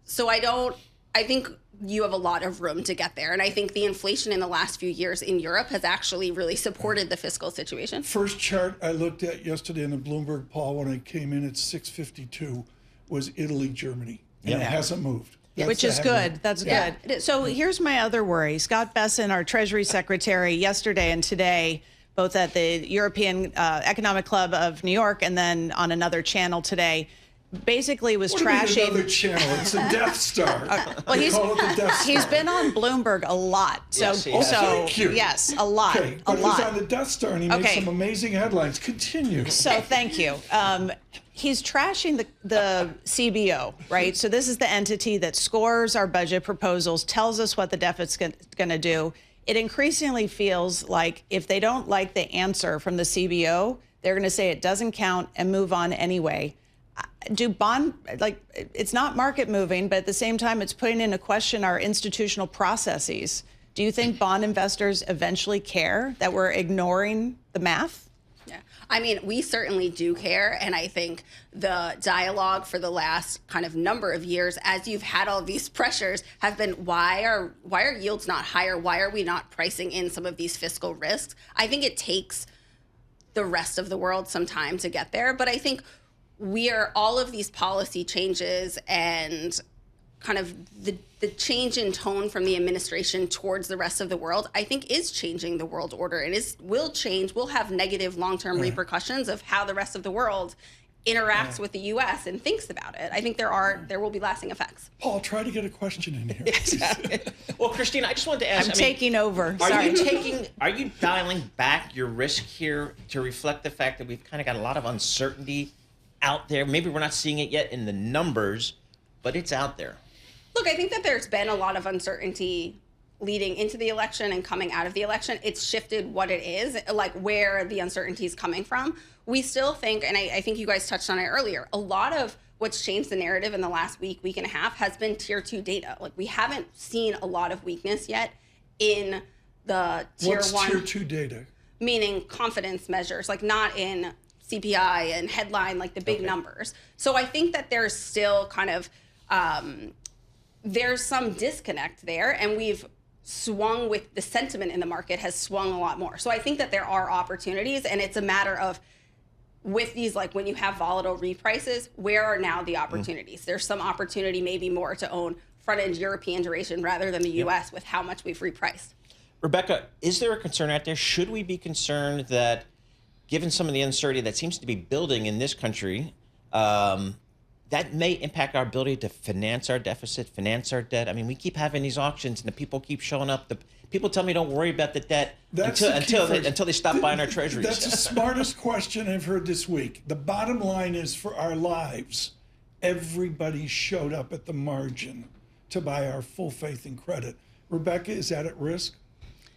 [SPEAKER 21] So I think you have a lot of room to get there. And I think the inflation in the last few years in Europe has actually really supported the fiscal situation.
[SPEAKER 2] First chart I looked at yesterday in the Bloomberg poll when I came in at 652 was Italy, Germany. And it hasn't moved.
[SPEAKER 20] Which is good. That's good. So here's my other worry. Scott Bessent, our Treasury Secretary, yesterday and today, both at the European Economic Club of New York and then on another channel today, basically was trashing.
[SPEAKER 2] Another channel. It's the Death Star.
[SPEAKER 20] Well, he's been on Bloomberg a lot. So,
[SPEAKER 2] thank you.
[SPEAKER 20] Yes, a lot.
[SPEAKER 2] Okay, but he was on the Death Star and he made some amazing headlines. Continue.
[SPEAKER 20] So thank you. He's trashing the CBO, right? So this is the entity that scores our budget proposals, tells us what the deficit's going to do. It increasingly feels like if they don't like the answer from the CBO, they're going to say it doesn't count and move on anyway. It's not market moving, but at the same time, it's putting into question our institutional processes. Do you think bond investors eventually care that we're ignoring the math?
[SPEAKER 21] We certainly do care. And I think the dialogue for the last kind of number of years, as you've had all these pressures, have been why are yields not higher? Why are we not pricing in some of these fiscal risks? I think it takes the rest of the world some time to get there. But I think all of these policy changes and kind of the change in tone from the administration towards the rest of the world, I think is changing the world order and will have negative long-term repercussions of how the rest of the world interacts with the U.S. and thinks about it. I think there will be lasting effects.
[SPEAKER 2] Paul, try to get a question in here.
[SPEAKER 3] Well, Kristina, I just wanted to ask.
[SPEAKER 20] I'm taking over.
[SPEAKER 3] Are you dialing back your risk here to reflect the fact that we've kind of got a lot of uncertainty out there? Maybe we're not seeing it yet in the numbers, but it's out there.
[SPEAKER 21] Look, I think that there's been a lot of uncertainty leading into the election and coming out of the election. It's shifted what it is, like where the uncertainty is coming from. We still think, and I think you guys touched on it earlier, a lot of what's changed the narrative in the last week and a half has been tier 2 data. Like we haven't seen a lot of weakness yet in the tier 1.
[SPEAKER 2] What's tier 2 data?
[SPEAKER 21] Meaning confidence measures, like not in CPI and headline, like the big numbers. So I think that there's still kind of, there's some disconnect there, and we've swung with the sentiment in the market has swung a lot more. So I think that there are opportunities, and it's a matter of with these, like when you have volatile reprices, where are now the opportunities? There's some opportunity maybe more to own front-end European duration rather than the U.S. with how much we've repriced.
[SPEAKER 3] Rebecca, is there a concern out there? Should we be concerned that given some of the uncertainty that seems to be building in this country, that may impact our ability to finance our deficit, finance our debt? I mean, we keep having these auctions and the people keep showing up. The people tell me don't worry about the debt until they stop buying our treasuries.
[SPEAKER 2] That's the smartest question I've heard this week. The bottom line is, for our lives, everybody showed up at the margin to buy our full faith and credit. Rebecca, is that at risk?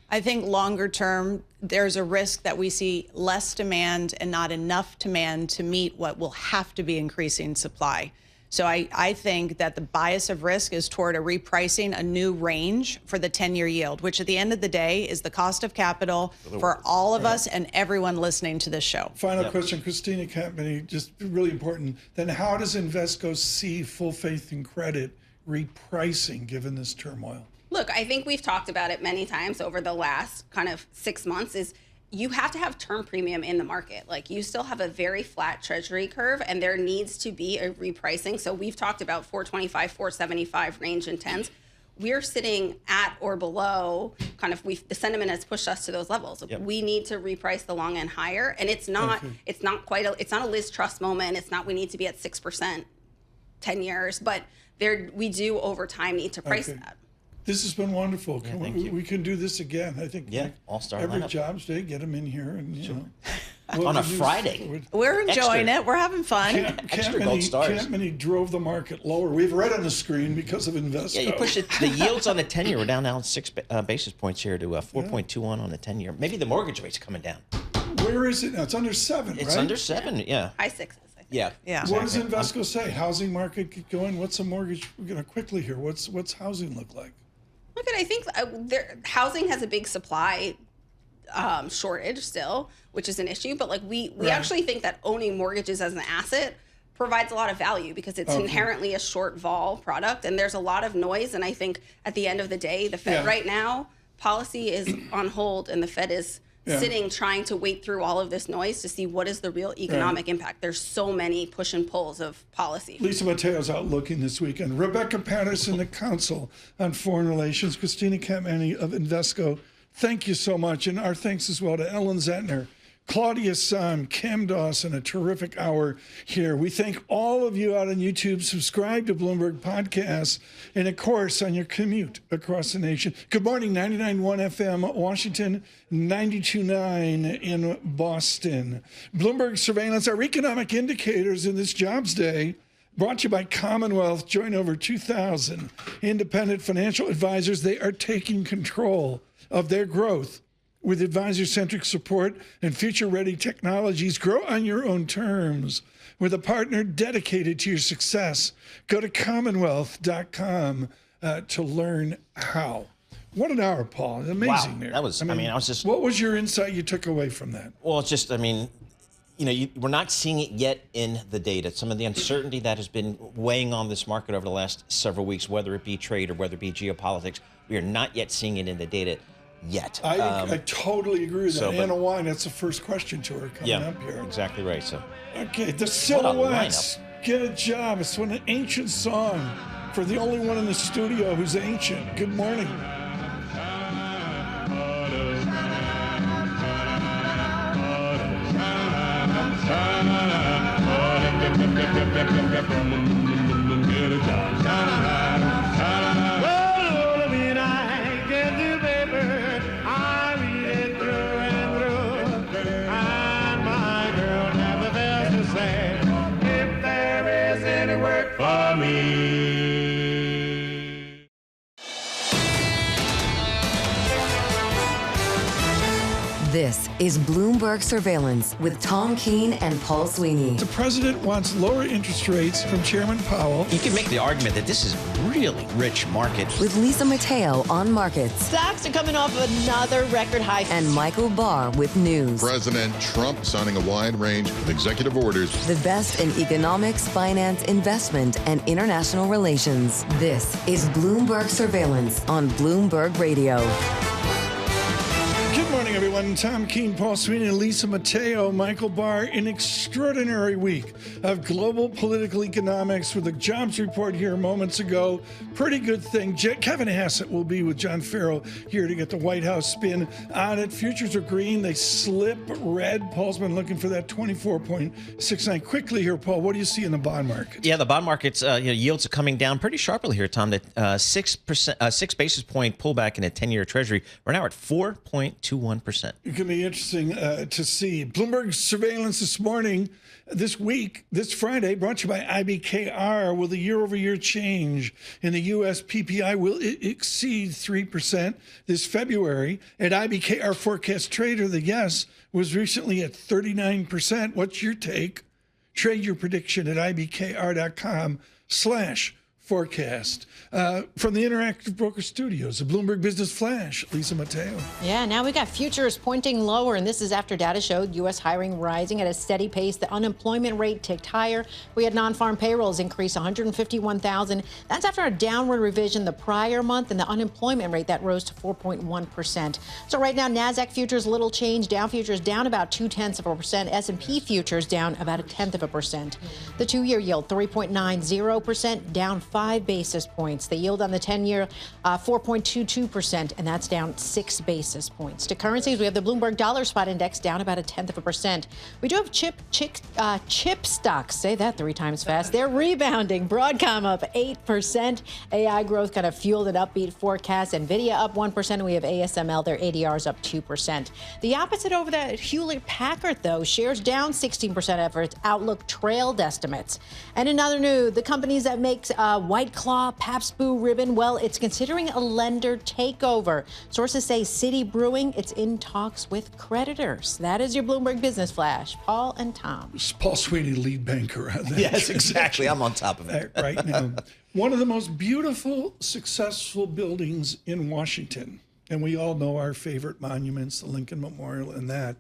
[SPEAKER 20] I think longer term, there's a risk that we see less demand and not enough demand to meet what will have to be increasing supply. So I think that the bias of risk is toward a repricing, a new range for the 10-year yield, which at the end of the day is the cost of capital for all of us and everyone listening to this show.
[SPEAKER 2] Final question, Kristina Campmany, just really important. Then how does Invesco see full faith and credit repricing given this turmoil?
[SPEAKER 21] Look, I think we've talked about it many times over the last kind of 6 months is you have to have term premium in the market. Like you still have a very flat treasury curve and there needs to be a repricing. So we've talked about 425, 475 range in 10s. We're sitting at or below kind of the sentiment has pushed us to those levels. Yep. We need to reprice the long end higher. And it's not a Liz Truss moment. It's not we need to be at 6% 10 years, but we do over time need to price that.
[SPEAKER 2] This has been wonderful.
[SPEAKER 3] Yeah,
[SPEAKER 2] we can do this again. I think
[SPEAKER 3] all-star
[SPEAKER 2] every
[SPEAKER 3] lineup.
[SPEAKER 2] Jobs Day, get them in here. And,
[SPEAKER 3] on a Friday.
[SPEAKER 20] We're enjoying it. We're having fun.
[SPEAKER 2] Campmany drove the market lower. We have red on the screen because of Invesco.
[SPEAKER 3] Yeah, you push it. The yields on the 10-year are down now 6 basis points here to 4.21 on the 10-year. Maybe the mortgage rate's coming down.
[SPEAKER 2] Where is it now? It's under 7, right?
[SPEAKER 3] It's under 7, yeah.
[SPEAKER 21] High 6s.
[SPEAKER 3] Yeah.
[SPEAKER 2] What does Invesco say? Housing market get going? What's the mortgage? We're going to quickly here. What's housing look like?
[SPEAKER 21] Look, I think housing has a big supply shortage still, which is an issue. But like we actually think that owning mortgages as an asset provides a lot of value because it's inherently a short vol product, and there's a lot of noise. And I think at the end of the day, the Fed right now policy is on hold, and the Fed is sitting trying to wait through all of this noise to see what is the real economic impact. There's so many push and pulls of policy.
[SPEAKER 2] Lisa Mateo's out looking this weekend. Rebecca Patterson, the Counsel on Foreign Relations. Kristina Campmany of Invesco, thank you so much. And our thanks as well to Ellen Zentner, Claudia Sahm, Cam Dawson, a terrific hour here. We thank all of you out on YouTube. Subscribe to Bloomberg Podcasts, and of course, on your commute across the nation. Good morning, 99.1 FM, Washington, 92.9 in Boston. Bloomberg Surveillance, our economic indicators in this Jobs Day, brought to you by Commonwealth. Join over 2,000 independent financial advisors. They are taking control of their growth with advisor-centric support and future-ready technologies. Grow on your own terms with a partner dedicated to your success. Go to commonwealth.com to learn how. What an hour, Paul. Amazing there.
[SPEAKER 3] That was, I was just...
[SPEAKER 2] What was your insight you took away from that?
[SPEAKER 3] Well, it's just, we're not seeing it yet in the data. Some of the uncertainty that has been weighing on this market over the last several weeks, whether it be trade or whether it be geopolitics, we are not yet seeing it in the data. yet.
[SPEAKER 2] I totally agree with that. Anna Wine, that's the first question to her coming up here.
[SPEAKER 3] Exactly right. So,
[SPEAKER 2] okay, the Silhouettes, Get a Job. It's an ancient song for the only one in the studio who's ancient. Good morning.
[SPEAKER 1] This is Bloomberg Surveillance with Tom Keene and Paul Sweeney.
[SPEAKER 2] The president wants lower interest rates from Chairman Powell.
[SPEAKER 3] You can make the argument that this is a really rich market.
[SPEAKER 1] With Lisa Mateo on markets.
[SPEAKER 4] Stocks are coming off another record high.
[SPEAKER 1] And Michael Barr with news.
[SPEAKER 5] President Trump signing a wide range of executive orders.
[SPEAKER 1] The best in economics, finance, investment, and international relations. This is Bloomberg Surveillance on Bloomberg Radio.
[SPEAKER 2] Good morning, everyone. Tom Keene, Paul Sweeney, Lisa Mateo, Michael Barr. An extraordinary week of global political economics with a jobs report here moments ago. Pretty good thing. Kevin Hassett will be with John Farrow here to get the White House spin on it. Futures are green. They slip red. Paul's been looking for that 24.69. Quickly here, Paul, what do you see in the bond market?
[SPEAKER 3] Yeah, the bond markets, yields are coming down pretty sharply here, Tom. That 6 basis point pullback in a 10-year Treasury. We're now at 4.21%.
[SPEAKER 2] It can be interesting to see. Bloomberg surveillance this morning, this week, this Friday, brought to you by IBKR. Will the year-over-year change in the U.S. PPI will it exceed 3% this February? At IBKR Forecast Trader, the yes was recently at 39%. What's your take? Trade your prediction at ibkr.com/forecast. From the Interactive Broker Studios, the Bloomberg Business Flash, Lisa Mateo.
[SPEAKER 4] Yeah, now we got futures pointing lower, and this is after data showed U.S. hiring rising at a steady pace. The unemployment rate ticked higher. We had non-farm payrolls increase 151,000. That's after a downward revision the prior month, and the unemployment rate that rose to 4.1%. So right now, NASDAQ futures little change. Dow futures down about 0.2%. S&P futures down about 0.1%. The 2-year yield 3.90%, down 5 basis points. The yield on the 10-year, 4.22%, and that's down 6 basis points. To currencies, we have the Bloomberg Dollar Spot Index down about 0.1%. We do have chip stocks. Say that 3 times fast. They're rebounding. Broadcom up 8%. AI growth kind of fueled an upbeat forecast. NVIDIA up 1%. And we have ASML. Their ADRs up 2%. The opposite over the Hewlett-Packard, though. Shares down 16% after its outlook trailed estimates. And in other news, the companies that make White Claw, Pabst Blue Ribbon, well, it's considering a lender takeover. Sources say City Brewing, it's in talks with creditors. That is your Bloomberg Business Flash. Paul and Tom.
[SPEAKER 2] Paul Sweeney, lead banker on that.
[SPEAKER 3] Yes, exactly. I'm on top of it.
[SPEAKER 2] Right now. One of the most beautiful, successful buildings in Washington, and we all know our favorite monuments, the Lincoln Memorial and that,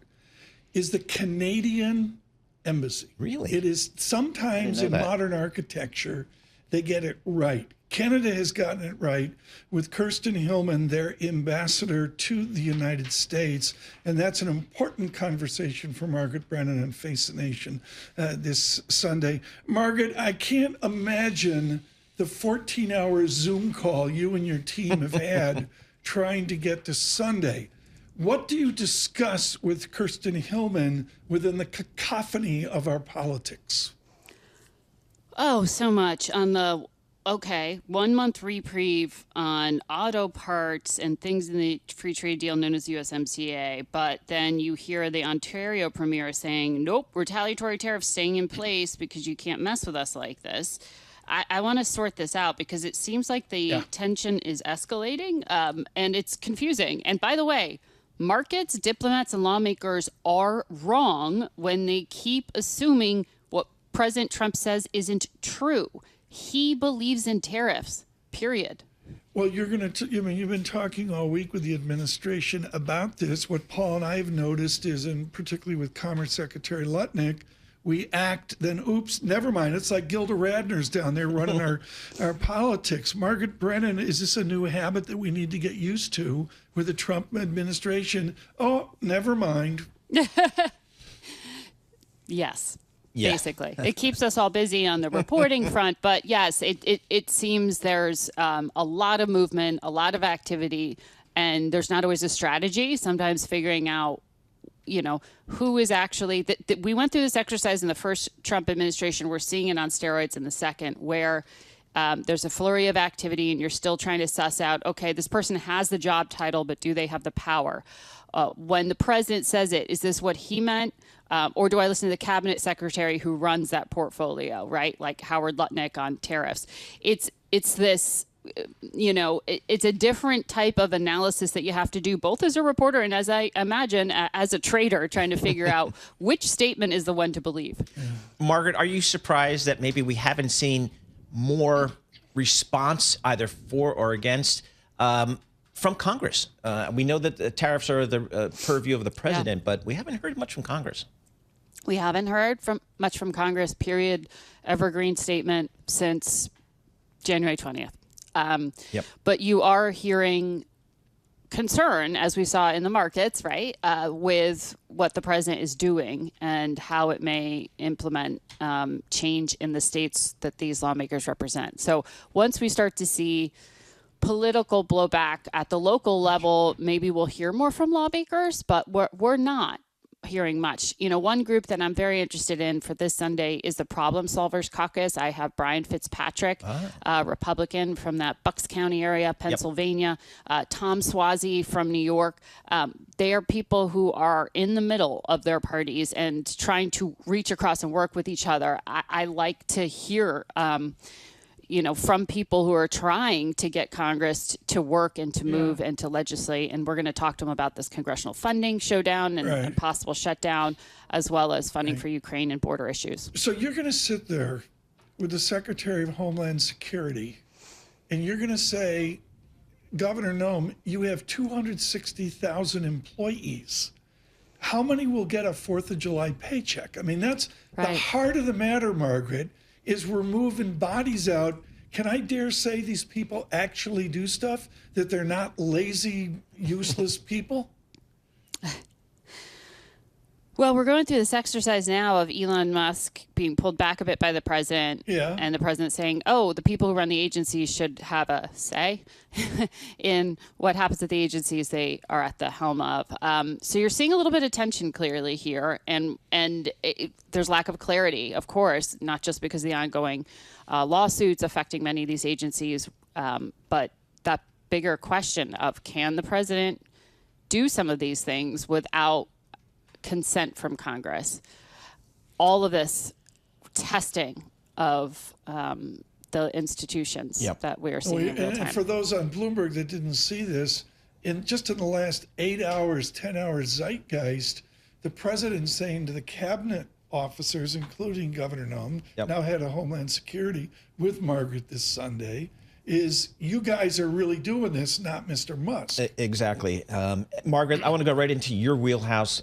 [SPEAKER 2] is the Canadian Embassy.
[SPEAKER 3] Really?
[SPEAKER 2] It is sometimes in modern architecture, they get it right. Canada has gotten it right with Kirsten Hillman, their ambassador to the United States. And that's an important conversation for Margaret Brennan on Face the Nation this Sunday. Margaret, I can't imagine the 14-hour Zoom call you and your team have had trying to get to Sunday. What do you discuss with Kirsten Hillman within the cacophony of our politics?
[SPEAKER 6] Oh, so much on the 1 month reprieve on auto parts and things in the free trade deal known as USMCA. But then you hear the Ontario Premier saying, nope, retaliatory tariffs staying in place because you can't mess with us like this. I want to sort this out because it seems like the tension is escalating and it's confusing. And by the way, markets, diplomats, and lawmakers are wrong when they keep assuming what President Trump says isn't true. He believes in tariffs, period.
[SPEAKER 2] Well, you've been talking all week with the administration about this. What Paul and I have noticed is, and particularly with Commerce Secretary Lutnick, we act, then oops, never mind. It's like Gilda Radner's down there running our politics. Margaret Brennan, is this a new habit that we need to get used to with the Trump administration? Oh, never mind.
[SPEAKER 6] Yes.
[SPEAKER 3] Yeah.
[SPEAKER 6] Basically, it keeps us all busy on the reporting front. But yes, it seems there's a lot of movement, a lot of activity, and there's not always a strategy. Sometimes figuring out, who is actually we went through this exercise in the first Trump administration. We're seeing it on steroids in the second, where there's a flurry of activity and you're still trying to suss out, okay, this person has the job title, but do they have the power? When the president says it, is this what he meant? Or do I listen to the cabinet secretary who runs that portfolio, right? Like Howard Lutnick on tariffs. It's this, it's a different type of analysis that you have to do, both as a reporter and, as I imagine, as a trader, trying to figure out which statement is the one to believe.
[SPEAKER 3] Margaret, are you surprised that maybe we haven't seen more response either for or against from Congress? We know that the tariffs are the purview of the president, but we haven't heard much from Congress.
[SPEAKER 6] We haven't heard much from Congress, period, evergreen statement since January 20th. But you are hearing concern, as we saw in the markets, right, with what the president is doing and how it may implement change in the states that these lawmakers represent. So once we start to see political blowback at the local level, maybe we'll hear more from lawmakers, but we're not hearing much. One group that I'm very interested in for this Sunday is the Problem Solvers Caucus. I have Brian Fitzpatrick, Republican from that Bucks County area, Pennsylvania, Tom Suozzi from New York. They are people who are in the middle of their parties and trying to reach across and work with each other. I like to hear from people who are trying to get Congress to work and to move and to legislate. And we're going to talk to them about this congressional funding showdown and possible shutdown, as well as funding for Ukraine and border issues.
[SPEAKER 2] So you're going to sit there with the Secretary of Homeland Security, and you're going to say, Governor Noem, you have 260,000 employees. How many will get a 4th of July paycheck? I mean, that's the heart of the matter, Margaret. Is we're moving bodies out. Can I dare say these people actually do stuff, that they're not lazy, useless people?
[SPEAKER 6] Well, we're going through this exercise now of Elon Musk being pulled back a bit by the president, and the president saying, the people who run the agencies should have a say in what happens at the agencies they are at the helm of. So you're seeing a little bit of tension clearly here, and there's lack of clarity, of course, not just because of the ongoing lawsuits affecting many of these agencies, but that bigger question of, can the president do some of these things without consent from Congress? All of this testing of the institutions that we are seeing in real time.
[SPEAKER 2] And for those on Bloomberg that didn't see this, in the last 8 hours, 10 hours zeitgeist, the president saying to the cabinet officers, including Governor Noem, now head of Homeland Security with Margaret this Sunday, is you guys are really doing this, not Mr. Musk.
[SPEAKER 3] Exactly. Margaret, I want to go right into your wheelhouse,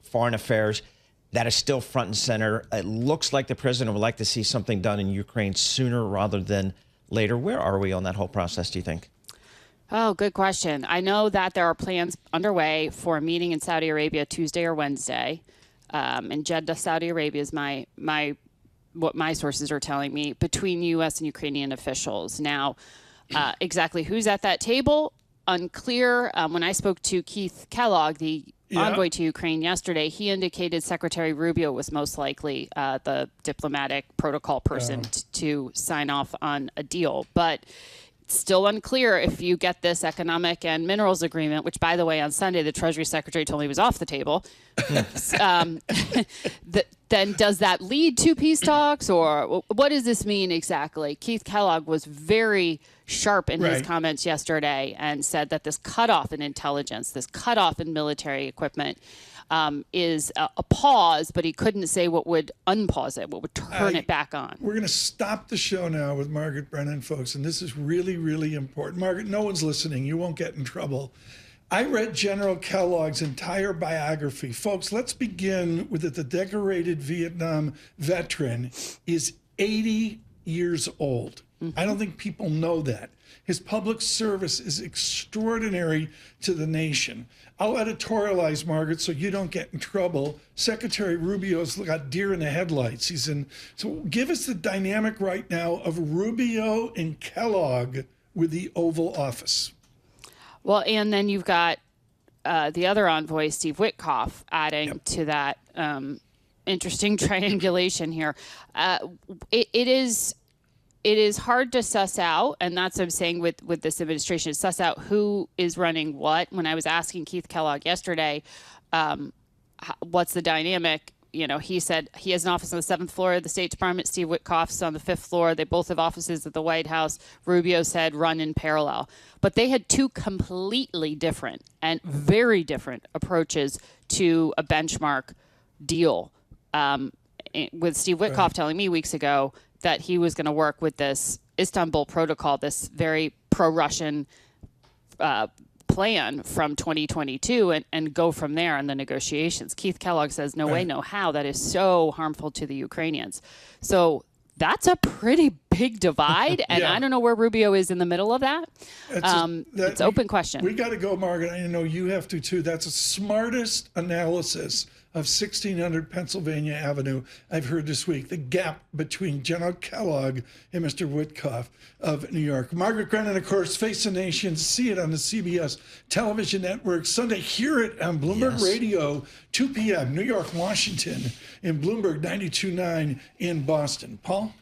[SPEAKER 3] foreign affairs. That is still front and center. It looks like the president would like to see something done in Ukraine sooner rather than later. Where are we on that whole process, do you think?
[SPEAKER 6] Oh, good question. I know that there are plans underway for a meeting in Saudi Arabia Tuesday or Wednesday. In Jeddah, Saudi Arabia is what my sources are telling me, between U.S. and Ukrainian officials. Now, exactly who's at that table, unclear. When I spoke to Keith Kellogg, the envoy to Ukraine yesterday, he indicated Secretary Rubio was most likely the diplomatic protocol person to sign off on a deal. But it's still unclear if you get this economic and minerals agreement, which, by the way, on Sunday, the Treasury Secretary told me was off the table. Then does that lead to peace talks, or what does this mean exactly? Keith Kellogg was very sharp in his comments yesterday and said that this cutoff in intelligence, this cutoff in military equipment is a pause, but he couldn't say what would unpause it, what would turn it back on.
[SPEAKER 2] We're going to stop the show now with Margaret Brennan, folks, and this is really, really important. Margaret, no one's listening. You won't get in trouble. I read General Kellogg's entire biography. Folks, let's begin with it. The decorated Vietnam veteran is 80 years old. I don't think people know that. His public service is extraordinary to the nation. I'll editorialize, Margaret, so you don't get in trouble. Secretary Rubio's got deer in the headlights. So give us the dynamic right now of Rubio and Kellogg with the Oval Office.
[SPEAKER 6] Well, and then you've got the other envoy, Steve Witkoff, adding to that interesting triangulation here. It is hard to suss out, and that's what I'm saying with this administration, suss out who is running what. When I was asking Keith Kellogg yesterday, what's the dynamic, he said he has an office on the 7th floor of the State Department. Steve Witkoff's on the 5th floor. They both have offices at the White House. Rubio said run in parallel. But they had two completely different and very different approaches to a benchmark deal. With Steve Witkoff telling me weeks ago that he was going to work with this Istanbul Protocol, this very pro-Russian plan from 2022 and go from there in the negotiations. Keith Kellogg says, no way, no how. That is so harmful to the Ukrainians. So that's a pretty big divide, and I don't know where Rubio is in the middle of that. It's an open question.
[SPEAKER 2] We got to go, Margaret. I know you have to, too. That's the smartest analysis of 1600 Pennsylvania Avenue I've heard this week. The gap between General Kellogg and Mr. Witkoff of New York. Margaret Brennan, of course, Face the Nation. See it on the CBS television network. Sunday, hear it on Bloomberg Radio, 2 p.m., New York, Washington, and Bloomberg 92.9 in Boston. Paul?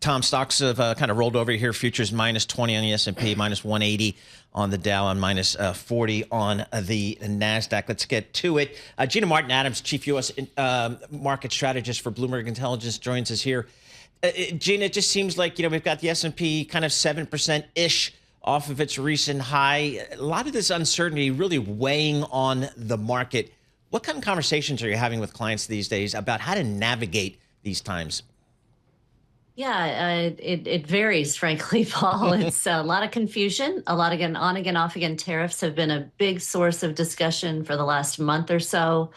[SPEAKER 3] Tom, stocks have kind of rolled over here. Futures minus 20 on the S&P, minus 180 on the Dow, and minus 40 on the NASDAQ. Let's get to it. Gina Martin Adams, Chief U.S. Market Strategist for Bloomberg Intelligence, joins us here. Gina, it just seems like, we've got the S&P kind of 7%-ish off of its recent high. A lot of this uncertainty really weighing on the market. What kind of conversations are you having with clients these days about how to navigate these times?
[SPEAKER 7] Yeah, it varies, frankly, Paul. It's a lot of confusion, a lot of on again, off again. Tariffs have been a big source of discussion for the last month or so.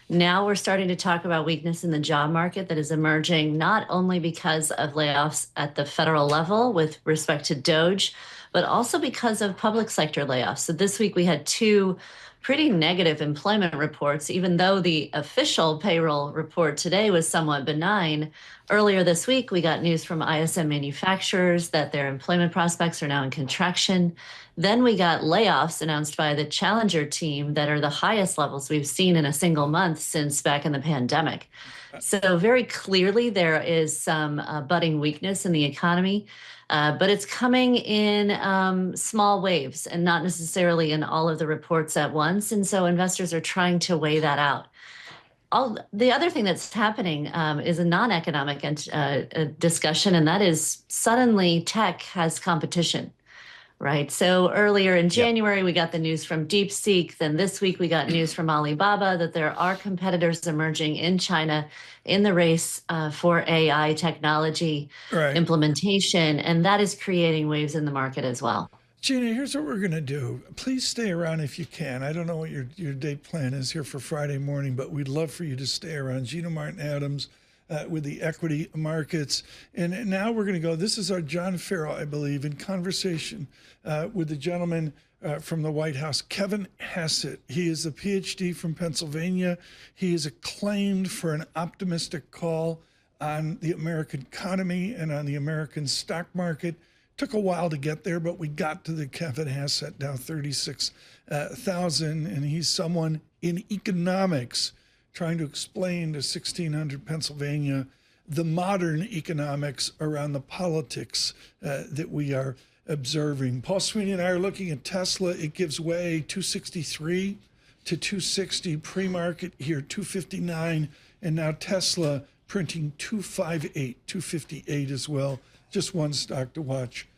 [SPEAKER 7] Now we're starting to talk about weakness in the job market that is emerging, not only because of layoffs at the federal level with respect to DOGE, but also because of public sector layoffs. So this week we had two pretty negative employment reports, even though the official payroll report today was somewhat benign. Earlier this week, we got news from ISM manufacturers that their employment prospects are now in contraction. Then we got layoffs announced by the Challenger team that are the highest levels we've seen in a single month since back in the pandemic. So very clearly there is some budding weakness in the economy. But it's coming in small waves and not necessarily in all of the reports at once. And so investors are trying to weigh that out. The other thing that's happening is a non-economic discussion, and that is suddenly tech has competition, right? So earlier in January, we got the news from DeepSeek. Then this week, we got news from Alibaba that there are competitors emerging in China in the race for AI technology implementation, and that is creating waves in the market as well.
[SPEAKER 2] Gina, here's what we're going to do. Please stay around if you can. I don't know what your day plan is here for Friday morning, but we'd love for you to stay around. Gina Martin Adams with the equity markets. And now we're going to go. This is our John Farrell, I believe, in conversation with the gentleman from the White House, Kevin Hassett. He is a PhD from Pennsylvania. He is acclaimed for an optimistic call on the American economy and on the American stock market. Took a while to get there, but we got to the Kevin Hassett, now 36,000, and he's someone in economics trying to explain to 1600 Pennsylvania the modern economics around the politics that we are observing. Paul Sweeney and I are looking at Tesla. It gives way 263 to 260 pre-market here, 259, and now Tesla printing 258, 258 as well. Just one stock to watch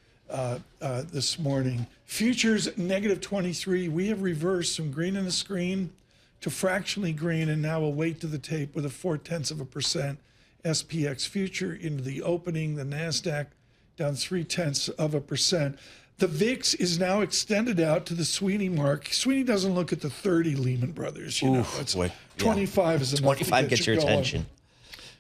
[SPEAKER 2] this morning. Futures negative 23. We have reversed from green in the screen to fractionally green, and now a weight to the tape with a 0.4% SPX future into the opening. The NASDAQ down 0.3%. The VIX is now extended out to the Sweeney mark. Sweeney doesn't look at the 30 Lehman Brothers. You know, it's 25 is enough.
[SPEAKER 3] 25 gets your attention.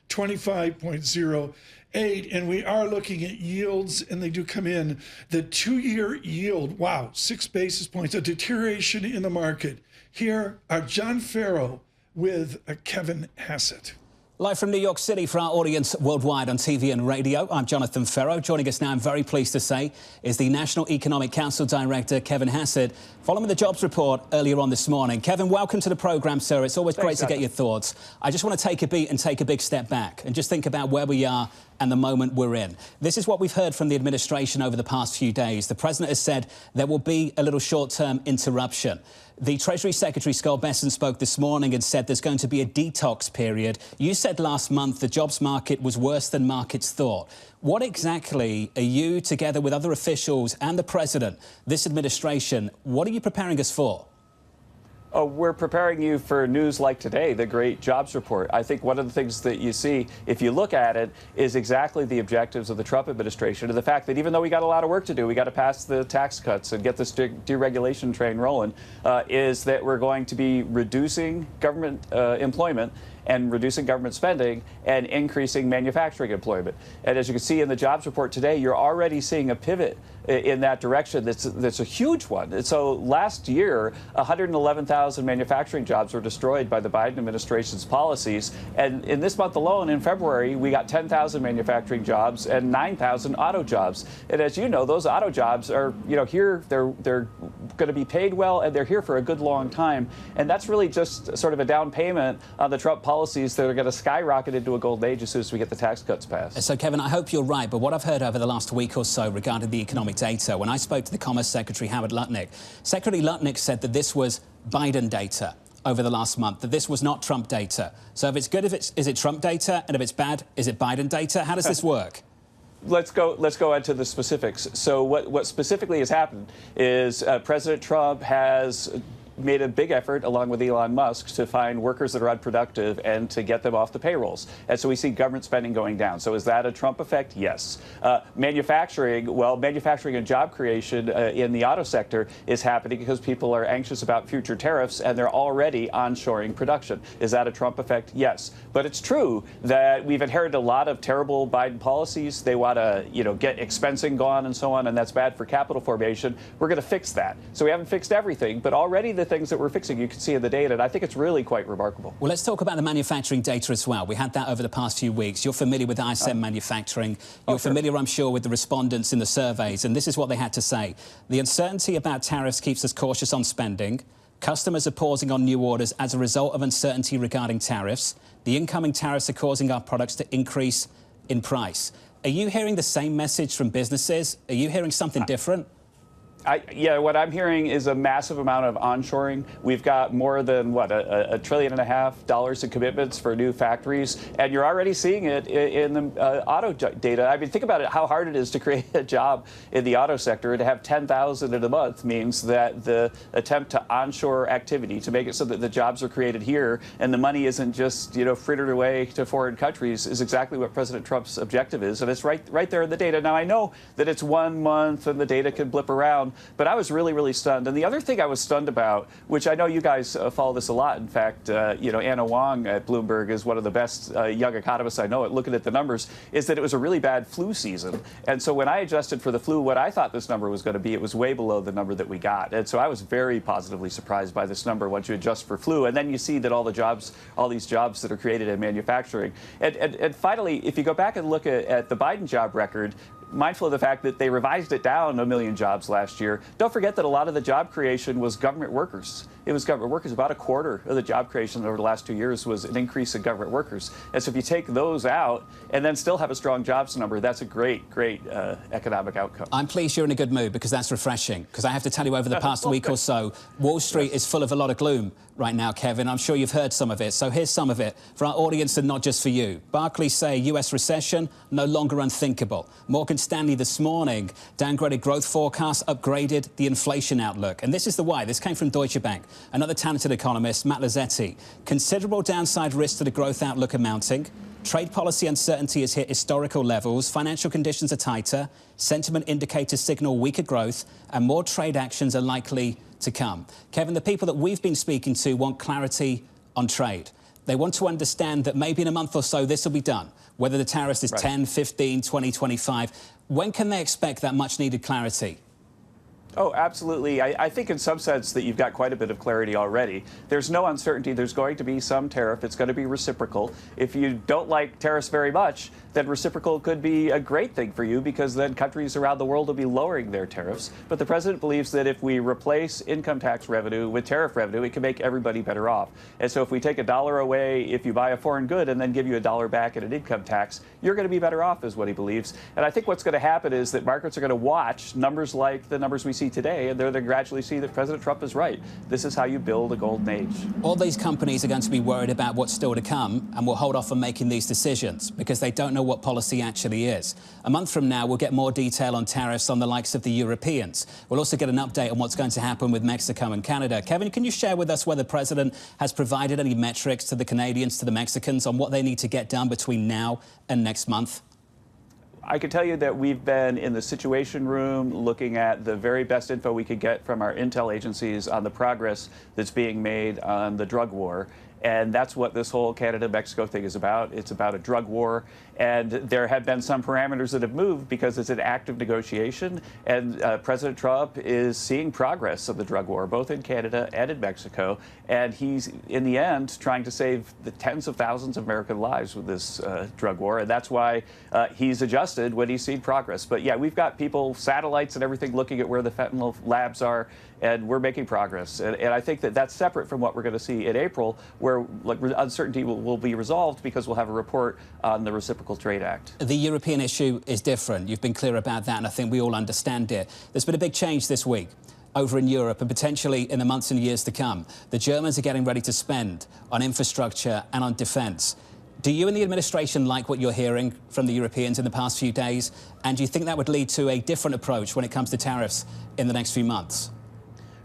[SPEAKER 2] 25.08, and we are looking at yields, and they do come in. The 2-year yield, wow, 6 basis points, a deterioration in the market. Here are John Farrow with Kevin Hassett.
[SPEAKER 11] Live from New York City for our audience worldwide on TV and radio, I'm Jonathan Farrow. Joining us now, I'm very pleased to say, is the National Economic Council Director, Kevin Hassett, following the jobs report earlier on this morning. Kevin, welcome to the programme, sir. It's always great to get your thoughts. I just want to take a beat and take a big step back and just think about where we are and the moment we're in. This is what we've heard from the administration over the past few days. The president has said there will be a little short-term interruption. The Treasury Secretary, Scott Bessent, spoke this morning and said there's going to be a detox period. You said last month the jobs market was worse than markets thought. What exactly are you, together with other officials and the president, this administration, what are you preparing us for?
[SPEAKER 22] Oh, we're preparing you for news like today, the great jobs report. I think one of the things that you see, if you look at it, is exactly the objectives of the Trump administration, and the fact that even though we got a lot of work to do, we got to pass the tax cuts and get this deregulation train rolling, is that we're going to be reducing government employment and reducing government spending and increasing manufacturing employment. And as you can see in the jobs report today, you're already seeing a pivot in that direction that's a huge one. And so last year, 111,000 manufacturing jobs were destroyed by the Biden administration's policies. And in this month alone, in February, we got 10,000 manufacturing jobs and 9,000 auto jobs. And as you know, those auto jobs are, here, they're going to be paid well, and they're here for a good long time. And that's really just sort of a down payment on the Trump policies that are going to skyrocket into a golden age as soon as we get the tax cuts passed.
[SPEAKER 11] So, Kevin, I hope you're right, but what I've heard over the last week or so regarding the economic data, when I spoke to the Commerce Secretary, Howard Lutnick, Secretary Lutnick said that this was Biden data over the last month, that this was not Trump data. So if it's good, is it Trump data? And if it's bad, is it Biden data? How does this work?
[SPEAKER 22] Let's go into the specifics. So what specifically has happened is President Trump has made a big effort, along with Elon Musk, to find workers that are unproductive and to get them off the payrolls. And so we see government spending going down. So is that a Trump effect? Yes. Manufacturing and job creation in the auto sector is happening because people are anxious about future tariffs and they're already onshoring production. Is that a Trump effect? Yes. But it's true that we've inherited a lot of terrible Biden policies. They want to, get expensing gone and so on, and that's bad for capital formation. We're going to fix that. So we haven't fixed everything, but already the things that we're fixing, you can see in the data, and I think it's really quite remarkable.
[SPEAKER 11] Well, let's talk about the manufacturing data as well. We had that over the past few weeks. You're familiar with ISM manufacturing. You're familiar, I'm sure, with the respondents in the surveys, and this is what they had to say. The uncertainty about tariffs keeps us cautious on spending. Customers are pausing on new orders as a result of uncertainty regarding tariffs. The incoming tariffs are causing our products to increase in price. Are you hearing the same message from businesses? Are you hearing something different?
[SPEAKER 22] What I'm hearing is a massive amount of onshoring. We've got more than, $1.5 trillion in commitments for new factories, and you're already seeing it in the auto data. I mean, think about it, how hard it is to create a job in the auto sector. To have 10,000 in a month means that the attempt to onshore activity, to make it so that the jobs are created here and the money isn't just, frittered away to foreign countries, is exactly what President Trump's objective is, and it's right there in the data. Now, I know that it's 1 month and the data can blip around, but I was really, really stunned. And the other thing I was stunned about, which I know you guys follow this a lot. In fact, Anna Wong at Bloomberg is one of the best young economists I know at looking at the numbers, is that it was a really bad flu season. And so when I adjusted for the flu, what I thought this number was going to be, it was way below the number that we got. And so I was very positively surprised by this number once you adjust for flu. And then you see that all these jobs that are created in manufacturing. And finally, if you go back and look at the Biden job record, mindful of the fact that they revised it down 1 million jobs last year, don't forget that a lot of the job creation was government workers. It was government workers. About a quarter of the job creation over the last 2 years was an increase in government workers. And so if you take those out and then still have a strong jobs number, that's a great economic outcome.
[SPEAKER 11] I'm pleased you're in a good mood, because that's refreshing. Because I have to tell you, over the past week or so, Wall Street is full of a lot of gloom right now, Kevin. I'm sure you've heard some of it. So here's some of it for our audience and not just for you. Barclays say US recession no longer unthinkable. Morgan Stanley this morning downgraded growth forecasts, upgraded the inflation outlook. And this is the why. This came from Deutsche Bank. Another talented economist, Matt Lazzetti. Considerable downside risk to the growth outlook are mounting. Trade policy uncertainty has hit historical levels. Financial conditions are tighter. Sentiment indicators signal weaker growth, and more trade actions are likely to come. Kevin, the people that we've been speaking to want clarity on trade. They want to understand that maybe in a month or so this will be done, whether the tariffs is 10, 15, 20, 25. When can they expect that much-needed clarity?
[SPEAKER 22] Oh, absolutely. I think in some sense that you've got quite a bit of clarity already. There's no uncertainty. There's going to be some tariff. It's going to be reciprocal. If you don't like tariffs very much, then reciprocal could be a great thing for you, because then countries around the world will be lowering their tariffs. But the president believes that if we replace income tax revenue with tariff revenue, it can make everybody better off. And so if we take $1 away if you buy a foreign good and then give you $1 back in an income tax, you're going to be better off, is what he believes. And I think what's going to happen is that markets are going to watch numbers like the numbers we see today, and they're going to gradually see that President Trump is right. This is how you build a golden age.
[SPEAKER 11] All these companies are going to be worried about what's still to come and will hold off on making these decisions because they don't know what policy actually is. A month from now, we'll get more detail on tariffs on the likes of the Europeans. We'll also get an update on what's going to happen with Mexico and Canada. Kevin, can you share with us whether the president has provided any metrics to the Canadians, to the Mexicans, on what they need to get done between now and next month?
[SPEAKER 22] I can tell you that we've been in the Situation Room looking at the very best info we could get from our intel agencies on the progress that's being made on the drug war. And that's what this whole Canada-Mexico thing is about. It's about a drug war. And there have been some parameters that have moved because it's an active negotiation. And President Trump is seeing progress of the drug war, both in Canada and in Mexico. And he's, in the end, trying to save the tens of thousands of American lives with this drug war. And that's why he's adjusted when he's seen progress. But yeah, we've got people, satellites and everything, looking at where the fentanyl labs are. And we're making progress. And I think that that's separate from what we're going to see in April, where uncertainty will be resolved because we'll have a report on the Reciprocal Trade Act.
[SPEAKER 11] The European issue is different. You've been clear about that, and I think we all understand it. There's been a big change this week over in Europe and potentially in the months and years to come. The Germans are getting ready to spend on infrastructure and on defence. Do you and the administration like what you're hearing from the Europeans in the past few days? And do you think that would lead to a different approach when it comes to tariffs in the next few months?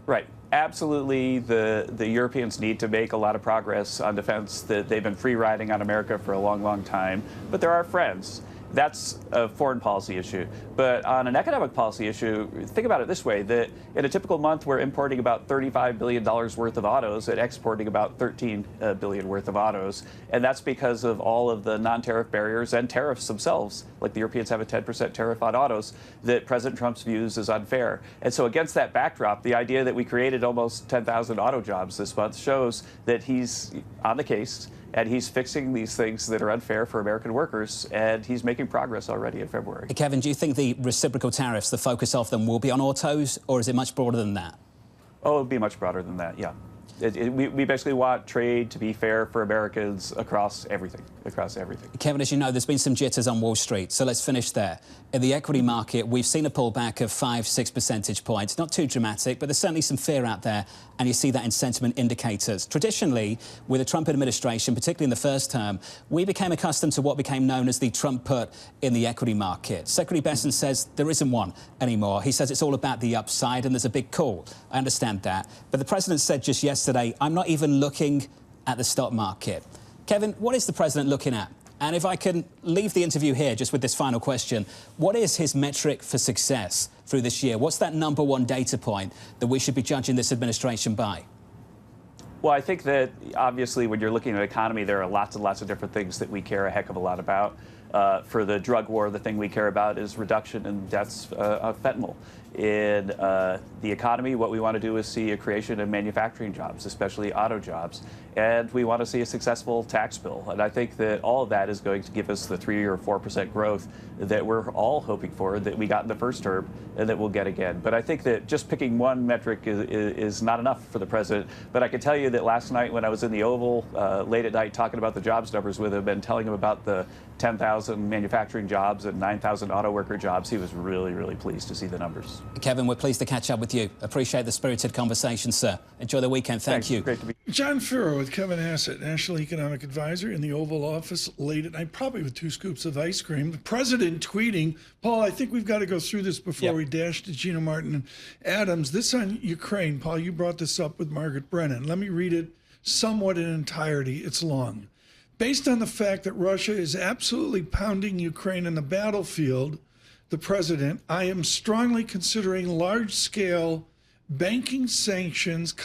[SPEAKER 22] Right. Absolutely, the Europeans need to make a lot of progress on defense. They've been free riding on America for a long, long time, but they're our friends. That's a foreign policy issue. But on an economic policy issue, think about it this way, that in a typical month, we're importing about $35 billion worth of autos and exporting about $13 billion worth of autos. And that's because of all of the non-tariff barriers and tariffs themselves, like the Europeans have a 10% tariff on autos, that President Trump's views is unfair. And so against that backdrop, the idea that we created almost 10,000 auto jobs this month shows that he's on the case. And he's fixing these things that are unfair for American workers, and he's making progress already in February.
[SPEAKER 11] Kevin, do you think the reciprocal tariffs, the focus of them, will be on autos, or is it much broader than that?
[SPEAKER 22] Oh, it'll be much broader than that, yeah. We basically want trade to be fair for Americans across everything,
[SPEAKER 11] Kevin, as you know, there's been some jitters on Wall Street, so let's finish there. In the equity market, we've seen a pullback of 5-6 percentage points. Not too dramatic, but there's certainly some fear out there, and you see that in sentiment indicators. Traditionally, with the Trump administration, particularly in the first term, we became accustomed to what became known as the Trump put in the equity market. Secretary Besson says there isn't one anymore. He says it's all about the upside, and there's a big call. I understand that. But the president said just yesterday, I'm not even looking at the stock market. Kevin, what is the president looking at? And if I can leave the interview here just with this final question, what is his metric for success through this year? What's that number one data point that we should be judging this administration by?
[SPEAKER 22] Well, I think that obviously when you're looking at economy, there are lots and lots of different things that we care a heck of a lot about. For the drug war, the thing we care about is reduction in deaths of fentanyl. In the economy, what we want to do is see a creation of manufacturing jobs, especially auto jobs. And we want to see a successful tax bill. And I think that all of that is going to give us the 3 or 4% growth that we're all hoping for, that we got in the first term and that we'll get again. But I think that just picking one metric is not enough for the president. But I can tell you that last night when I was in the Oval late at night talking about the jobs numbers with him and telling him about the 10,000 manufacturing jobs and 9,000 auto worker jobs. He was really, really pleased to see the numbers.
[SPEAKER 11] Kevin, we're pleased to catch up with you. Appreciate the spirited conversation, sir. Enjoy the weekend. Thank you.
[SPEAKER 22] Great to be.
[SPEAKER 2] John Ferro with Kevin Hassett, National Economic Advisor in the Oval Office late at night, probably with 2 scoops of ice cream. The president tweeting, Paul, I think we've got to go through this before we dash to Gina Martin Adams. This on Ukraine. Paul, you brought this up with Margaret Brennan. Let me read it somewhat in entirety. It's long. Based on the fact that Russia is absolutely pounding Ukraine on the battlefield, the president, I am strongly considering large-scale banking sanctions,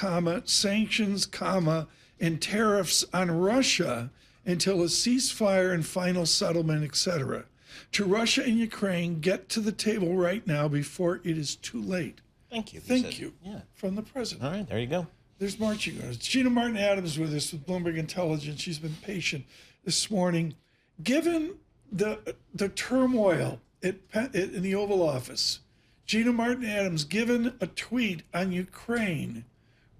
[SPEAKER 2] and tariffs on Russia until a ceasefire and final settlement, etc. To Russia and Ukraine, get to the table right now before it is too late.
[SPEAKER 3] Thank you.
[SPEAKER 2] Thank you. Yeah. From the president.
[SPEAKER 3] All right, there you go.
[SPEAKER 2] There's marching orders. Gina Martin Adams with us with Bloomberg Intelligence. She's been patient this morning. Given the turmoil in the Oval Office, Gina Martin Adams, given a tweet on Ukraine,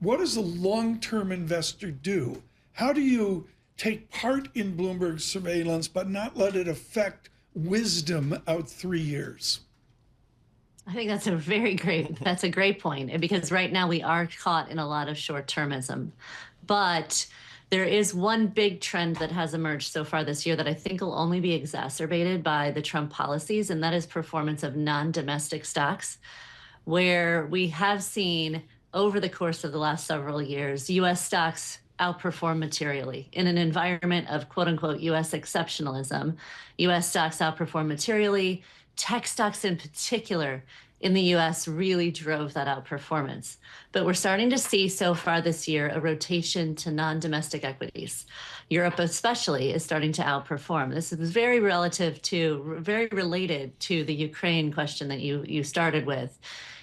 [SPEAKER 2] what does a long-term investor do? How do you take part in Bloomberg surveillance but not let it affect wisdom out 3 years?
[SPEAKER 7] I think that's a great point, because right now we are caught in a lot of short-termism. But there is one big trend that has emerged so far this year that I think will only be exacerbated by the Trump policies, and that is performance of non-domestic stocks, where we have seen over the course of the last several years, U.S. stocks outperform materially. In an environment of quote-unquote U.S. exceptionalism, U.S. stocks outperform materially. Tech stocks in particular in the U.S. really drove that outperformance. But we're starting to see so far this year a rotation to non-domestic equities. Europe especially is starting to outperform. This is very related to the Ukraine question that you started with.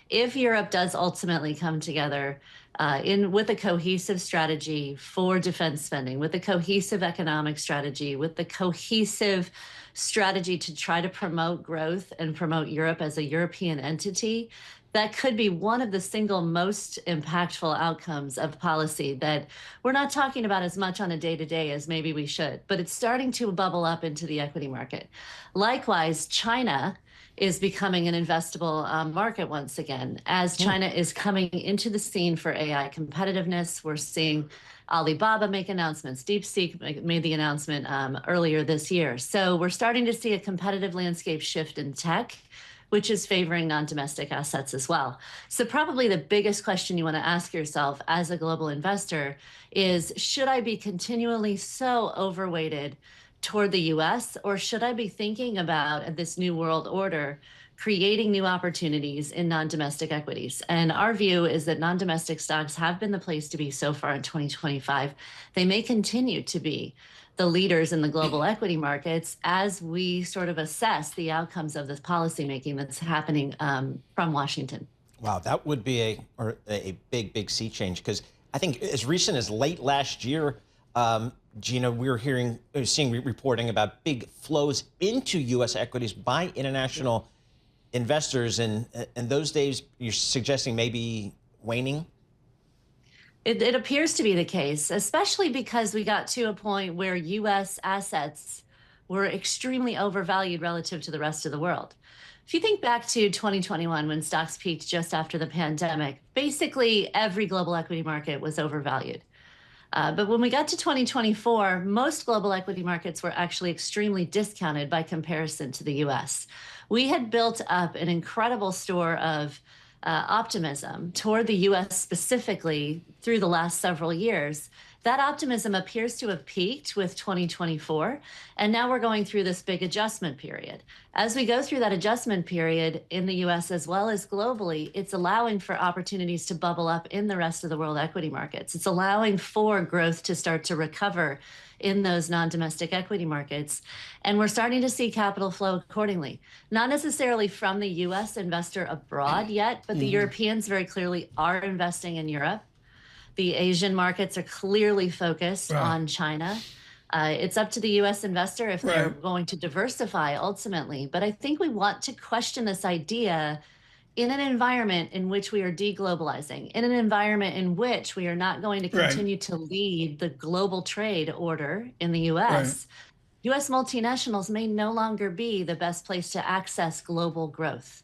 [SPEAKER 7] If Europe does ultimately come together with a cohesive strategy for defense spending, with a cohesive economic strategy, with the cohesive strategy to try to promote growth and promote Europe as a European entity, that could be one of the single most impactful outcomes of policy that we're not talking about as much on a day-to-day as maybe we should, but it's starting to bubble up into the equity market. Likewise, China is becoming an investable market once again. As China is coming into the scene for AI competitiveness, we're seeing Alibaba make announcements. DeepSeek made the announcement earlier this year. So we're starting to see a competitive landscape shift in tech, which is favoring non-domestic assets as well. So probably the biggest question you want to ask yourself as a global investor is, should I be continually so overweighted toward the U.S., or should I be thinking about this new world order creating new opportunities in non-domestic equities? And our view is that non-domestic stocks have been the place to be so far in 2025. They may continue to be the leaders in the global equity markets as we sort of assess the outcomes of this policymaking that's happening from Washington.
[SPEAKER 3] Wow, that would be a big sea change, because I think as recent as late last year, Gina, we were seeing reporting about big flows into U.S. equities by international investors, and those days you're suggesting maybe waning?
[SPEAKER 7] It appears to be the case, especially because we got to a point where U.S. assets were extremely overvalued relative to the rest of the world. If you think back to 2021, when stocks peaked just after the pandemic, basically every global equity market was overvalued. But when we got to 2024, most global equity markets were actually extremely discounted by comparison to the U.S. We had built up an incredible store of optimism toward the U.S. specifically through the last several years. That optimism appears to have peaked with 2024, and now we're going through this big adjustment period. As we go through that adjustment period in the U.S. as well as globally, it's allowing for opportunities to bubble up in the rest of the world equity markets. It's allowing for growth to start to recover in those non-domestic equity markets. And we're starting to see capital flow accordingly. Not necessarily from the U.S. investor abroad yet, but the Europeans very clearly are investing in Europe. The Asian markets are clearly focused on China. It's up to the U.S. investor if they're going to diversify ultimately. But I think we want to question this idea in an environment in which we are deglobalizing, in an environment in which we are not going to continue to lead the global trade order in the U.S., U.S. multinationals may no longer be the best place to access global growth.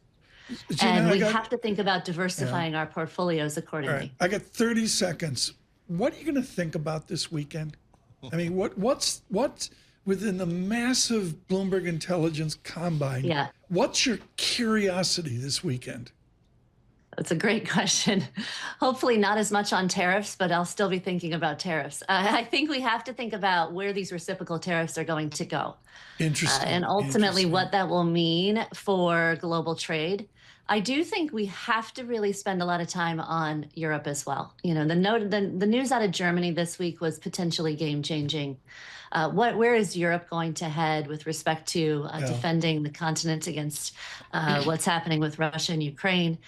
[SPEAKER 7] Gina, and we have to think about diversifying our portfolios accordingly.
[SPEAKER 2] All right. I got 30 seconds. What are you going to think about this weekend? I mean, what's within the massive Bloomberg Intelligence combine?
[SPEAKER 7] Yeah.
[SPEAKER 2] What's your curiosity this weekend?
[SPEAKER 7] That's a great question. Hopefully not as much on tariffs, but I'll still be thinking about tariffs. I think we have to think about where these reciprocal tariffs are going to go.
[SPEAKER 2] Interesting.
[SPEAKER 7] And ultimately what that will mean for global trade. I do think we have to really spend a lot of time on Europe as well. You know, the news out of Germany this week was potentially game-changing. Where is Europe going to head with respect to defending the continent against what's happening with Russia and Ukraine?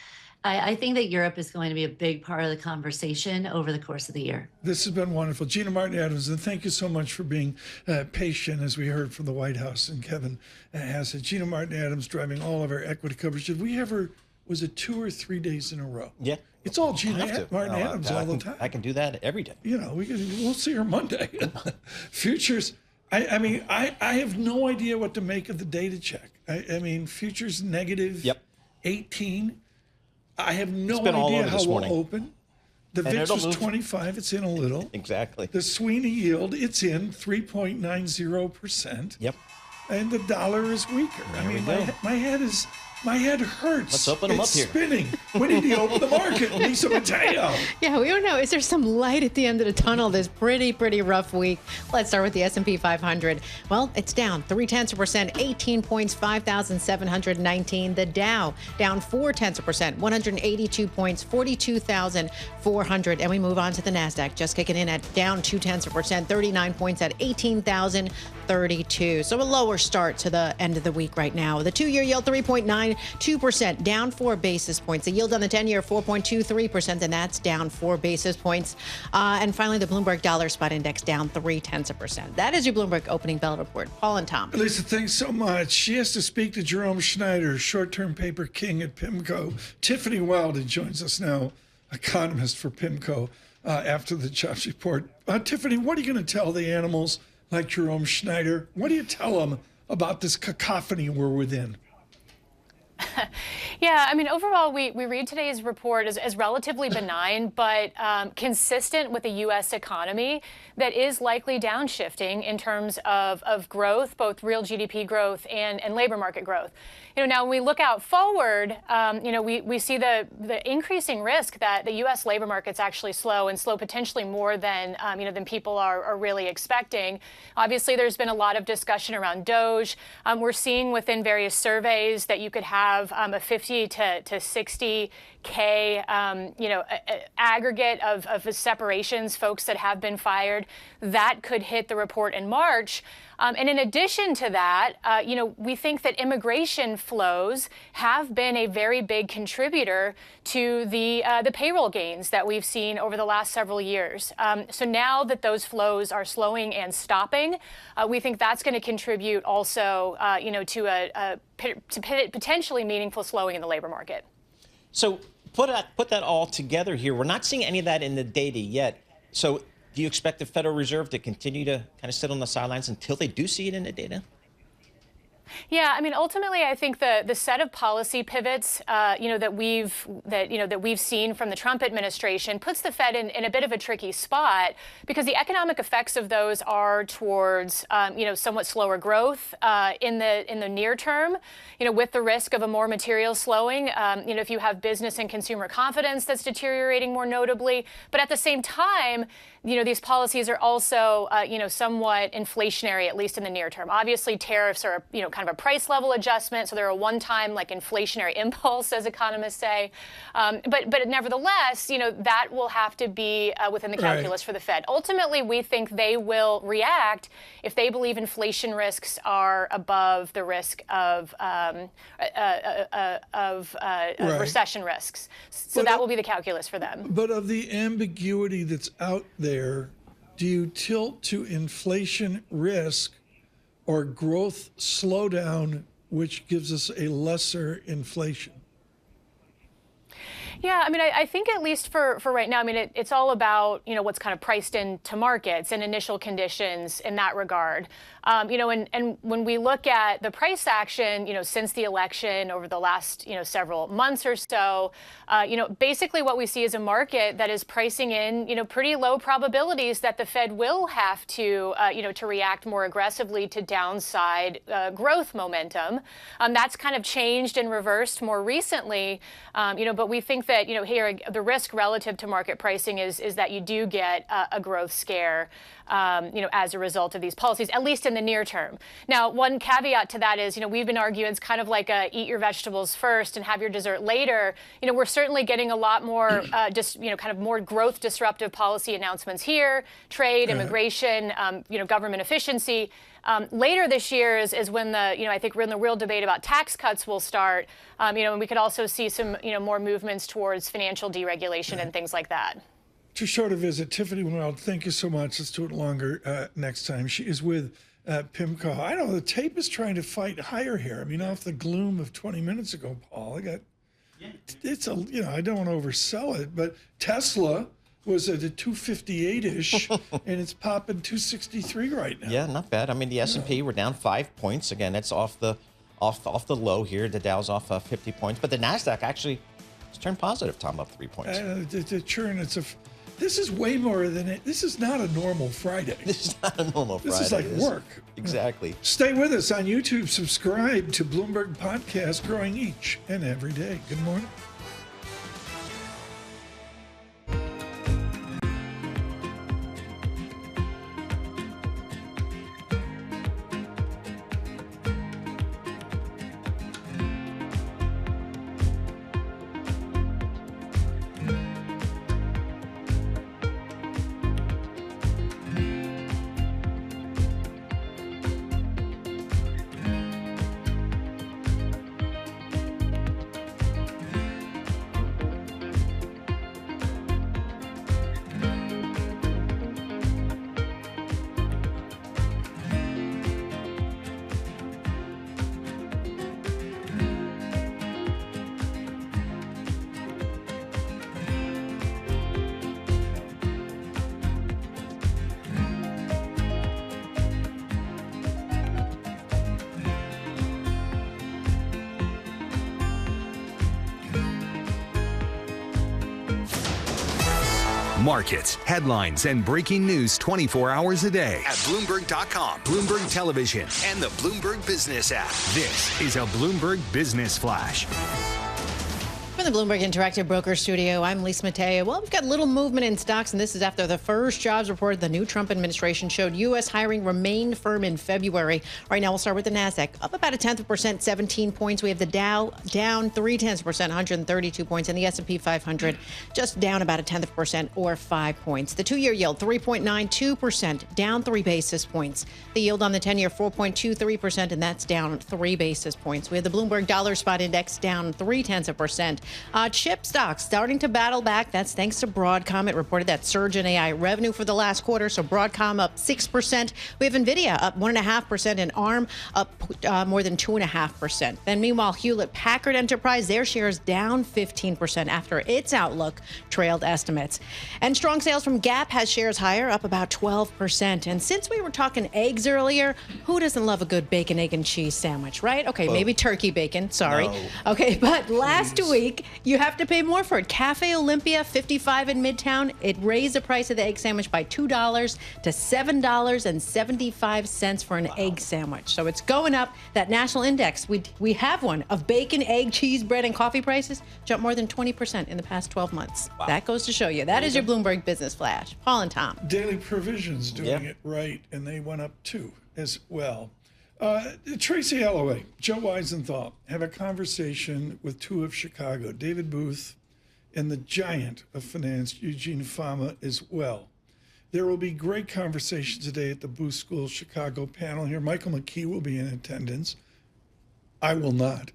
[SPEAKER 7] I think that Europe is going to be a big part of the conversation over the course of the year.
[SPEAKER 2] This has been wonderful. Gina Martin Adams, and thank you so much for being patient, as we heard from the White House and Kevin Hassett. Gina Martin Adams driving all of our equity coverage. Did we ever, was it 2 or 3 days in a row?
[SPEAKER 3] Yeah.
[SPEAKER 2] It's all Gina Martin Adams all the time.
[SPEAKER 3] I can do that every day.
[SPEAKER 2] You know, we'll see her Monday. Futures, I mean, I have no idea what to make of the data check. I mean, futures negative 18. I have no idea how we'll open. The VIX was 25. It's in a little.
[SPEAKER 3] Exactly.
[SPEAKER 2] The Sweeney yield, it's in 3.90%.
[SPEAKER 3] Yep.
[SPEAKER 2] And the dollar is weaker. I mean, my head hurts.
[SPEAKER 3] Let's open them up here.
[SPEAKER 2] It's spinning. We need to open the market, Lisa Mateo.
[SPEAKER 4] Yeah, we don't know. Is there some light at the end of the tunnel this pretty rough week? Let's start with the S&P 500. Well, it's down 0.3%, 18 points, 5,719. The Dow down 0.4%, 182 points, 42,400. And we move on to the NASDAQ, just kicking in at down 0.2%, 39 points at 18,032. So a lower start to the end of the week right now. The 2-year yield 3.92%, down 4 basis points. The yield on the 10-year 4.23%, and that's down 4 basis points. And finally, the Bloomberg Dollar Spot Index down 0.3%. That is your Bloomberg Opening Bell Report. Paul and Tom.
[SPEAKER 2] Lisa, thanks so much. She has to speak to Jerome Schneider, short-term paper king at PIMCO. Tiffany Wildy joins us now, economist for PIMCO, after the jobs report. Tiffany, what are you going to tell the animals like Jerome Schneider? What do you tell them about this cacophony we're within?
[SPEAKER 8] Yeah, I mean, overall, we read today's report as relatively benign, but consistent with the U.S. economy that is likely downshifting in terms of growth, both real GDP growth and labor market growth. You know, now when we look out forward, you know, we see the increasing risk that the U.S. labor market's actually slow potentially more than than people are really expecting. Obviously, there's been a lot of discussion around DOGE. We're seeing within various surveys that you could have a 50 to 60K, aggregate of separations, folks that have been fired. That could hit the report in March. And in addition to that, we think that immigration flows have been a very big contributor to the payroll gains that we've seen over the last several years. So now that those flows are slowing and stopping, we think that's going to contribute also, to a potentially meaningful slowing in the labor market.
[SPEAKER 3] So put that all together here. We're not seeing any of that in the data yet. So do you expect the Federal Reserve to continue to kind of sit on the sidelines until they do see it in the data?
[SPEAKER 8] Yeah, I mean, ultimately, I think the set of policy pivots, that we've seen from the Trump administration puts the Fed in a bit of a tricky spot because the economic effects of those are towards, somewhat slower growth in the near term, with the risk of a more material slowing. If you have business and consumer confidence that's deteriorating more notably, but at the same time, these policies are also, somewhat inflationary, at least in the near term. Obviously, tariffs are, kind of a price level adjustment, so they're a one-time, inflationary impulse, as economists say. But nevertheless, that will have to be within the calculus for the Fed. Ultimately, we think they will react if they believe inflation risks are above the risk of recession risks. So that will be the calculus for them.
[SPEAKER 2] But of the ambiguity that's out there, do you tilt to inflation risk or growth slowdown, which gives us a lesser inflation?
[SPEAKER 8] Yeah, I mean, I think at least for right now, I mean, it's all about, what's kind of priced into markets and initial conditions in that regard. And when we look at the price action, since the election over the last, several months or so, basically what we see is a market that is pricing in, pretty low probabilities that the Fed will have to, to react more aggressively to downside growth momentum. That's kind of changed and reversed more recently, but we think that, here the risk relative to market pricing is that you do get a growth scare, as a result of these policies, at least in the near term. Now, one caveat to that is, we've been arguing it's kind of like eat your vegetables first and have your dessert later. We're certainly getting a lot more, kind of more growth disruptive policy announcements here, trade, immigration, government efficiency. Later this year is when I think we're in the real debate about tax cuts will start, and we could also see some, more movements towards financial deregulation and things like that.
[SPEAKER 2] Too short a visit. Tiffany Wildy, thank you so much. Let's do it longer next time. She is with PIMCO. I know the tape is trying to fight higher here. I mean, off the gloom of 20 minutes ago, Paul, it's I don't want to oversell it, but Tesla was at a 258-ish, and it's popping 263 right now.
[SPEAKER 3] Yeah, not bad. I mean, the S&P, we're down 5 points. Again, that's off the low here. The Dow's off 50 points, but the Nasdaq actually has turned positive. Tom, up 3 points.
[SPEAKER 2] The churn. This is way more than it. This is not a normal Friday.
[SPEAKER 3] This is not a normal Friday.
[SPEAKER 2] This is like work.
[SPEAKER 3] Exactly.
[SPEAKER 2] Stay with us on YouTube. Subscribe to Bloomberg Podcast, growing each and every day. Good morning.
[SPEAKER 10] Markets, headlines, and breaking news 24 hours a day at Bloomberg.com, Bloomberg Television, and the Bloomberg Business app. This is a Bloomberg Business Flash.
[SPEAKER 4] From the Bloomberg Interactive Broker Studio, I'm Lisa Mateo. Well, we've got little movement in stocks, and this is after the first jobs report the new Trump administration showed U.S. hiring remained firm in February. Right now, we'll start with the Nasdaq, up about 0.1%, 17 points. We have the Dow down 0.3%, 132 points, and the S&P 500 just down about 0.1% or 5 points. The two-year yield, 3.92%, down 3 basis points. The yield on the 10-year, 4.23%, and that's down 3 basis points. We have the Bloomberg Dollar Spot Index down 0.3%. Chip stocks starting to battle back. That's thanks to Broadcom. It reported that surge in AI revenue for the last quarter. So Broadcom up 6%. We have NVIDIA up 1.5% and ARM up more than 2.5%. Then meanwhile, Hewlett Packard Enterprise, their shares down 15% after its outlook trailed estimates. And strong sales from Gap has shares higher, up about 12%. And since we were talking eggs earlier, who doesn't love a good bacon, egg, and cheese sandwich, right? Okay, maybe turkey bacon. Sorry. No. Okay, but last week, you have to pay more for it. Cafe Olympia, 55 in Midtown. It raised the price of the egg sandwich by $2 to $7.75 for an egg sandwich. So it's going up. That national index, we have one, of bacon, egg, cheese, bread, and coffee prices jumped more than 20% in the past 12 months. Wow. That goes to show you. That is your Bloomberg Business Flash. Paul and Tom.
[SPEAKER 2] Daily Provisions doing it right, and they went up too as well. Tracy Alloway, Joe Weisenthal have a conversation with two of Chicago, David Booth and the giant of finance, Eugene Fama, as well. There will be great conversation today at the Booth School Chicago panel here. Michael McKee will be in attendance. I will not.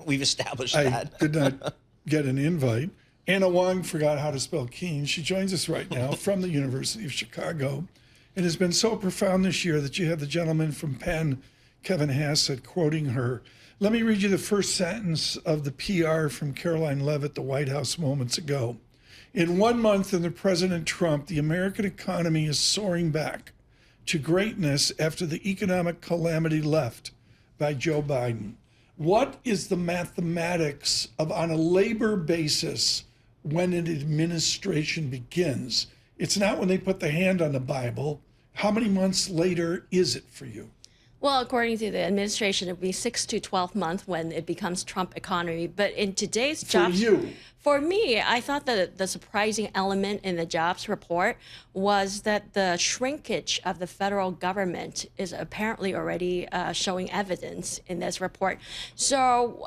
[SPEAKER 3] We've established that.
[SPEAKER 2] I did not get an invite. Anna Wong forgot how to spell Keene. She joins us right now from the University of Chicago. It has been so profound this year that you have the gentleman from Penn Kevin Hassett, quoting her. Let me read you the first sentence of the PR from Caroline Leavitt, the White House, moments ago. In 1 month under President Trump, the American economy is soaring back to greatness after the economic calamity left by Joe Biden. What is the mathematics of, on a labor basis, when an administration begins? It's not when they put the hand on the Bible. How many months later is it for you?
[SPEAKER 9] Well, according to the administration, it would be 6 to 12 months when it becomes Trump economy. But in today's jobs, for me, I thought that the surprising element in the jobs report was that the shrinkage of the federal government is apparently already showing evidence in this report. So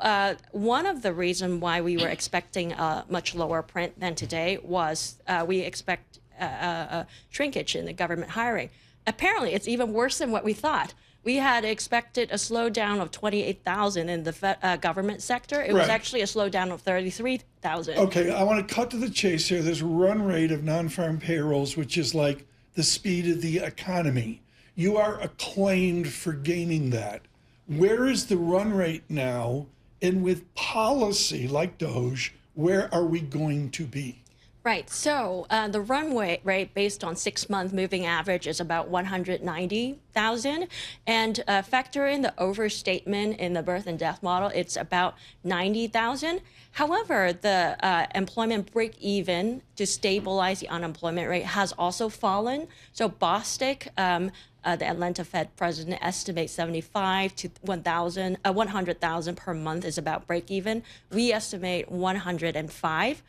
[SPEAKER 9] one of the reasons why we were expecting a much lower print than today was we expect a shrinkage in the government hiring. Apparently, it's even worse than what we thought. We had expected a slowdown of 28,000 in the government sector. It was actually a slowdown of 33,000.
[SPEAKER 2] Okay, I want to cut to the chase here. There's a run rate of non-farm payrolls, which is like the speed of the economy. You are acclaimed for gaining that. Where is the run rate now? And with policy like DOGE, where are we going to be?
[SPEAKER 9] Right. So the runway rate based on 6-month moving average is about 190,000. And factor in the overstatement in the birth and death model, it's about 90,000. However, the employment break even to stabilize the unemployment rate has also fallen. So Bostic, the Atlanta Fed president, estimates 75 to 100,000 per month is about break even. We estimate 105,000.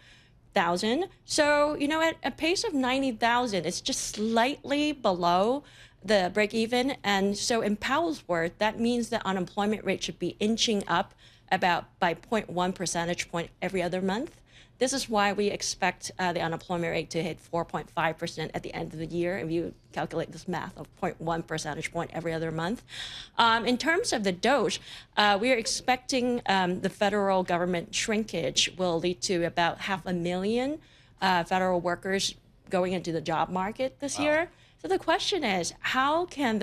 [SPEAKER 9] So, you know, at a pace of 90,000, it's just slightly below the break even. And so in Powell's word, that means the unemployment rate should be inching up about by 0.1 percentage point every other month. This is why we expect the unemployment rate to hit 4.5% at the end of the year, if you calculate this math of 0.1 percentage point every other month. In terms of the DOGE, we are expecting the federal government shrinkage will lead to about 500,000 federal workers going into the job market this year. So the question is, how can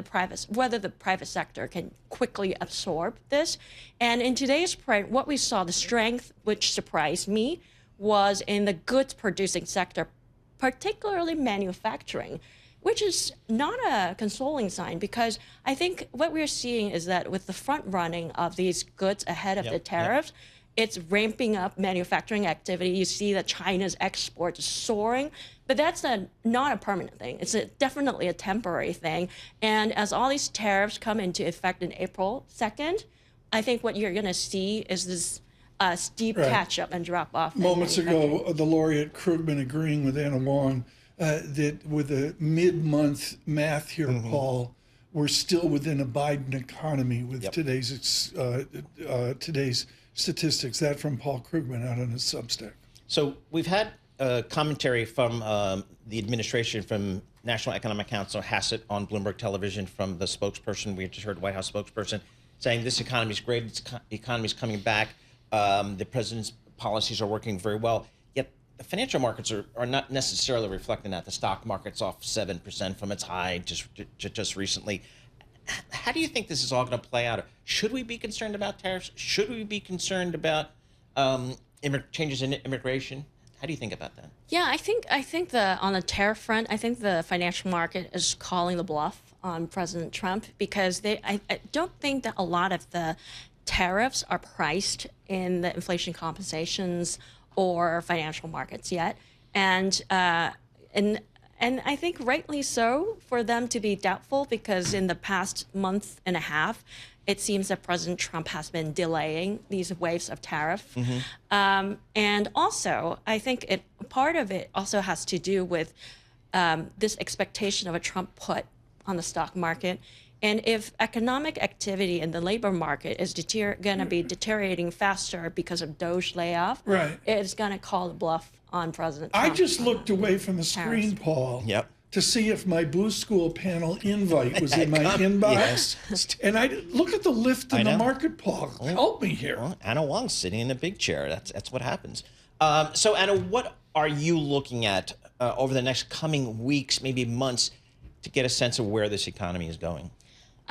[SPEAKER 9] whether the private sector can quickly absorb this? And in today's print, what we saw, the strength, which surprised me, was in the goods producing sector, particularly manufacturing, which is not a consoling sign, because I think what we're seeing is that with the front running of these goods ahead of the tariffs, it's ramping up manufacturing activity. You see that China's exports is soaring, but that's not a permanent thing. It's definitely a temporary thing. And as all these tariffs come into effect in April 2nd, I think what you're going to see is this steep catch-up and drop-off.
[SPEAKER 2] Moments ago, the laureate Krugman agreeing with Anna Wong that with the mid-month math here, Paul, we're still within a Biden economy with today's statistics. That from Paul Krugman out on his Substack.
[SPEAKER 3] So we've had commentary from the administration, from National Economic Council Hassett on Bloomberg Television, from the spokesperson. We just heard White House spokesperson saying this economy is great, this economy is coming back. The president's policies are working very well, yet the financial markets are not necessarily reflecting that. The stock market's off 7% from its high just recently. How do you think this is all going to play out? Should we be concerned about tariffs? Should we be concerned about changes in immigration? How do you think about that?
[SPEAKER 9] Yeah, I think on the tariff front, I think the financial market is calling the bluff on President Trump, because I don't think that a lot of the tariffs are priced in the inflation compensations or financial markets yet, and I think rightly so for them to be doubtful, because in the past month and a half, it seems that President Trump has been delaying these waves of tariff, and also I think part of it also has to do with this expectation of a Trump put on the stock market. And if economic activity in the labor market is going to be deteriorating faster because of DOGE layoff, it's going to call the bluff on President Trump.
[SPEAKER 2] I just looked away from the screen, Paul, to see if my Blue School panel invite was in my inbox. And I look at the lift in the market, Paul. Help me here.
[SPEAKER 3] Well, Anna Wong's sitting in a big chair. That's what happens. So, Anna, what are you looking at over the next coming weeks, maybe months, to get a sense of where this economy is going?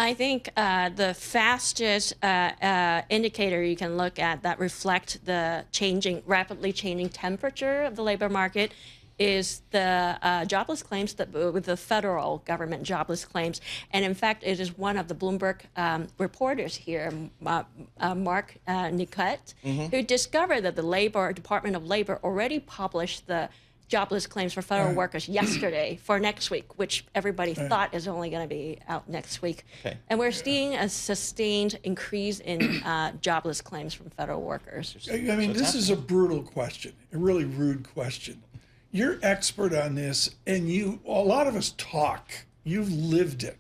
[SPEAKER 9] I think the fastest indicator you can look at that reflect the rapidly changing temperature of the labor market is the jobless claims, with the federal government jobless claims. And in fact, it is one of the Bloomberg reporters here, Mark Nicut, who discovered that the Department of Labor already published the jobless claims for federal workers yesterday for next week, which everybody thought is only going to be out next week. Okay. And we're seeing a sustained increase in jobless claims from federal workers.
[SPEAKER 2] I mean, this is a brutal question, a really rude question. You're expert on this, and a lot of us talk. You've lived it.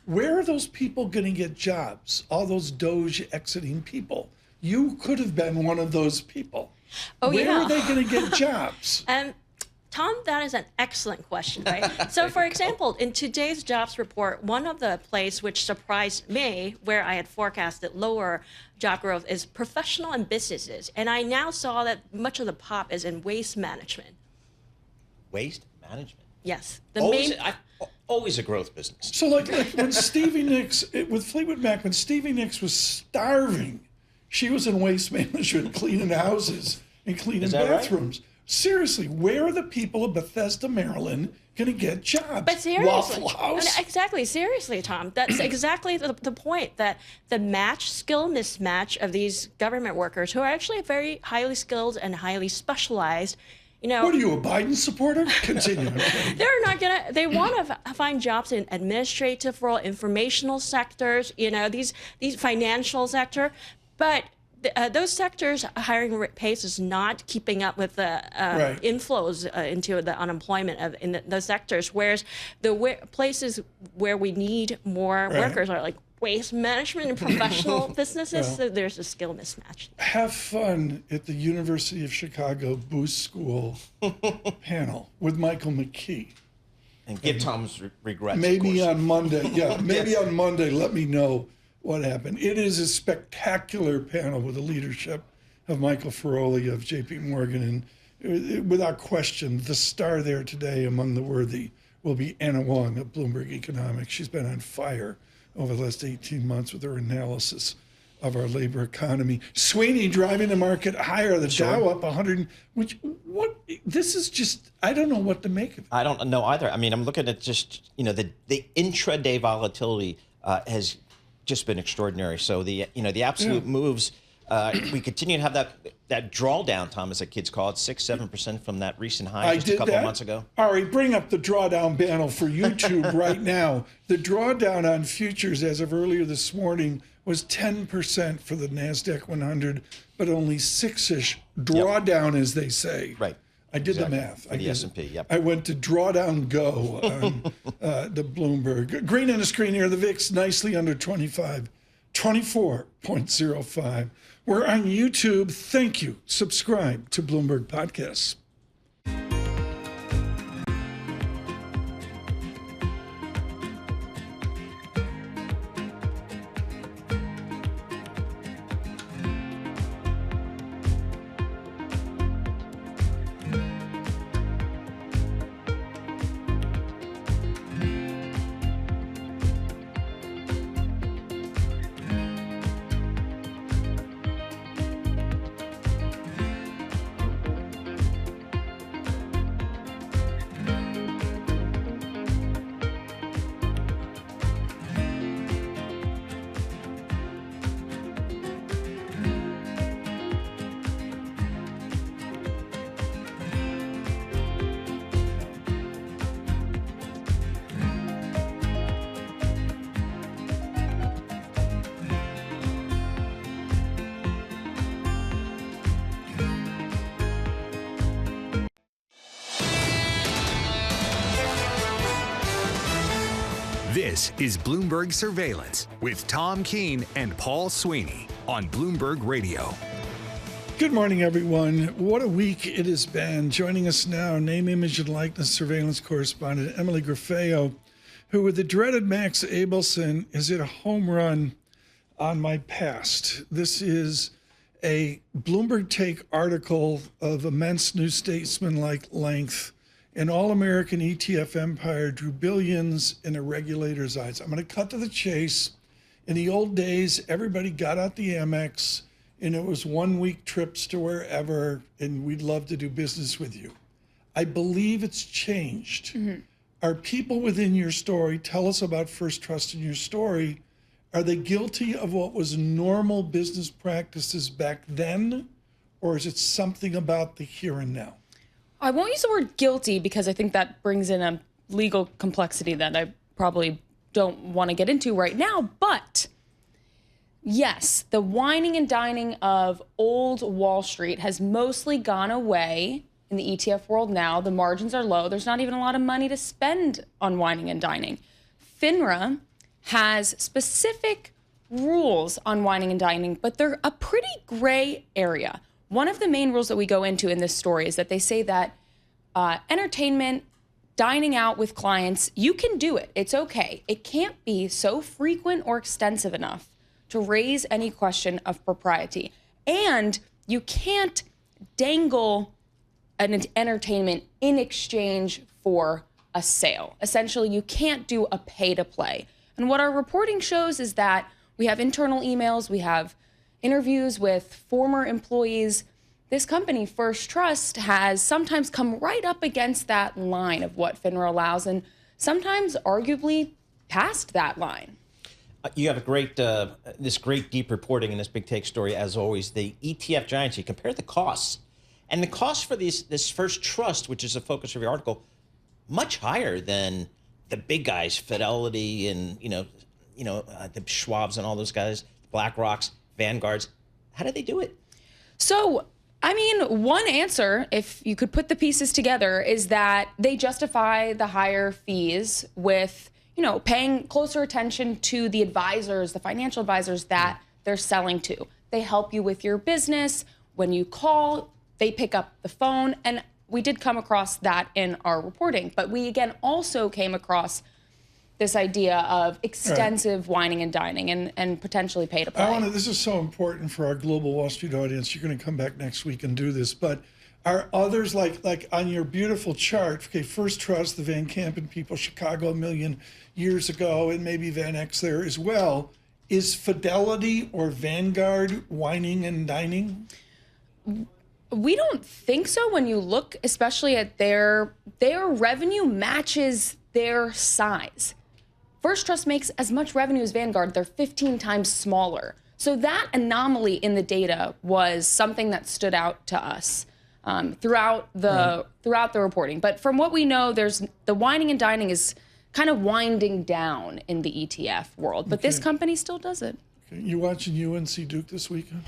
[SPEAKER 2] Where are those people going to get jobs? All those DOGE exiting people. You could have been one of those people. Where are they going to get jobs?
[SPEAKER 9] Tom, that is an excellent question, right? So, for example, in today's jobs report, one of the places which surprised me, where I had forecasted lower job growth, is professional and businesses. And I now saw that much of the pop is in waste management.
[SPEAKER 3] Waste management?
[SPEAKER 9] Yes.
[SPEAKER 3] Always a growth business.
[SPEAKER 2] So like when Stevie Nicks, with Fleetwood Mac, when Stevie Nicks was starving, she was in waste management, cleaning houses and cleaning bathrooms. Right? Seriously, where are the people of Bethesda, Maryland, going to get jobs?
[SPEAKER 9] But seriously,
[SPEAKER 2] Waffle House?
[SPEAKER 9] Exactly, seriously, Tom. That's exactly the point, that the skill mismatch of these government workers who are actually very highly skilled and highly specialized.
[SPEAKER 2] What are you, a Biden supporter? Continue.
[SPEAKER 9] They want to find jobs in administrative role, informational sectors, these financial sector, but those sectors, hiring pace is not keeping up with the inflows into the unemployment in those sectors. Whereas the places where we need more workers are like waste management and professional businesses. So there's a skill mismatch.
[SPEAKER 2] Have fun at the University of Chicago Booth School panel with Michael McKee.
[SPEAKER 3] And give Tom's regrets.
[SPEAKER 2] Maybe on Monday. Yeah, maybe on Monday. Let me know what happened. It is a spectacular panel with the leadership of Michael Feroli of JPMorgan, and without question, the star there today among the worthy will be Anna Wong of Bloomberg Economics. She's been on fire over the last 18 months with her analysis of our labor economy. Sweeney driving the market higher, the Dow up 100. This is just, I don't know what to make of it.
[SPEAKER 3] I don't know either. I mean, I'm looking at just, the intraday volatility has just been extraordinary. So the absolute moves, we continue to have that drawdown, Tom, as the kids call it, 6-7% from that recent high just a couple of months ago.
[SPEAKER 2] Ari, bring up the drawdown panel for YouTube right now. The drawdown on futures as of earlier this morning was 10% for the NASDAQ 100, but only 6-ish drawdown, as they say.
[SPEAKER 3] Right.
[SPEAKER 2] I did the math.
[SPEAKER 3] For the S&P, yep.
[SPEAKER 2] I went to drawdown go on the Bloomberg. Green on the screen here, the VIX nicely under 25, 24.05. We're on YouTube. Thank you. Subscribe to Bloomberg Podcasts.
[SPEAKER 10] This is Bloomberg Surveillance with Tom Keene and Paul Sweeney on Bloomberg Radio.
[SPEAKER 2] Good morning, everyone. What a week it has been. Joining us now, name, image, and likeness surveillance correspondent Emily Grafeo, who with the dreaded Max Abelson is hit a home run on my past. This is a Bloomberg Take article of immense New Statesman-like length An all-American ETF empire drew billions in a regulator's eyes. I'm going to cut to the chase. In the old days, everybody got out the Amex, and it was 1-week trips to wherever, and we'd love to do business with you. I believe it's changed. Are people within your story, tell us about First Trust in your story, are they guilty of what was normal business practices back then, or is it something about the here and now?
[SPEAKER 12] I won't use the word guilty because I think that brings in a legal complexity that I probably don't want to get into right now. But yes, the wining and dining of old Wall Street has mostly gone away in the ETF world now. The margins are low. There's not even a lot of money to spend on wining and dining. FINRA has specific rules on wining and dining, but they're a pretty gray area. One of the main rules that we go into in this story is that they say that entertainment, dining out with clients, you can do it. It's okay. It can't be so frequent or extensive enough to raise any question of propriety. And you can't dangle an entertainment in exchange for a sale. Essentially, you can't do a pay to play. And what our reporting shows is that we have internal emails, we have interviews with former employees. This company, First Trust, has sometimes come right up against that line of what FINRA allows and sometimes arguably past that line.
[SPEAKER 3] You have a great, this great deep reporting in this Big Take story, as always. The ETF giants, you compare the costs. And the cost for this First Trust, which is the focus of your article, much higher than the big guys, Fidelity and, the Schwabs and all those guys, BlackRocks, Vanguards. How do they do it?
[SPEAKER 12] So, I mean, one answer, if you could put the pieces together, is that they justify the higher fees with, paying closer attention to the advisors, the financial advisors that they're selling to. They help you with your business. When you call, they pick up the phone. And we did come across that in our reporting. But we, again, also came across this idea of extensive wining and dining and potentially pay to play.
[SPEAKER 2] This is so important for our global Wall Street audience. You're going to come back next week and do this. But are others like on your beautiful chart, okay, First Trust, the Van Kampen people, Chicago 1 million years ago, and maybe Van X there as well. Is Fidelity or Vanguard wining and dining?
[SPEAKER 12] We don't think so. When you look especially at their revenue matches their size. First Trust makes as much revenue as Vanguard. They're 15 times smaller. So that anomaly in the data was something that stood out to us throughout the reporting. But from what we know, the wining and dining is kind of winding down in the ETF world. But this company still does it.
[SPEAKER 2] Okay. You watching UNC Duke this weekend?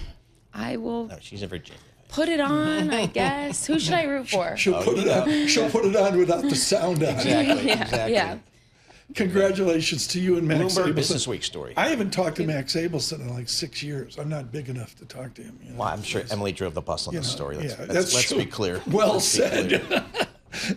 [SPEAKER 12] I will.
[SPEAKER 3] No, she's in Virginia.
[SPEAKER 12] Put it on, I guess. Who should I root for?
[SPEAKER 2] She'll put it on. She'll put it on without the sound on.
[SPEAKER 3] Exactly. Exactly.
[SPEAKER 12] Yeah.
[SPEAKER 2] Congratulations to you and Max
[SPEAKER 3] Bloomberg
[SPEAKER 2] Abelson.
[SPEAKER 3] Business Week story.
[SPEAKER 2] I haven't talked to Max Abelson in like 6 years. I'm not big enough to talk to him.
[SPEAKER 3] Well, I'm sure Emily drove the bus on this story. Let's
[SPEAKER 2] true.
[SPEAKER 3] be clear.
[SPEAKER 2] Well said.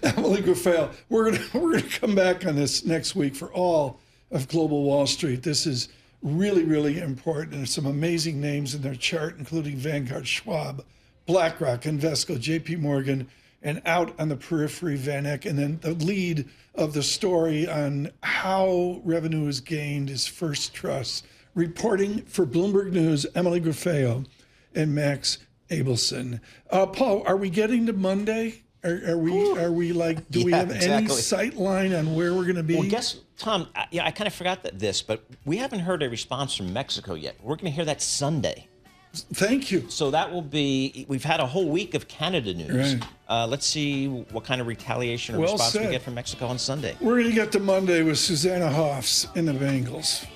[SPEAKER 2] Emily Guffey. We're gonna come back on this next week for all of Global Wall Street. This is really, really important. There's some amazing names in their chart, including Vanguard, Schwab, BlackRock, Invesco, JPMorgan, and out on the periphery, Van Eck. And then the lead of the story on how revenue is gained is First Trust. Reporting for Bloomberg News, Emily Guffey and Max Abelson. Paul, are we getting to Monday? Are we like, do we have any sight line on where we're going to be?
[SPEAKER 3] Well, guess, Tom, I kind of forgot this, but we haven't heard a response from Mexico yet. We're going to hear that Sunday.
[SPEAKER 2] Thank you.
[SPEAKER 3] So that will be, we've had a whole week of Canada news. Right. Let's see what kind of retaliation or response we get from Mexico on Sunday.
[SPEAKER 2] We're going to get to Monday with Susanna Hoffs in the Bengals.